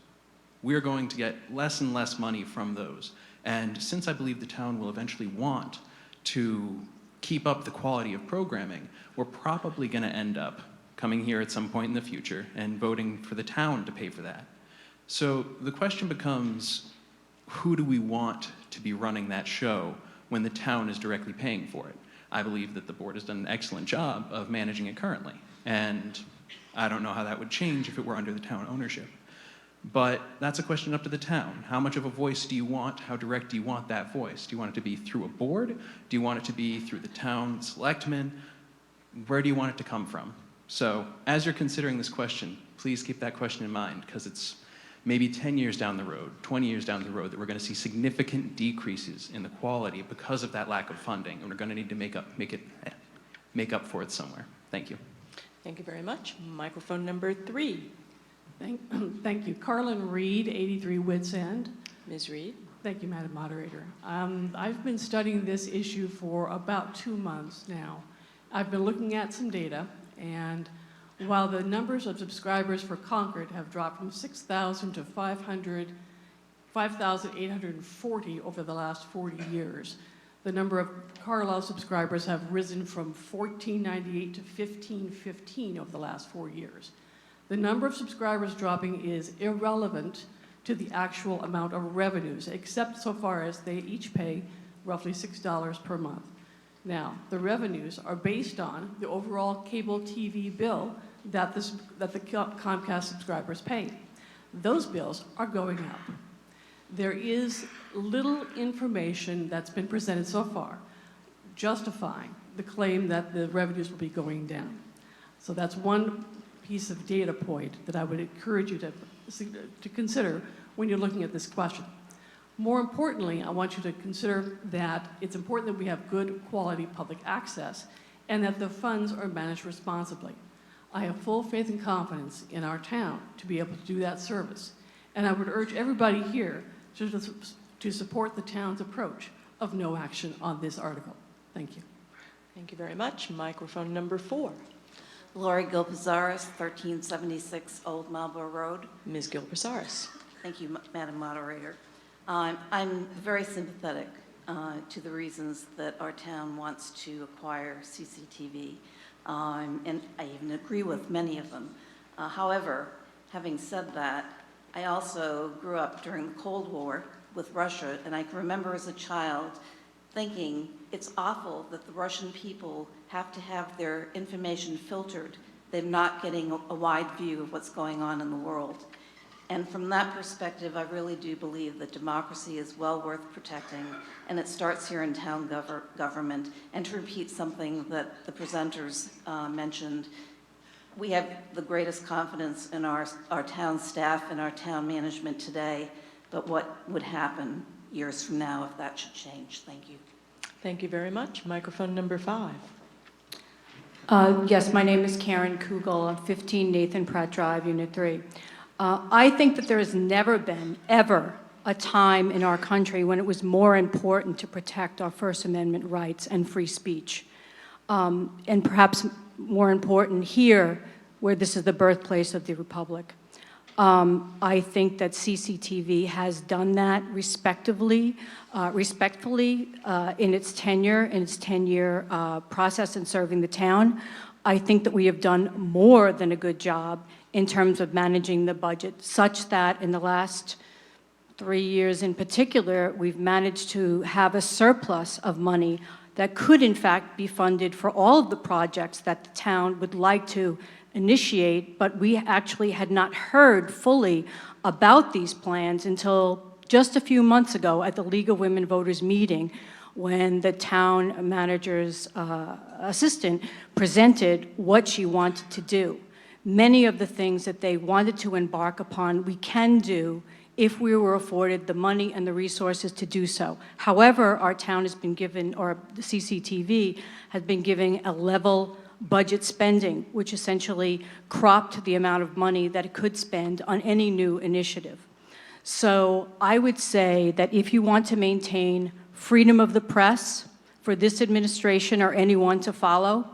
We're going to get less and less money from those. And since I believe the town will eventually want to keep up the quality of programming, we're probably going to end up coming here at some point in the future and voting for the town to pay for that. So the question becomes, who do we want to be running that show when the town is directly paying for it? I believe that the board has done an excellent job of managing it currently, and I don't know how that would change if it were under the town ownership. But that's a question up to the town. How much of a voice do you want? How direct do you want that voice? Do you want it to be through a board? Do you want it to be through the town selectmen? Where do you want it to come from? So as you're considering this question, please keep that question in mind, because it's maybe 10 years down the road, 20 years down the road, that we're going to see significant decreases in the quality because of that lack of funding, and we're going to need to make up for it somewhere. Thank you. Thank you very much. Microphone number 3. Thank you. Carlin Reed, 83 Wits End. Ms. Reed. Thank you, Madam Moderator. I've been studying this issue for about 2 months now. I've been looking at some data, and while the numbers of subscribers for Concord have dropped from 6,000 to 5,840 over the last 40 years, the number of Carlisle subscribers have risen from 1,498 to 1,515 over the last 4 years. The number of subscribers dropping is irrelevant to the actual amount of revenues, except so far as they each pay roughly $6 per month. Now, the revenues are based on the overall cable TV bill that the Comcast subscribers pay. Those bills are going up. There is little information that's been presented so far justifying the claim that the revenues will be going down. So that's one piece of data point that I would encourage you to consider when you're looking at this question. More importantly, I want you to consider that it's important that we have good quality public access and that the funds are managed responsibly. I have full faith and confidence in our town to be able to do that service. And I would urge everybody here to support the town's approach of no action on this article. Thank you. Thank you very much. Microphone number 4. Lori Gilpazaris, 1376 Old Marlborough Road. Ms. Gilpazaris. Thank you, Madam Moderator. I'm very sympathetic to the reasons that our town wants to acquire CCTV, and I even agree with many of them. However, having said that, I also grew up during the Cold War with Russia, and I can remember as a child thinking it's awful that the Russian people have to have their information filtered. They're not getting a wide view of what's going on in the world. And from that perspective, I really do believe that democracy is well worth protecting, and it starts here in town government. And to repeat something that the presenters mentioned, we have the greatest confidence in our town staff and our town management today, but what would happen years from now if that should change? Thank you. Thank you very much. Microphone number 5. Yes, my name is Karen Kugel. I'm 15 Nathan Pratt Drive, Unit 3. I think that there has never been, ever, a time in our country when it was more important to protect our First Amendment rights and free speech. And perhaps more important here, where this is the birthplace of the Republic. I think that CCTV has done that respectfully in its tenure process in serving the town. I think that we have done more than a good job in terms of managing the budget, such that in the last 3 years in particular, we've managed to have a surplus of money that could in fact be funded for all of the projects that the town would like to initiate, but we actually had not heard fully about these plans until just a few months ago at the League of Women Voters meeting, when the town manager's assistant presented what she wanted to do. Many of the things that they wanted to embark upon, we can do if we were afforded the money and the resources to do so. However, our town has been given, or the CCTV has been given a level budget spending, which essentially cropped the amount of money that it could spend on any new initiative. So I would say that if you want to maintain freedom of the press for this administration or anyone to follow,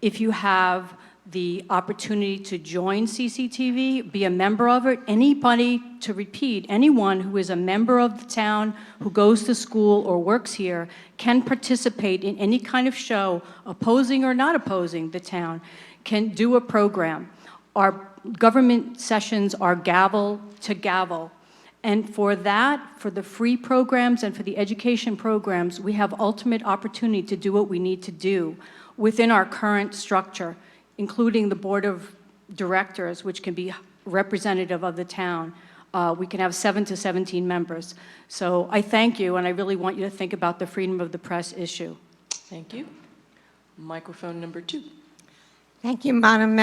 if you have the opportunity to join CCTV, be a member of it, anybody, to repeat, anyone who is a member of the town, who goes to school or works here, can participate in any kind of show, opposing or not opposing the town, can do a program. Our government sessions are gavel to gavel. And for that, for the free programs and for the education programs, we have ultimate opportunity to do what we need to do within our current structure, including the board of directors, which can be representative of the town. We can have 7 to 17 members. So I thank you, and I really want you to think about the freedom of the press issue. Thank you. Microphone number 2. Thank you, Madam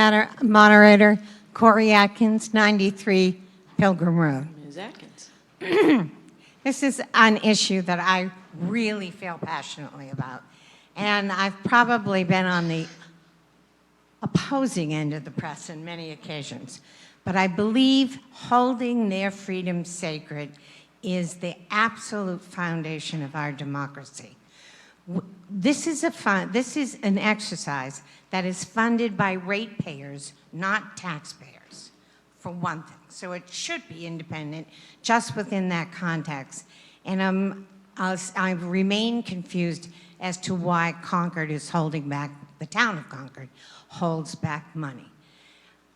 Moderator. Corey Atkins, 93 Pilgrim Road. Ms. Atkins. This is an issue that I really feel passionately about. And I've probably been on the opposing end of the press on many occasions. But I believe holding their freedom sacred is the absolute foundation of our democracy. This is an exercise that is funded by ratepayers, not taxpayers, for one thing. So it should be independent just within that context. And I remain confused as to why Concord is holding back, the town of Concord holds back money.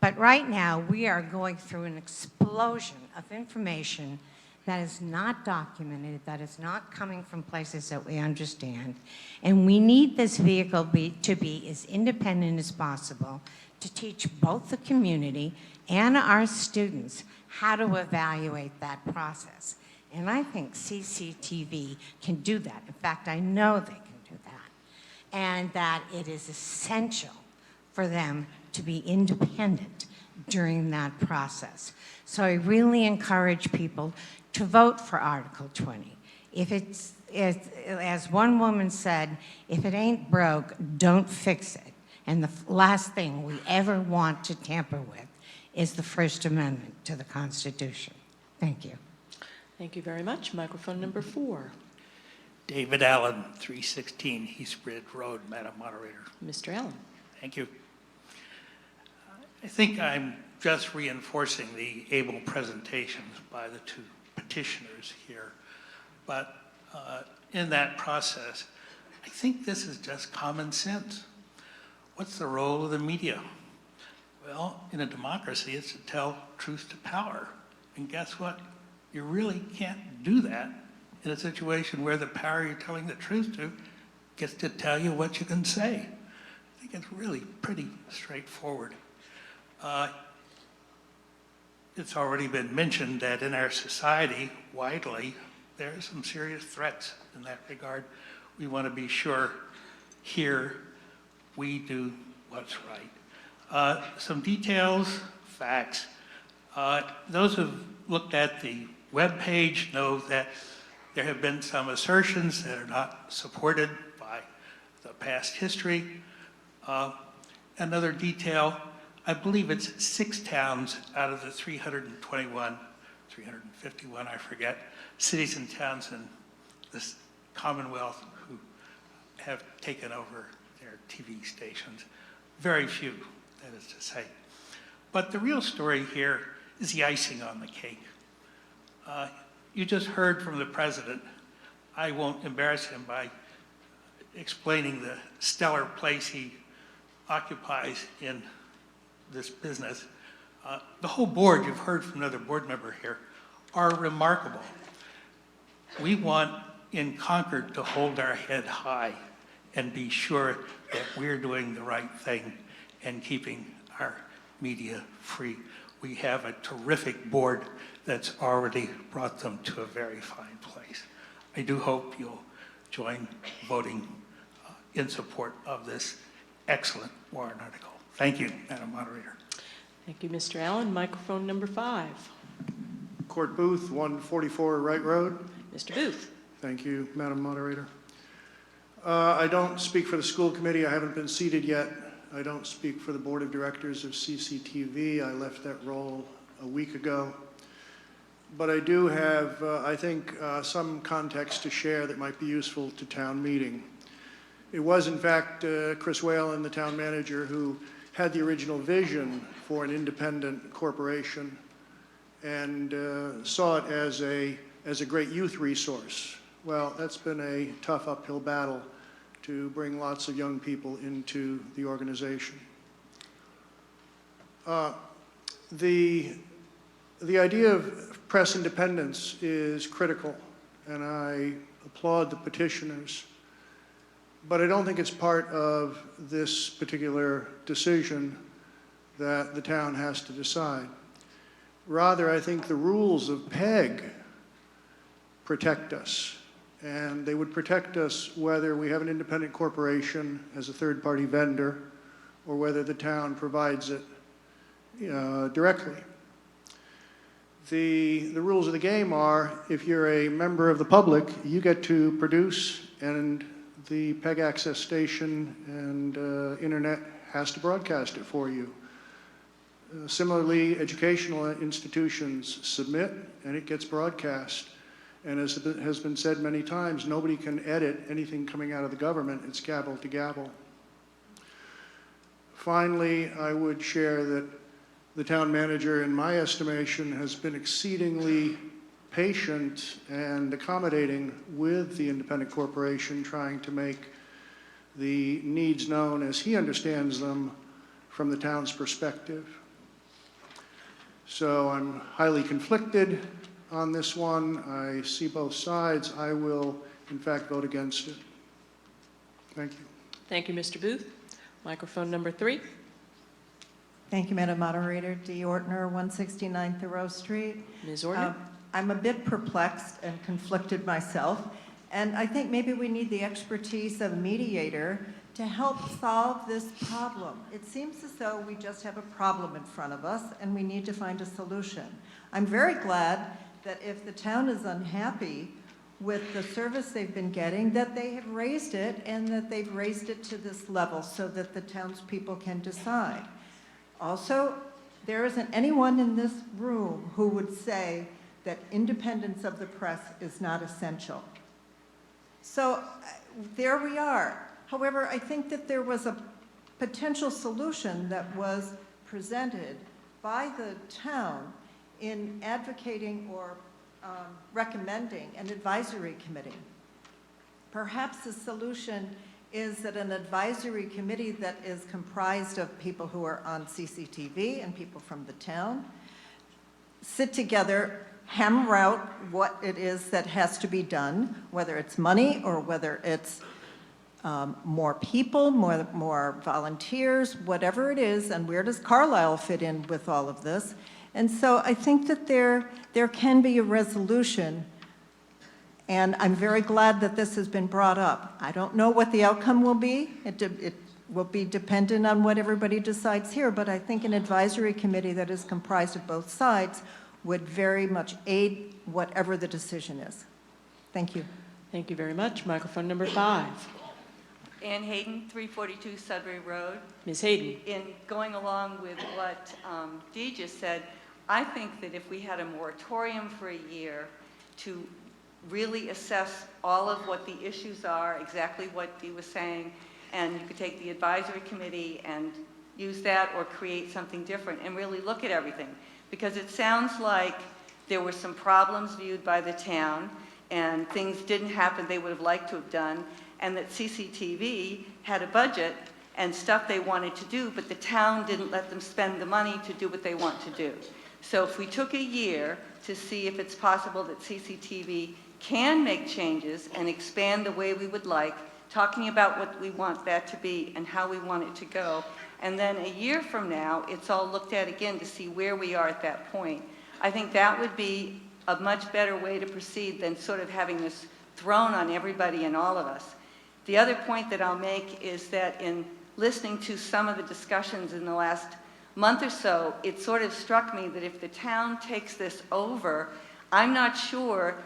But right now, we are going through an explosion of information that is not documented, that is not coming from places that we understand. And we need this vehicle to be as independent as possible to teach both the community and our students how to evaluate that process. And I think CCTV can do that. In fact, I know they can do that. And that it is essential for them to be independent during that process. So I really encourage people to vote for Article 20. If it's, as one woman said, if it ain't broke, don't fix it. And the last thing we ever want to tamper with is the First Amendment to the Constitution. Thank you. Thank you very much. Microphone number 4. David Allen, 316 East Bridge Road, Madam Moderator. Mr. Allen. Thank you. I think I'm just reinforcing the able presentations by the 2 petitioners here. But in that process, I think this is just common sense. What's the role of the media? Well, in a democracy, it's to tell truth to power. And guess what? You really can't do that in a situation where the power you're telling the truth to gets to tell you what you can say. I think it's really pretty straightforward. It's already been mentioned that in our society, widely, there are some serious threats in that regard. We want to be sure here we do what's right. Some details, facts. Those who've looked at the webpage know that there have been some assertions that are not supported by the past history. Another detail, I believe it's 6 towns out of the 321, 351, I forget, cities and towns in this Commonwealth who have taken over their TV stations. Very few, that is to say. But the real story here is the icing on the cake. You just heard from the president. I won't embarrass him by explaining the stellar place he occupies in this business. The whole board, you've heard from another board member here, are remarkable. We want in Concord to hold our head high and be sure that we're doing the right thing and keeping our media free. We have a terrific board that's already brought them to a very fine place. I do hope you'll join voting in support of this excellent warrant article. Thank you, Madam Moderator. Thank you, Mr. Allen. Microphone number 5. Court Booth, 144 Wright Road. Mr. Booth. Thank you, Madam Moderator. I don't speak for the school committee. I haven't been seated yet. I don't speak for the board of directors of CCTV. I left that role a week ago. But I do have, I think, some context to share that might be useful to town meeting. It was, in fact, Chris Whalen, the town manager, who had the original vision for an independent corporation and saw it as a great youth resource. Well, that's been a tough uphill battle to bring lots of young people into the organization. The idea of press independence is critical, and I applaud the petitioners, but I don't think it's part of this particular decision that the town has to decide. Rather, I think the rules of PEG protect us, and they would protect us whether we have an independent corporation as a third-party vendor or whether the town provides it directly. The rules of the game are, if you're a member of the public, you get to produce, and the PEG access station and internet has to broadcast it for you. Similarly, educational institutions submit, and it gets broadcast. And as has been said many times, nobody can edit anything coming out of the government. It's gavel to gavel. Finally, I would share that the town manager, in my estimation, has been exceedingly patient and accommodating with the independent corporation, trying to make the needs known as he understands them from the town's perspective. So I'm highly conflicted on this one. I see both sides. I will, in fact, vote against it. Thank you. Thank you, Mr. Booth. Microphone number 3. Thank you, Madam Moderator. Dee Ortner, 169 Thoreau Street. Ms. Ortner. I'm a bit perplexed and conflicted myself, and I think maybe we need the expertise of a mediator to help solve this problem. It seems as though we just have a problem in front of us, and we need to find a solution. I'm very glad that if the town is unhappy with the service they've been getting, that they have raised it, and that they've raised it to this level so that the townspeople can decide. Also, there isn't anyone in this room who would say that independence of the press is not essential. So there we are. However, I think that there was a potential solution that was presented by the town in advocating or recommending an advisory committee. Perhaps the solution is that an advisory committee that is comprised of people who are on CCTV and people from the town sit together, hammer out what it is that has to be done, whether it's money or whether it's more people, more volunteers, whatever it is, and where does Carlisle fit in with all of this? And so I think that there can be a resolution, and I'm very glad that this has been brought up. I don't know what the outcome will be. It will be dependent on what everybody decides here, but I think an advisory committee that is comprised of both sides would very much aid whatever the decision is. Thank you. Thank you very much. Microphone number 5. Ann Hayden, 342 Sudbury Road. Ms. Hayden. In going along with what Dee just said, I think that if we had a moratorium for a year to really assess all of what the issues are, exactly what Dee was saying, and you could take the advisory committee and use that or create something different and really look at everything. Because it sounds like there were some problems viewed by the town and things didn't happen they would have liked to have done, and that CCTV had a budget and stuff they wanted to do, but the town didn't let them spend the money to do what they want to do. So if we took a year to see if it's possible that CCTV can make changes and expand the way we would like, talking about what we want that to be and how we want it to go, and then a year from now, it's all looked at again to see where we are at that point. I think that would be a much better way to proceed than sort of having this thrown on everybody and all of us. The other point that I'll make is that in listening to some of the discussions in the last month or so, it sort of struck me that if the town takes this over, I'm not sure,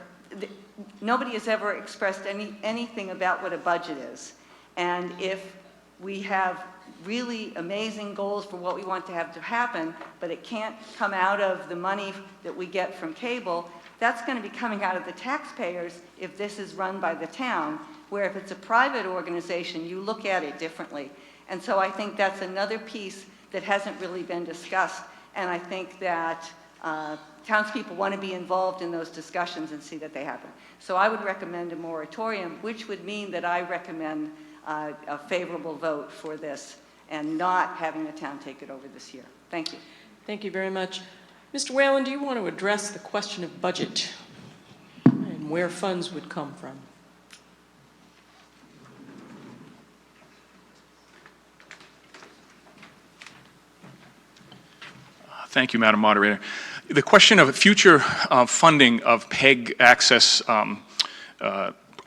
nobody has ever expressed anything about what a budget is. And if we have really amazing goals for what we want to have to happen, but it can't come out of the money that we get from cable, that's going to be coming out of the taxpayers if this is run by the town, where if it's a private organization, you look at it differently. And so I think that's another piece that hasn't really been discussed, and I think that townspeople want to be involved in those discussions and see that they happen. So I would recommend a moratorium, which would mean that I recommend a favorable vote for this and not having the town take it over this year. Thank you. Thank you very much. Mr. Whalen, do you want to address the question of budget and where funds would come from? Thank you, Madam Moderator. The question of future funding of PEG access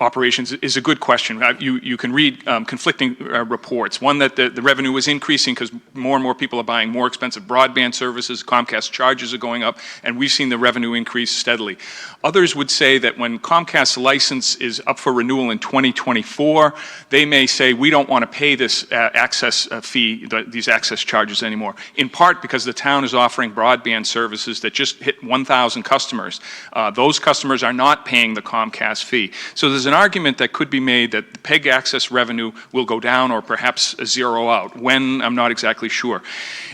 operations is a good question. You can read conflicting reports. One, that the revenue is increasing because more and more people are buying more expensive broadband services, Comcast charges are going up, and we've seen the revenue increase steadily. Others would say that when Comcast's license is up for renewal in 2024, they may say, we don't want to pay this access fee, these access charges anymore, in part because the town is offering broadband services that just hit 1,000 customers. Those customers are not paying the Comcast fee. So there's an argument that could be made that the PEG access revenue will go down or perhaps zero out. When, I'm not exactly sure.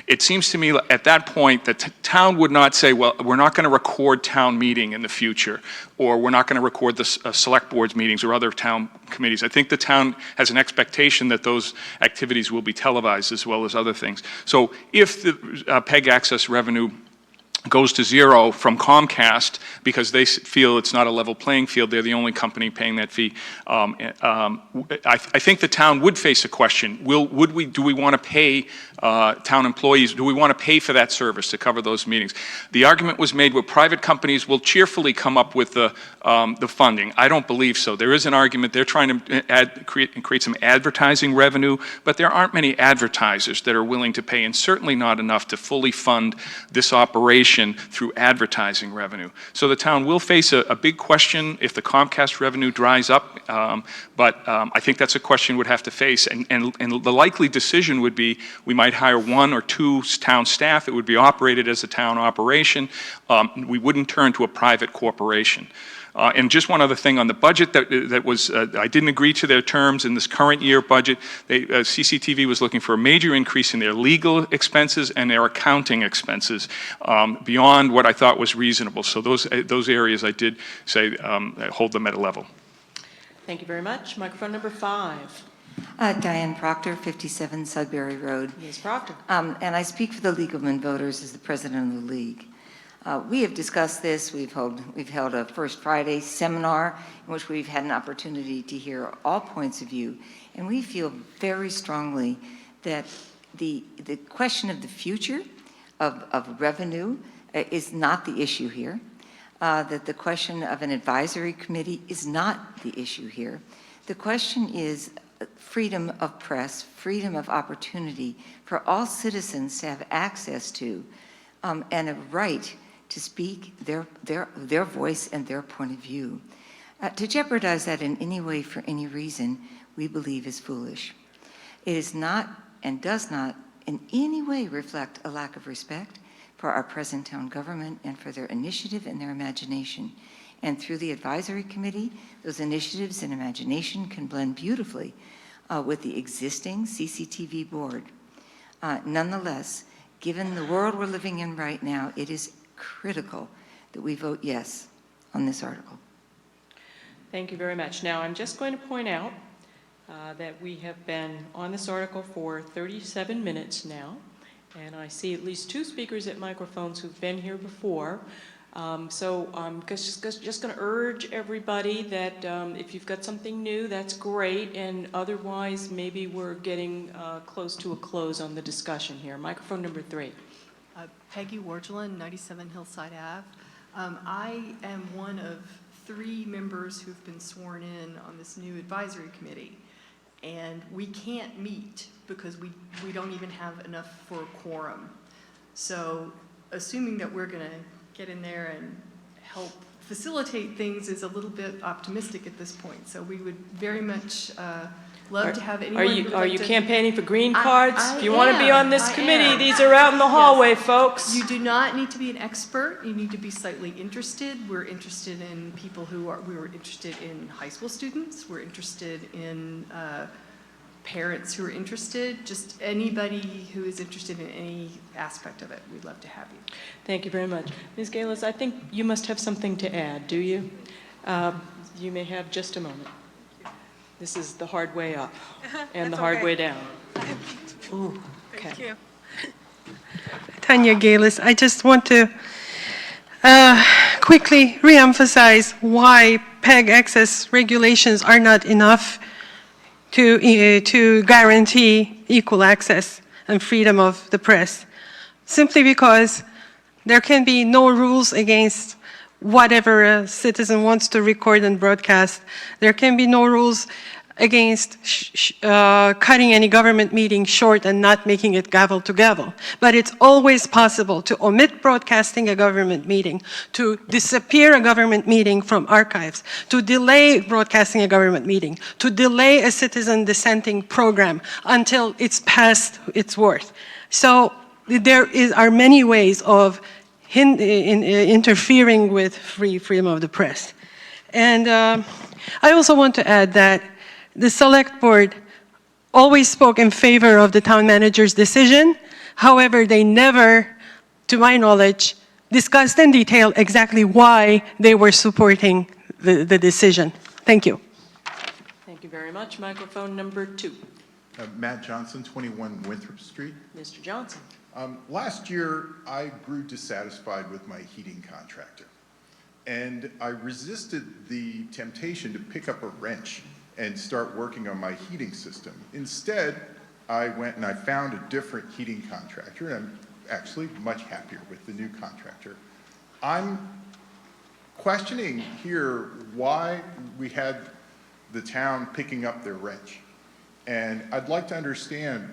It seems to me at that point that the town would not say, well, we're not going to record town meeting in the future, or we're not going to record the select board's meetings or other town committees. I think the town has an expectation that those activities will be televised as well as other things. So if the PEG access revenue goes to zero from Comcast because they feel it's not a level playing field, they're the only company paying that fee, I think the town would face a question. Do we want to pay town employees, do we want to pay for that service to cover those meetings? The argument was made where private companies will cheerfully come up with the funding. I don't believe so. There is an argument, they're trying to create some advertising revenue, but there aren't many advertisers that are willing to pay, and certainly not enough to fully fund this operation through advertising revenue. So the town will face a big question if the Comcast revenue dries up, but I think that's a question we'd have to face, and the likely decision would be we might hire 1 or 2 town staff. It would be operated as a town operation. We wouldn't turn to a private corporation. And just one other thing on the budget that was, I didn't agree to their terms in this current year budget. CCTV was looking for a major increase in their legal expenses and their accounting expenses beyond what I thought was reasonable. So those areas I did say hold them at a level. Thank you very much. Microphone number 5. Diane Proctor, 57 Sudbury Road. Ms. Proctor. And I speak for the League of Women Voters as the president of the League. We have discussed this. We've held a First Friday seminar in which we've had an opportunity to hear all points of view, and we feel very strongly that the question of the future of revenue is not the issue here, that the question of an advisory committee is not the issue here. The question is freedom of press, freedom of opportunity for all citizens to have access to, and a right to speak their voice and their point of view. To jeopardize that in any way for any reason, we believe is foolish. It is not and does not in any way reflect a lack of respect for our present town government and for their initiative and their imagination. And through the advisory committee, those initiatives and imagination can blend beautifully with the existing CCTV board. Nonetheless, given the world we're living in right now, it is critical that we vote yes on this article. Thank you very much. Now, I'm just going to point out that we have been on this article for 37 minutes now, and I see at least 2 speakers at microphones who've been here before. So I'm just going to urge everybody that if you've got something new, that's great, and otherwise maybe we're getting close to a close on the discussion here. Microphone number 3. Peggy Wargelin, 97 Hillside Ave. I am one of 3 members who've been sworn in on this new advisory committee, and we can't meet because we don't even have enough for a quorum. So assuming that we're going to get in there and help facilitate things is a little bit optimistic at this point. So we would very much love to have anyone who would Are like you to- campaigning for green cards? I If you want to be am. on this I committee, am. these are out in the hallway, folks. You do not need to be an expert. You need to be slightly interested. We're interested in people we were interested in high school students. We're interested in parents who are interested. Just anybody who is interested in any aspect of it. We'd love to have you. Thank you very much. Ms. Galis, I think you must have something to add, do you? You may have just a moment. This is the hard way up and the hard way down. Ooh, okay. Thank you. Tanya Galis, I just want to quickly reemphasize why PEG access regulations are not enough to guarantee equal access and freedom of the press. Simply because there can be no rules against whatever a citizen wants to record and broadcast. There can be no rules against cutting any government meeting short and not making it gavel to gavel. But it's always possible to omit broadcasting a government meeting, to disappear a government meeting from archives, to delay broadcasting a government meeting, to delay a citizen dissenting program until it's past its worth. So there are many ways of interfering with freedom of the press. And I also want to add that the select board always spoke in favor of the town manager's decision. However, they never, to my knowledge, discussed in detail exactly why they were supporting the decision. Thank you. Thank you very much. Microphone number 2. Matt Johnson, 21 Winthrop Street. Mr. Johnson. Last year, I grew dissatisfied with my heating contractor, and I resisted the temptation to pick up a wrench and start working on my heating system. Instead, I went and I found a different heating contractor, and I'm actually much happier with the new contractor. I'm questioning here why we had the town picking up their wrench, and I'd like to understand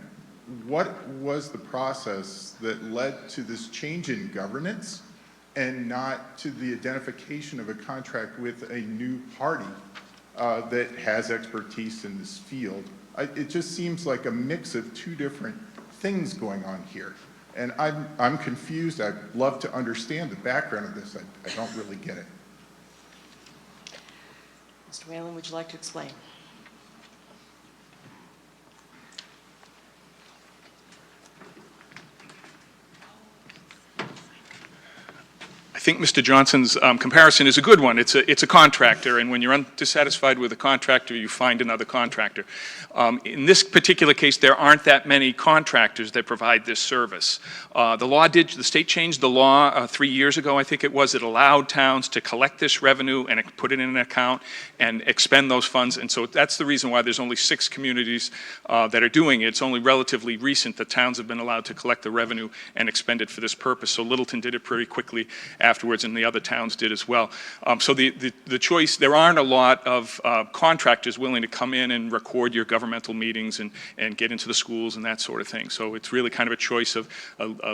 what was the process that led to this change in governance and not to the identification of a contract with a new party that has expertise in this field. It just seems like a mix of two different things going on here. And I'm confused. I'd love to understand the background of this. I don't really get it. Mr. Whalen, would you like to explain? I think Mr. Johnson's comparison is a good one. It's a contractor, and when you're dissatisfied with a contractor, you find another contractor. In this particular case, there aren't that many contractors that provide this service. The state changed the law 3 years ago, I think it was. It allowed towns to collect this revenue and put it in an account and expend those funds, and so that's the reason why there's only 6 communities that are doing it. It's only relatively recent that towns have been allowed to collect the revenue and expend it for this purpose. So Littleton did it pretty quickly afterwards, and the other towns did as well. So the choice, there aren't a lot of contractors willing to come in and record your governmental meetings and get into the schools and that sort of thing. So it's really kind of a choice of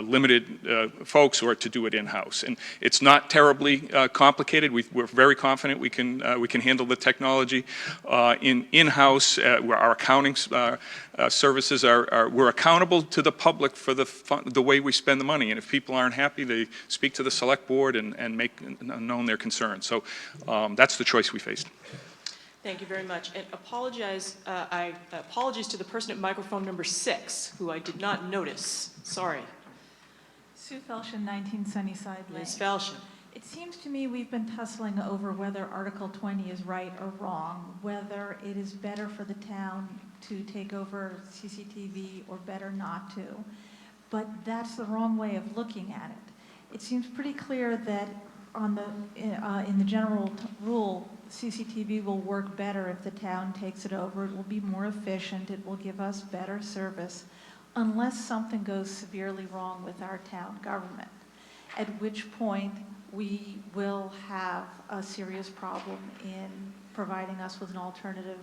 limited folks or to do it in-house. And it's not terribly complicated. We're very confident we can handle the technology in-house. Our accounting services we're accountable to the public for the way we spend the money. And if people aren't happy, they speak to the select board and make known their concerns. So that's the choice we faced. Thank you very much. And apologies to the person at microphone number 6, who I did not notice. Sorry. Sue Felshin, 19 Sunnyside Lane. Ms. Felshin. It seems to me we've been tussling over whether Article 20 is right or wrong, whether it is better for the town to take over CCTV or better not to. But that's the wrong way of looking at it. It seems pretty clear that in the general rule, CCTV will work better if the town takes it over. It will be more efficient. It will give us better service, unless something goes severely wrong with our town government, at which point we will have a serious problem in providing us with an alternative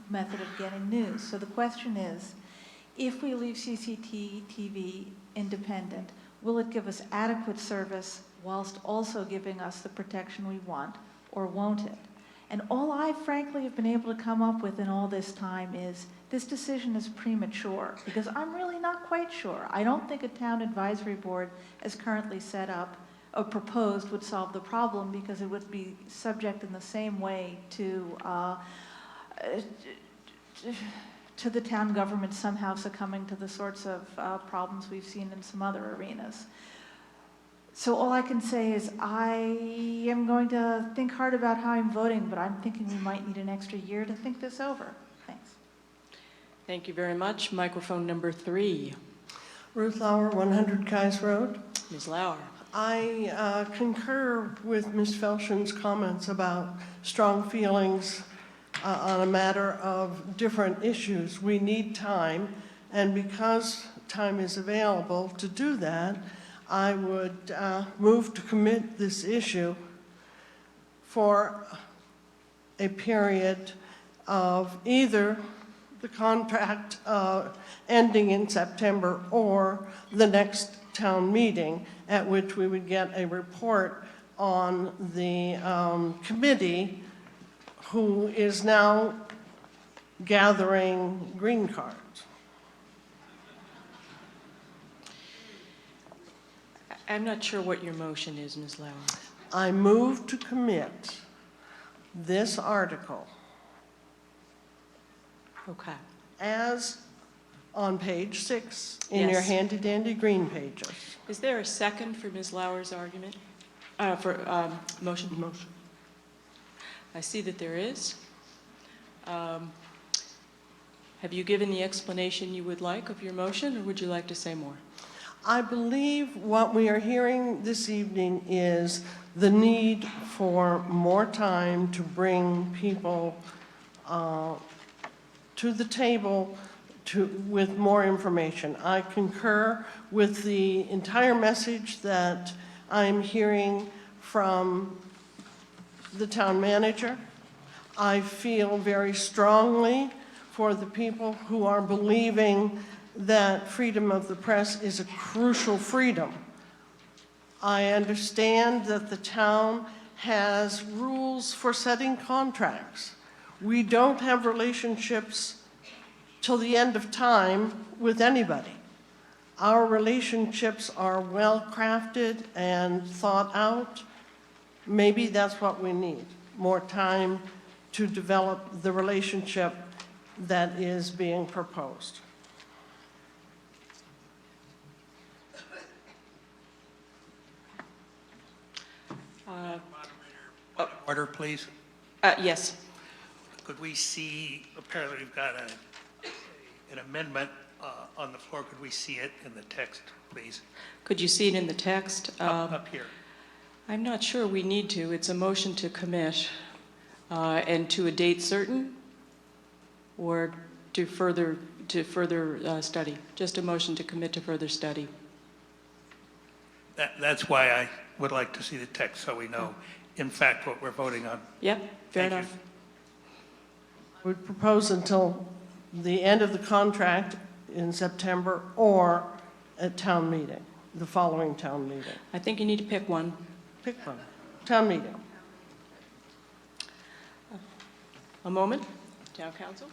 method of getting news. So the question is, if we leave CCTV independent, Will it give us adequate service whilst also giving us the protection we want, or won't it? And all I frankly have been able to come up with in all this time is this decision is premature, because I'm really not quite sure. I don't think a town advisory board as currently set up or proposed would solve the problem, because it would be subject in the same way to the town government somehow succumbing to the sorts of problems we've seen in some other arenas. So all I can say is I am going to think hard about how I'm voting, but I'm thinking we might need an extra year to think this over. Thanks. Thank you very much. Microphone number 3. Ruth Lauer, 100 Kais Road. Ms. Lauer. I concur with Ms. Felshen's comments about strong feelings on a matter of different issues. We need time, and because time is available to do that, I would move to commit this issue for a period of either the contract ending in September or the next town meeting, at which we would get a report on the committee who is now gathering green cards. I'm not sure what your motion is, Ms. Lauer. I move to commit this article Okay. as on page 6 in your Yes. handy-dandy green pages. Is there a second for Ms. Lauer's argument? Motion? Motion. I see that there is. Have you given the explanation you would like of your motion, or would you like to say more? I believe what we are hearing this evening is the need for more time to bring people to the table with more information. I concur with the entire message that I'm hearing from the town manager. I feel very strongly for the people who are believing that freedom of the press is a crucial freedom. I understand that the town has rules for setting contracts. We don't have relationships till the end of time with anybody. Our relationships are well crafted and thought out. Maybe that's what we need, more time to develop the relationship that is being proposed. Order, please. Yes. Could we see, apparently we've got an amendment on the floor. Could we see it in the text, please? Could you see it in the text? Up here. I'm not sure we need to. It's a motion to commit and to a date certain, or to further study. Just a motion to commit to further study. That's why I would like to see the text, so we know, in fact, what we're voting on. Yep, fair Thank you. enough. I would propose until the end of the contract in September or at town meeting, the following town meeting. I think you need to pick one. Pick one. Town meeting. A moment. Town council.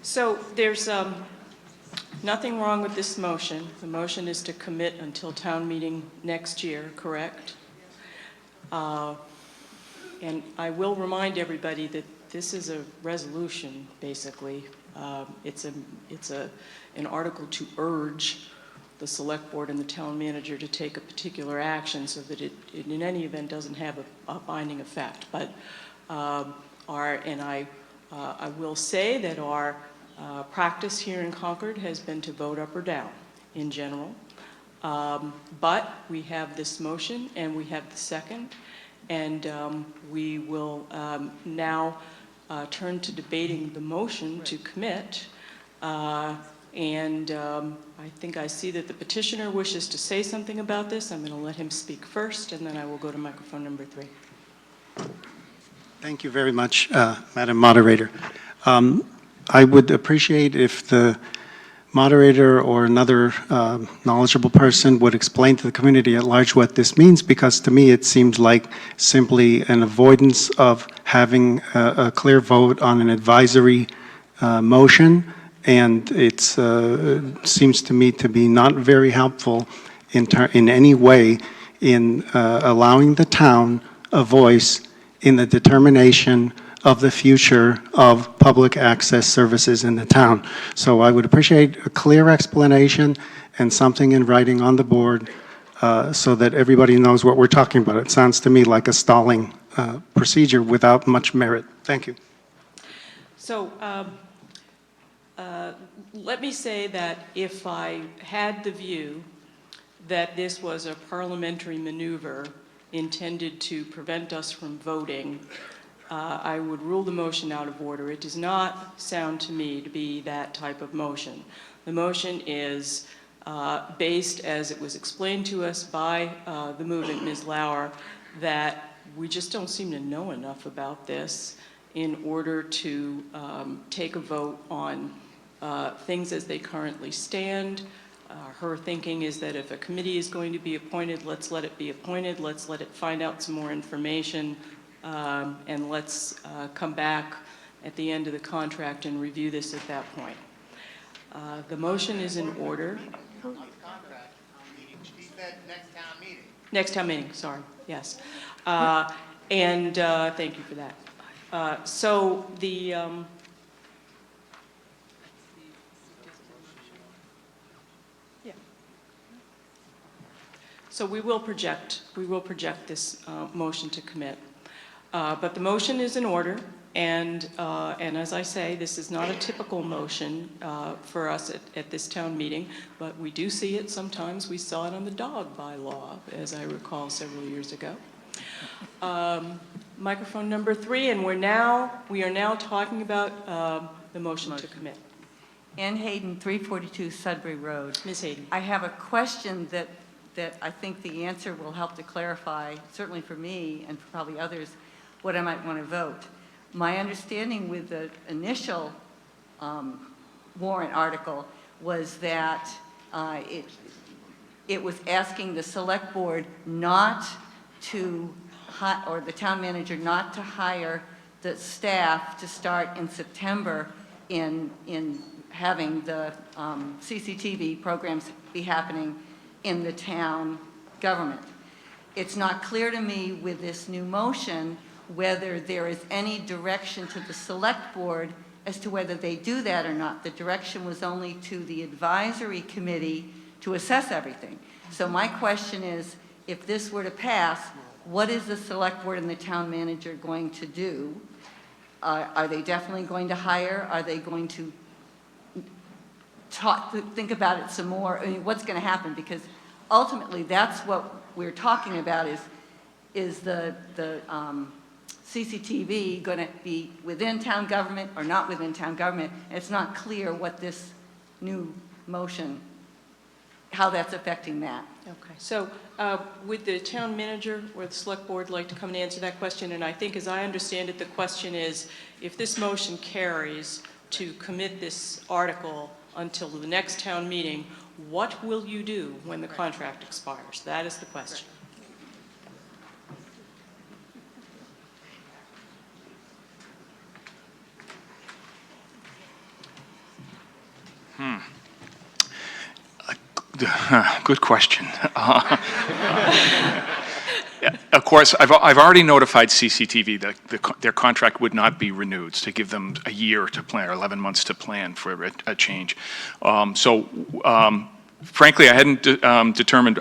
So there's nothing wrong with this motion. The motion is to commit until town meeting next year, correct? And I will remind everybody that this is a resolution, basically. It's an article to urge the select board and the town manager to take a particular action so that it in any event doesn't have a binding effect. But I will say that our practice here in Concord has been to vote up or down in general. But we have this motion and we have the second, and we will now turn to debating the motion to commit I think I see that the petitioner wishes to say something about this. I'm going to let him speak first, and then I will go to microphone number 3. Thank you very much, Madam Moderator. I would appreciate if the moderator or another knowledgeable person would explain to the community at large what this means, because to me it seems like simply an avoidance of having a clear vote on an advisory motion, and it seems to me to be not very helpful in any way in allowing the town a voice in the determination of the future of public access services in the town. So I would appreciate a clear explanation and something in writing on the board so that everybody knows what we're talking about. It sounds to me like a stalling procedure without much merit. Thank you. So let me say that if I had the view that this was a parliamentary maneuver intended to prevent us from voting, I would rule the motion out of order. It does not sound to me to be that type of motion. The motion is based, as it was explained to us by the movement, Ms. Lauer, that we just don't seem to know enough about this in order to take a vote on things as they currently stand. Her thinking is that if a committee is going to be appointed, let's let it be appointed, let's let it find out some more information, and let's come back at the end of the contract and review this at that point. The motion is in order. She said next town meeting. Next town meeting, sorry, yes. Thank you for that. So the So we will project this motion to commit. But the motion is in order, and as I say, this is not a typical motion for us at this town meeting, but we do see it sometimes. We saw it on the dog bylaw, as I recall, several years ago. Microphone number 3, and we are now talking about the motion to commit. Ann Hayden, 342 Sudbury Road. Ms. Hayden. I have a question that I think the answer will help to clarify, certainly for me and for probably others, what I might want to vote. My understanding with the initial warrant article was that it was asking the select board not to, or the town manager not to hire the staff to start in September in having the CCTV programs be happening in the town government. It's not clear to me with this new motion whether there is any direction to the select board as to whether they do that or not. The direction was only to the advisory committee to assess everything. So my question is, if this were to pass, what is the select board and the town manager going to do? Are they definitely going to hire? Are they going to think about it some more? I mean, what's going to happen? Because ultimately, that's what we're talking about is the CCTV going to be within town government or not within town government? And it's not clear what this new motion, how that's affecting that. Okay, so would the town manager or the select board like to come and answer that question? And I think, as I understand it, the question is, if this motion carries to commit this article until the next town meeting, what will you do when the contract expires? That is the question. Good question. Of course, I've already notified CCTV that their contract would not be renewed, to give them a year to plan, or 11 months to plan for a change. Frankly, I hadn't determined,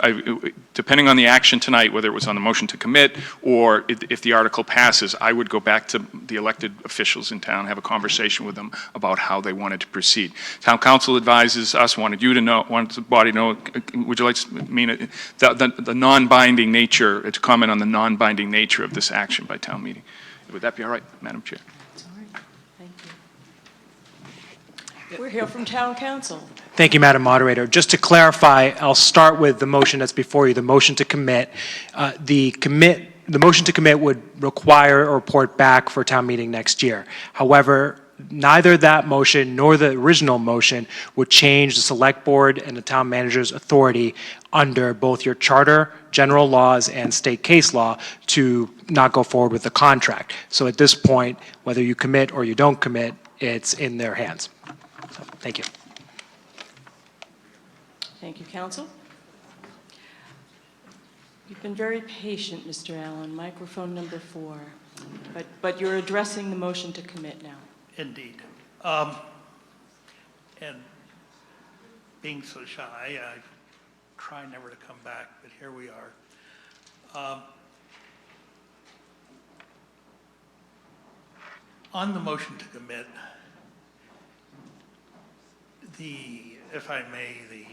depending on the action tonight, whether it was on the motion to commit or if the article passes, I would go back to the elected officials in town, have a conversation with them about how they wanted to proceed. Town council advises us, wanted you to know, wanted the body to know, would you like the non-binding nature, to comment on the non-binding nature of this action by town meeting? Would that be all right, Madam Chair? That's all right. Thank We'll hear from Town Council. Thank you, Madam Moderator. Just to clarify, I'll start with the motion that's before you, the motion to commit. The motion to commit would require a report back for town meeting next year. However, neither that motion nor the original motion would change the select board and the town manager's authority under both your charter, general laws, and state case law to not go forward with the contract. So at this point, whether you commit or you don't commit, it's in their hands. So, thank you. Thank you, Council. You've been very patient, Mr. Allen. Microphone number 4. But you're addressing the motion to commit now. Indeed. And being so shy, I try never to come back, but here we are. On the motion to commit, if I may, the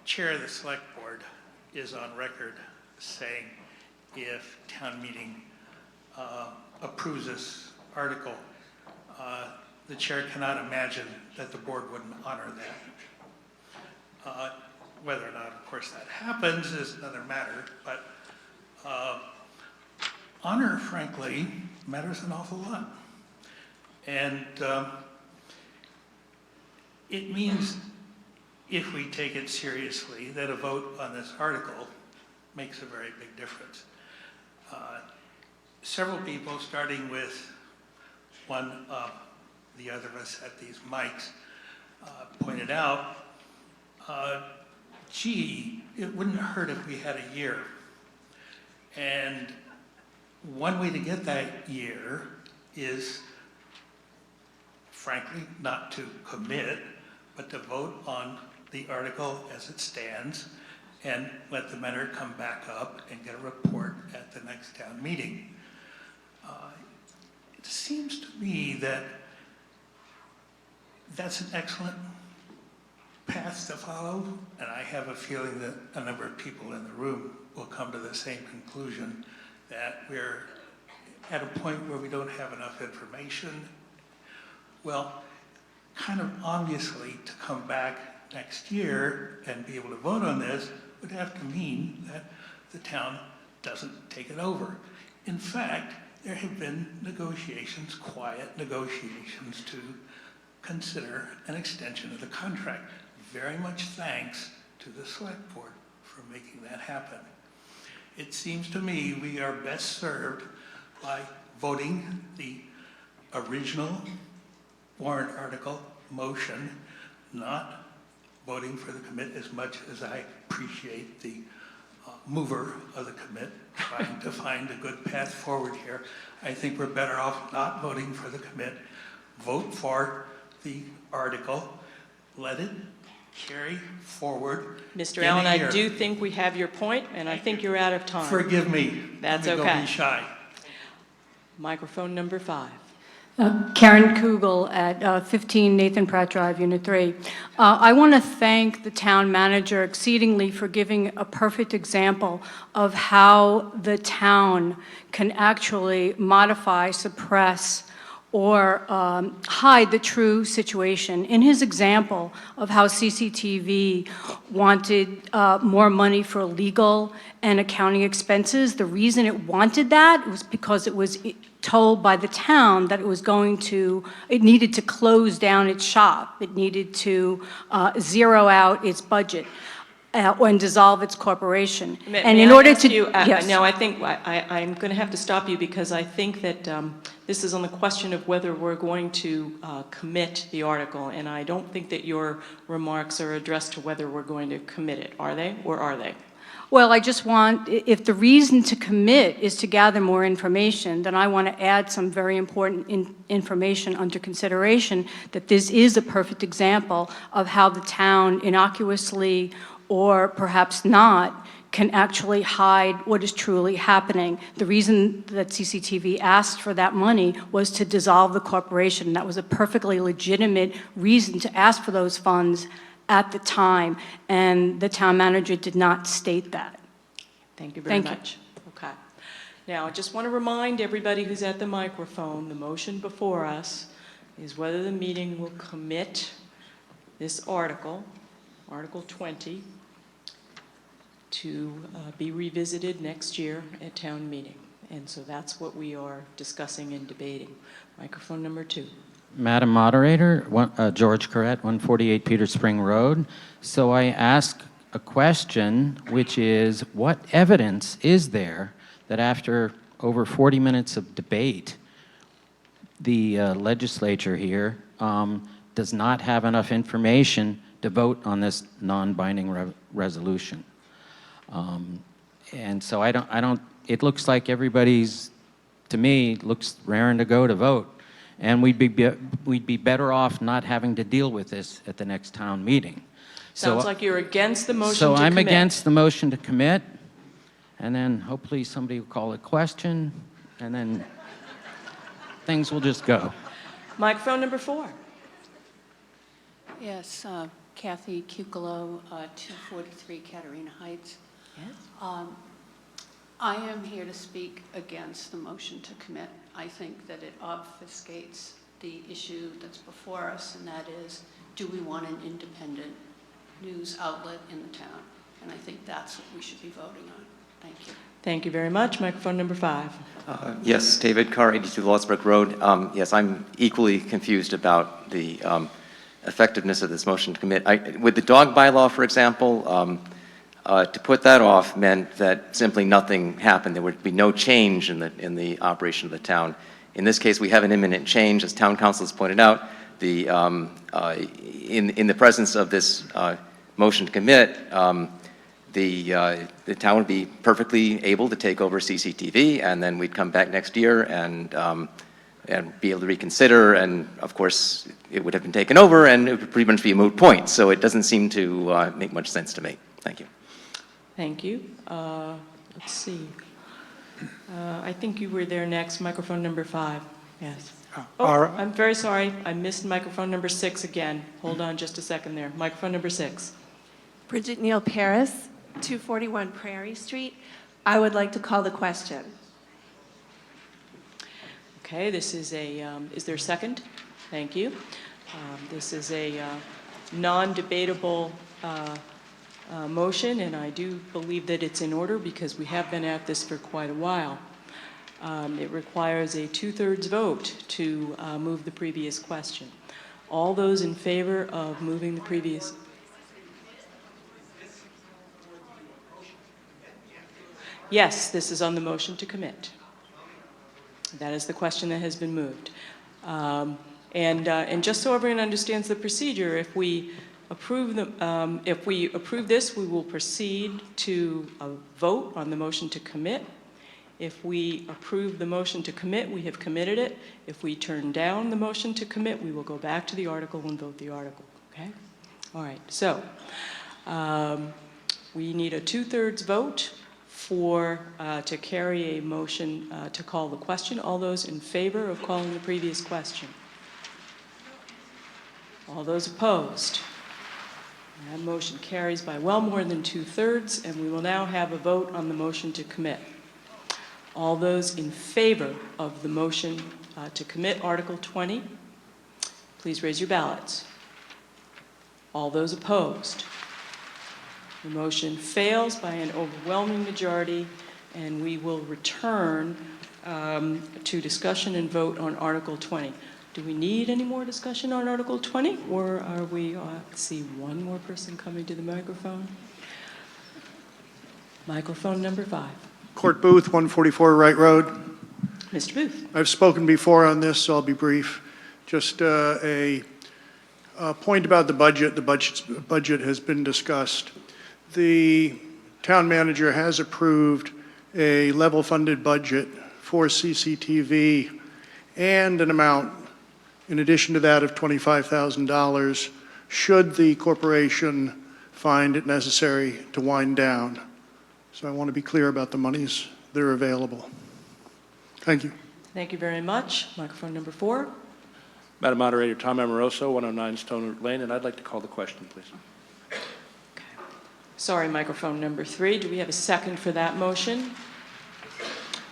chair of the select board is on record saying if town meeting approves this article, the chair cannot imagine that the board wouldn't honor that. Whether or not, of course, that happens is another matter, but honor, frankly, matters an awful lot. And it means, if we take it seriously, that a vote on this article makes a very big difference. Several people, starting with one of the other of us at these mics, pointed out, gee, it wouldn't hurt if we had a year. And one way to get that year is, frankly, not to commit, but to vote on the article as it stands and let the matter come back up and get a report at the next town meeting. It seems to me that that's an excellent path to follow, and I have a feeling that a number of people in the room will come to the same conclusion, that we're at a point where we don't have enough information. Well, kind of obviously, to come back next year and be able to vote on this would have to mean that the town doesn't take it over. In fact, there have been negotiations, quiet negotiations, to consider an extension of the contract. Very much thanks to the select board for making that happen. It seems to me we are best served by voting the original warrant article motion, not voting for the commit, as much as I appreciate the mover of the commit trying to find a good path forward here. I think we're better off not voting for the commit. Vote for the article. Let it carry forward. Mr. Allen, I do think we have your point, and I think you're out of time. Forgive me. That's Let me okay. Go be shy. Microphone number 5. Karen Kugel at 15 Nathan Pratt Drive, Unit 3. I want to thank the town manager exceedingly for giving a perfect example of how the town can actually modify, suppress, or hide the true situation. In his example of how CCTV wanted more money for legal and accounting expenses, the reason it wanted that was because it was told by the town that it needed to close down its shop. It needed to zero out its budget and dissolve its corporation. And in order to yes. Now, I think I'm going to have to stop you because I think that this is on the question of whether we're going to commit the article, and I don't think that your remarks are addressed to whether we're going to commit it. Are they, or are they? Well, I just want, if the reason to commit is to gather more information, then I want to add some very important information under consideration, that this is a perfect example of how the town innocuously, or perhaps not, can actually hide what is truly happening. The reason that CCTV asked for that money was to dissolve the corporation. That was a perfectly legitimate reason to ask for those funds at the time, and the town manager did not state that. Thank you very much. Okay. Now, I just want to remind everybody who's at the microphone, the motion before us is whether the meeting will commit this article, Article 20, to be revisited next year at town meeting. And so that's what we are discussing and debating. Microphone number 2. Madam Moderator, George Corrett, 148 Peter Spring Road. So I ask a question, which is, what evidence is there that after over 40 minutes of debate, the legislature here does not have enough information to vote on this non-binding resolution? And so I don't, it looks like everybody's, to me, looks raring to go to vote. And we'd be better off not having to deal with this at the next town meeting. Sounds like you're against the motion to So commit. I'm against the motion to commit, and then hopefully somebody will call a question, and then things will just go. Microphone number 4. Yes, Kathy Cucolo, 243 Katarina Heights. Yes. I am here to speak against the motion to commit. I think that it obfuscates the issue that's before us, and that is, do we want an independent news outlet in the town? And I think that's what we should be voting on. Thank you. Thank you very much. Microphone number 5. Yes, David Carr, 82 Lawsbrook Road. Yes, I'm equally confused about the effectiveness of this motion to commit. With the dog bylaw, for example, to put that off meant that simply nothing happened. There would be no change in the operation of the town. In this case, we have an imminent change, as town council has pointed out. In the presence of this motion to commit, the town would be perfectly able to take over CCTV, and then we'd come back next year and be able to reconsider, and of course it would have been taken over, and it would pretty much be a moot point. So it doesn't seem to make much sense to me. Thank you. Thank you. Let's see. I think you were there next. Microphone number 5. Yes. Oh, I'm very sorry. I missed microphone number 6 again. Hold on just a second there. Microphone number 6. Bridget Neal Paris, 241 Prairie Street. I would like to call the question. Okay, this is a, is there a second? Thank you. This is a non-debatable motion, and I do believe that it's in order because we have been at this for quite a while. It requires a 2/3 vote to move the previous question. All those in favor of moving the previous... Yes, this is on the motion to commit. That is the question that has been moved. And just so everyone understands the procedure, if we approve this, we will proceed to a vote on the motion to commit. If we approve the motion to commit, we have committed it. If we turn down the motion to commit, we will go back to the article and vote the article. Okay? All right. So we need a 2/3 vote to carry a motion to call the question. All those in favor of calling the previous question? All those opposed? That motion carries by well more than 2/3, and we will now have a vote on the motion to commit. All those in favor of the motion to commit Article 20, please raise your ballots. All those opposed? The motion fails by an overwhelming majority, and we will return to discussion and vote on Article 20. Do we need any more discussion on Article 20, or are we, see one more person coming to the microphone? Microphone number 5. Court Booth, 144 Wright Road. Mr. Booth. I've spoken before on this, so I'll be brief. Just a point about the budget. The budget has been discussed. The town manager has approved a level-funded budget for CCTV and an amount in addition to that of $25,000 should the corporation find it necessary to wind down. So I want to be clear about the monies that are available. Thank you. Thank you very much. Microphone number 4. Madam Moderator, Tom Amoroso, 109 Stone Lane, and I'd like to call the question, please. Sorry, microphone number 3. Do we have a second for that motion?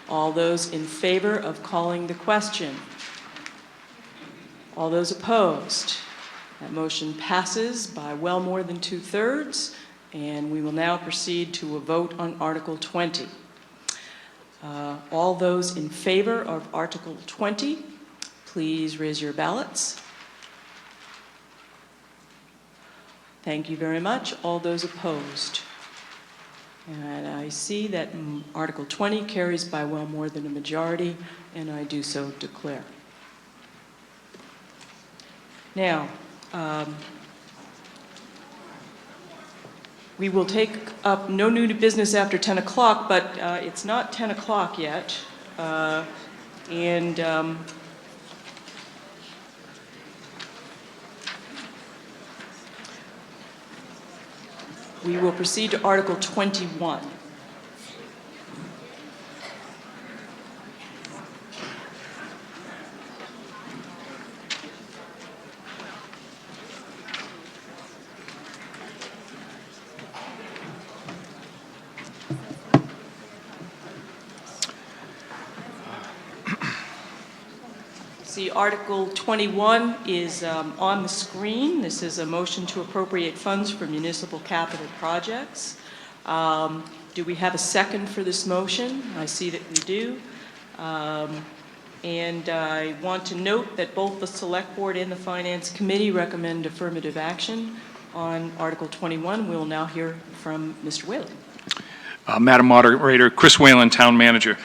All those in favor of calling the question? All those opposed? That motion passes by well more than 2/3, and we will now proceed to a vote on Article 20. All those in favor of Article 20, please raise your ballots. Thank you very much. All those opposed? And I see that Article 20 carries by well more than a majority, and I do so declare. Now, we will take up no new business after 10 o'clock, but it's not 10 o'clock yet. We will proceed to Article 21. See, Article 21 is on the screen. This is a motion to appropriate funds for municipal capital projects. Do we have a second for this motion? I see that we do. And I want to note that both the Select Board and the Finance Committee recommend affirmative action on Article 21. We'll now hear from Mr. Whalen. Madam Moderator, Chris Whalen, Town Manager.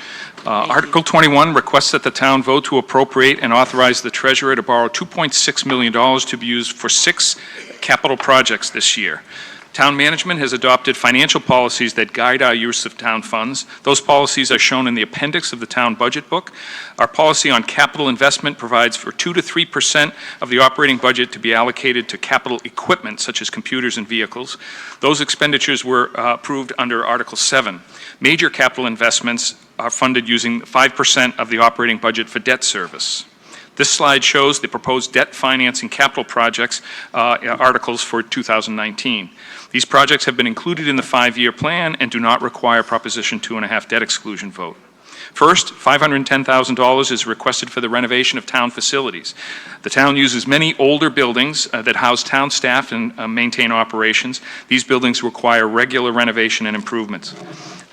Article 21 requests that the town vote to appropriate and authorize the treasurer to borrow $2.6 million to be used for 6 capital projects this year. Town management has adopted financial policies that guide our use of town funds. Those policies are shown in the appendix of the town budget book. Our policy on capital investment provides for 2 to 3% of the operating budget to be allocated to capital equipment, such as computers and vehicles. Those expenditures were approved under Article 7. Major capital investments are funded using 5% of the operating budget for debt service. This slide shows the proposed debt financing capital projects articles for 2019. These projects have been included in the 5-year plan and do not require Proposition 2.5 debt exclusion vote. First, $510,000 is requested for the renovation of town facilities. The town uses many older buildings that house town staff and maintain operations. These buildings require regular renovation and improvements.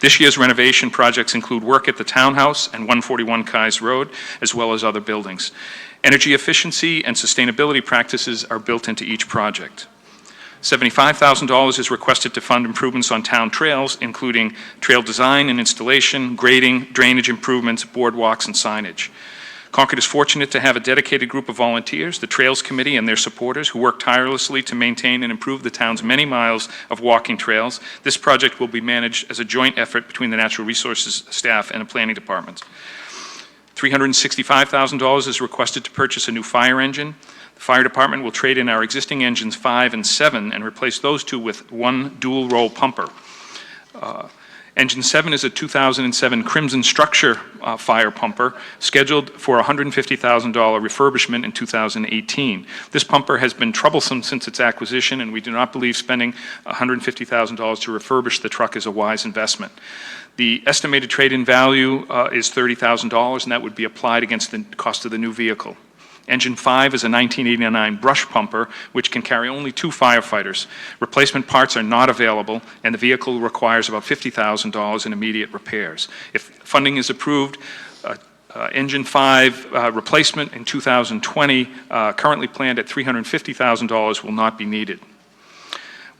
This year's renovation projects include work at the Townhouse and 141 Keyes Road, as well as other buildings. Energy efficiency and sustainability practices are built into each project. $75,000 is requested to fund improvements on town trails, including trail design and installation, grading, drainage improvements, boardwalks, and signage. Concord is fortunate to have a dedicated group of volunteers, the Trails Committee and their supporters, who work tirelessly to maintain and improve the town's many miles of walking trails. This project will be managed as a joint effort between the Natural Resources staff and the Planning Department. $365,000 is requested to purchase a new fire engine. The fire department will trade in our existing engines 5 and 7 and replace those 2 with 1 dual-role pumper. Engine 7 is a 2007 Crimson Structure fire pumper scheduled for $150,000 refurbishment in 2018. This pumper has been troublesome since its acquisition, and we do not believe spending $150,000 to refurbish the truck is a wise investment. The estimated trade-in value is $30,000, and that would be applied against the cost of the new vehicle. Engine 5 is a 1989 brush pumper, which can carry only 2 firefighters. Replacement parts are not available, and the vehicle requires about $50,000 in immediate repairs. If funding is approved, Engine 5 replacement in 2020, currently planned at $350,000, will not be needed.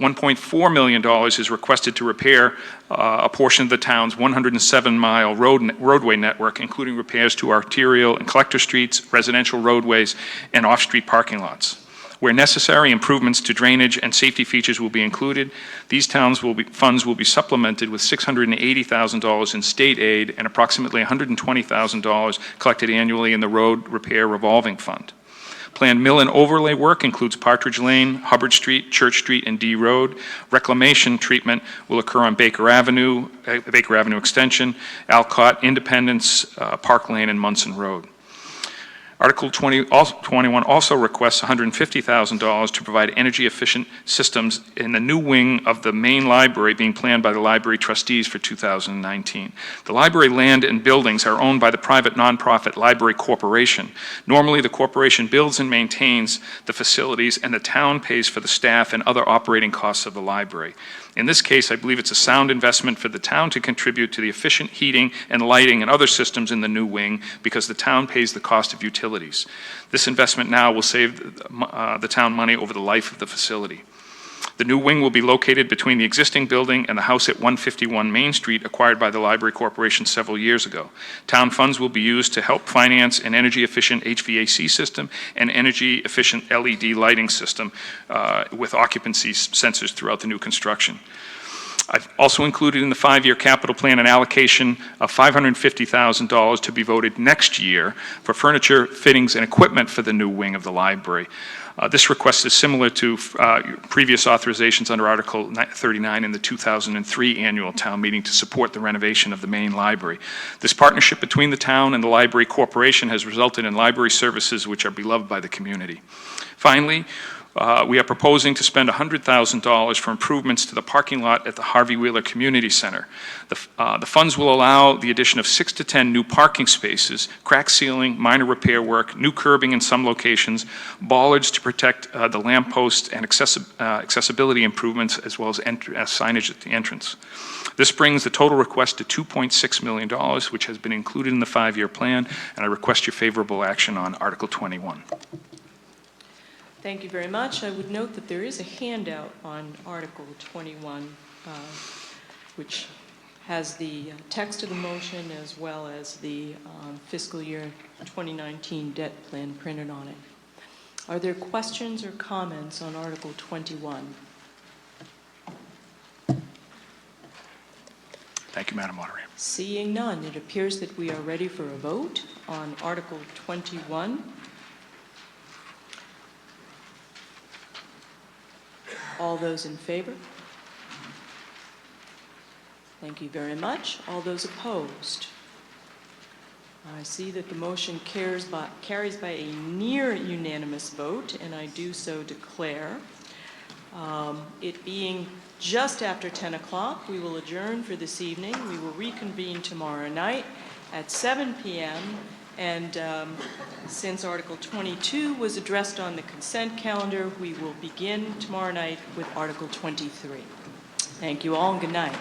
$1.4 million is requested to repair a portion of the town's 107-mile roadway network, including repairs to arterial and collector streets, residential roadways, and off-street parking lots. Where necessary, improvements to drainage and safety features will be included. These funds will be supplemented with $680,000 in state aid and approximately $120,000 collected annually in the Road Repair Revolving Fund. Planned mill and overlay work includes Partridge Lane, Hubbard Street, Church Street, and D Road. Reclamation treatment will occur on Baker Avenue Extension, Alcott, Independence, Park Lane, and Munson Road. Article 21 also requests $150,000 to provide energy-efficient systems in the new wing of the main library being planned by the library trustees for 2019. The library land and buildings are owned by the private nonprofit Library Corporation. Normally, the corporation builds and maintains the facilities, and the town pays for the staff and other operating costs of the library. In this case, I believe it's a sound investment for the town to contribute to the efficient heating and lighting and other systems in the new wing because the town pays the cost of utilities. This investment now will save the town money over the life of the facility. The new wing will be located between the existing building and the house at 151 Main Street acquired by the Library Corporation several years ago. Town funds will be used to help finance an energy-efficient HVAC system and energy-efficient LED lighting system with occupancy sensors throughout the new construction. I've also included in the 5-year capital plan an allocation of $550,000 to be voted next year for furniture, fittings, and equipment for the new wing of the library. This request is similar to previous authorizations under Article 39 in the 2003 annual town meeting to support the renovation of the main library. This partnership between the town and the Library Corporation has resulted in library services which are beloved by the community. Finally, we are proposing to spend $100,000 for improvements to the parking lot at the Harvey Wheeler Community Center. The funds will allow the addition of 6 to 10 new parking spaces, crack sealing, minor repair work, new curbing in some locations, bollards to protect the lampposts, and accessibility improvements, as well as signage at the entrance. This brings the total request to $2.6 million, which has been included in the 5-year plan, and I request your favorable action on Article 21. Thank you very much. I would note that there is a handout on Article 21, which has the text of the motion as well as the fiscal year 2019 debt plan printed on it. Are there questions or comments on Article 21? Thank you, Madam Moderator. Seeing none, it appears that we are ready for a vote on Article 21. All those in favor? Thank you very much. All those opposed? I see that the motion carries by a near unanimous vote, and I do so declare. It being just after 10 o'clock, we will adjourn for this evening. We will reconvene tomorrow night at 7 p.m. And since Article 22 was addressed on the consent calendar, we will begin tomorrow night with Article 23. Thank you all and good night.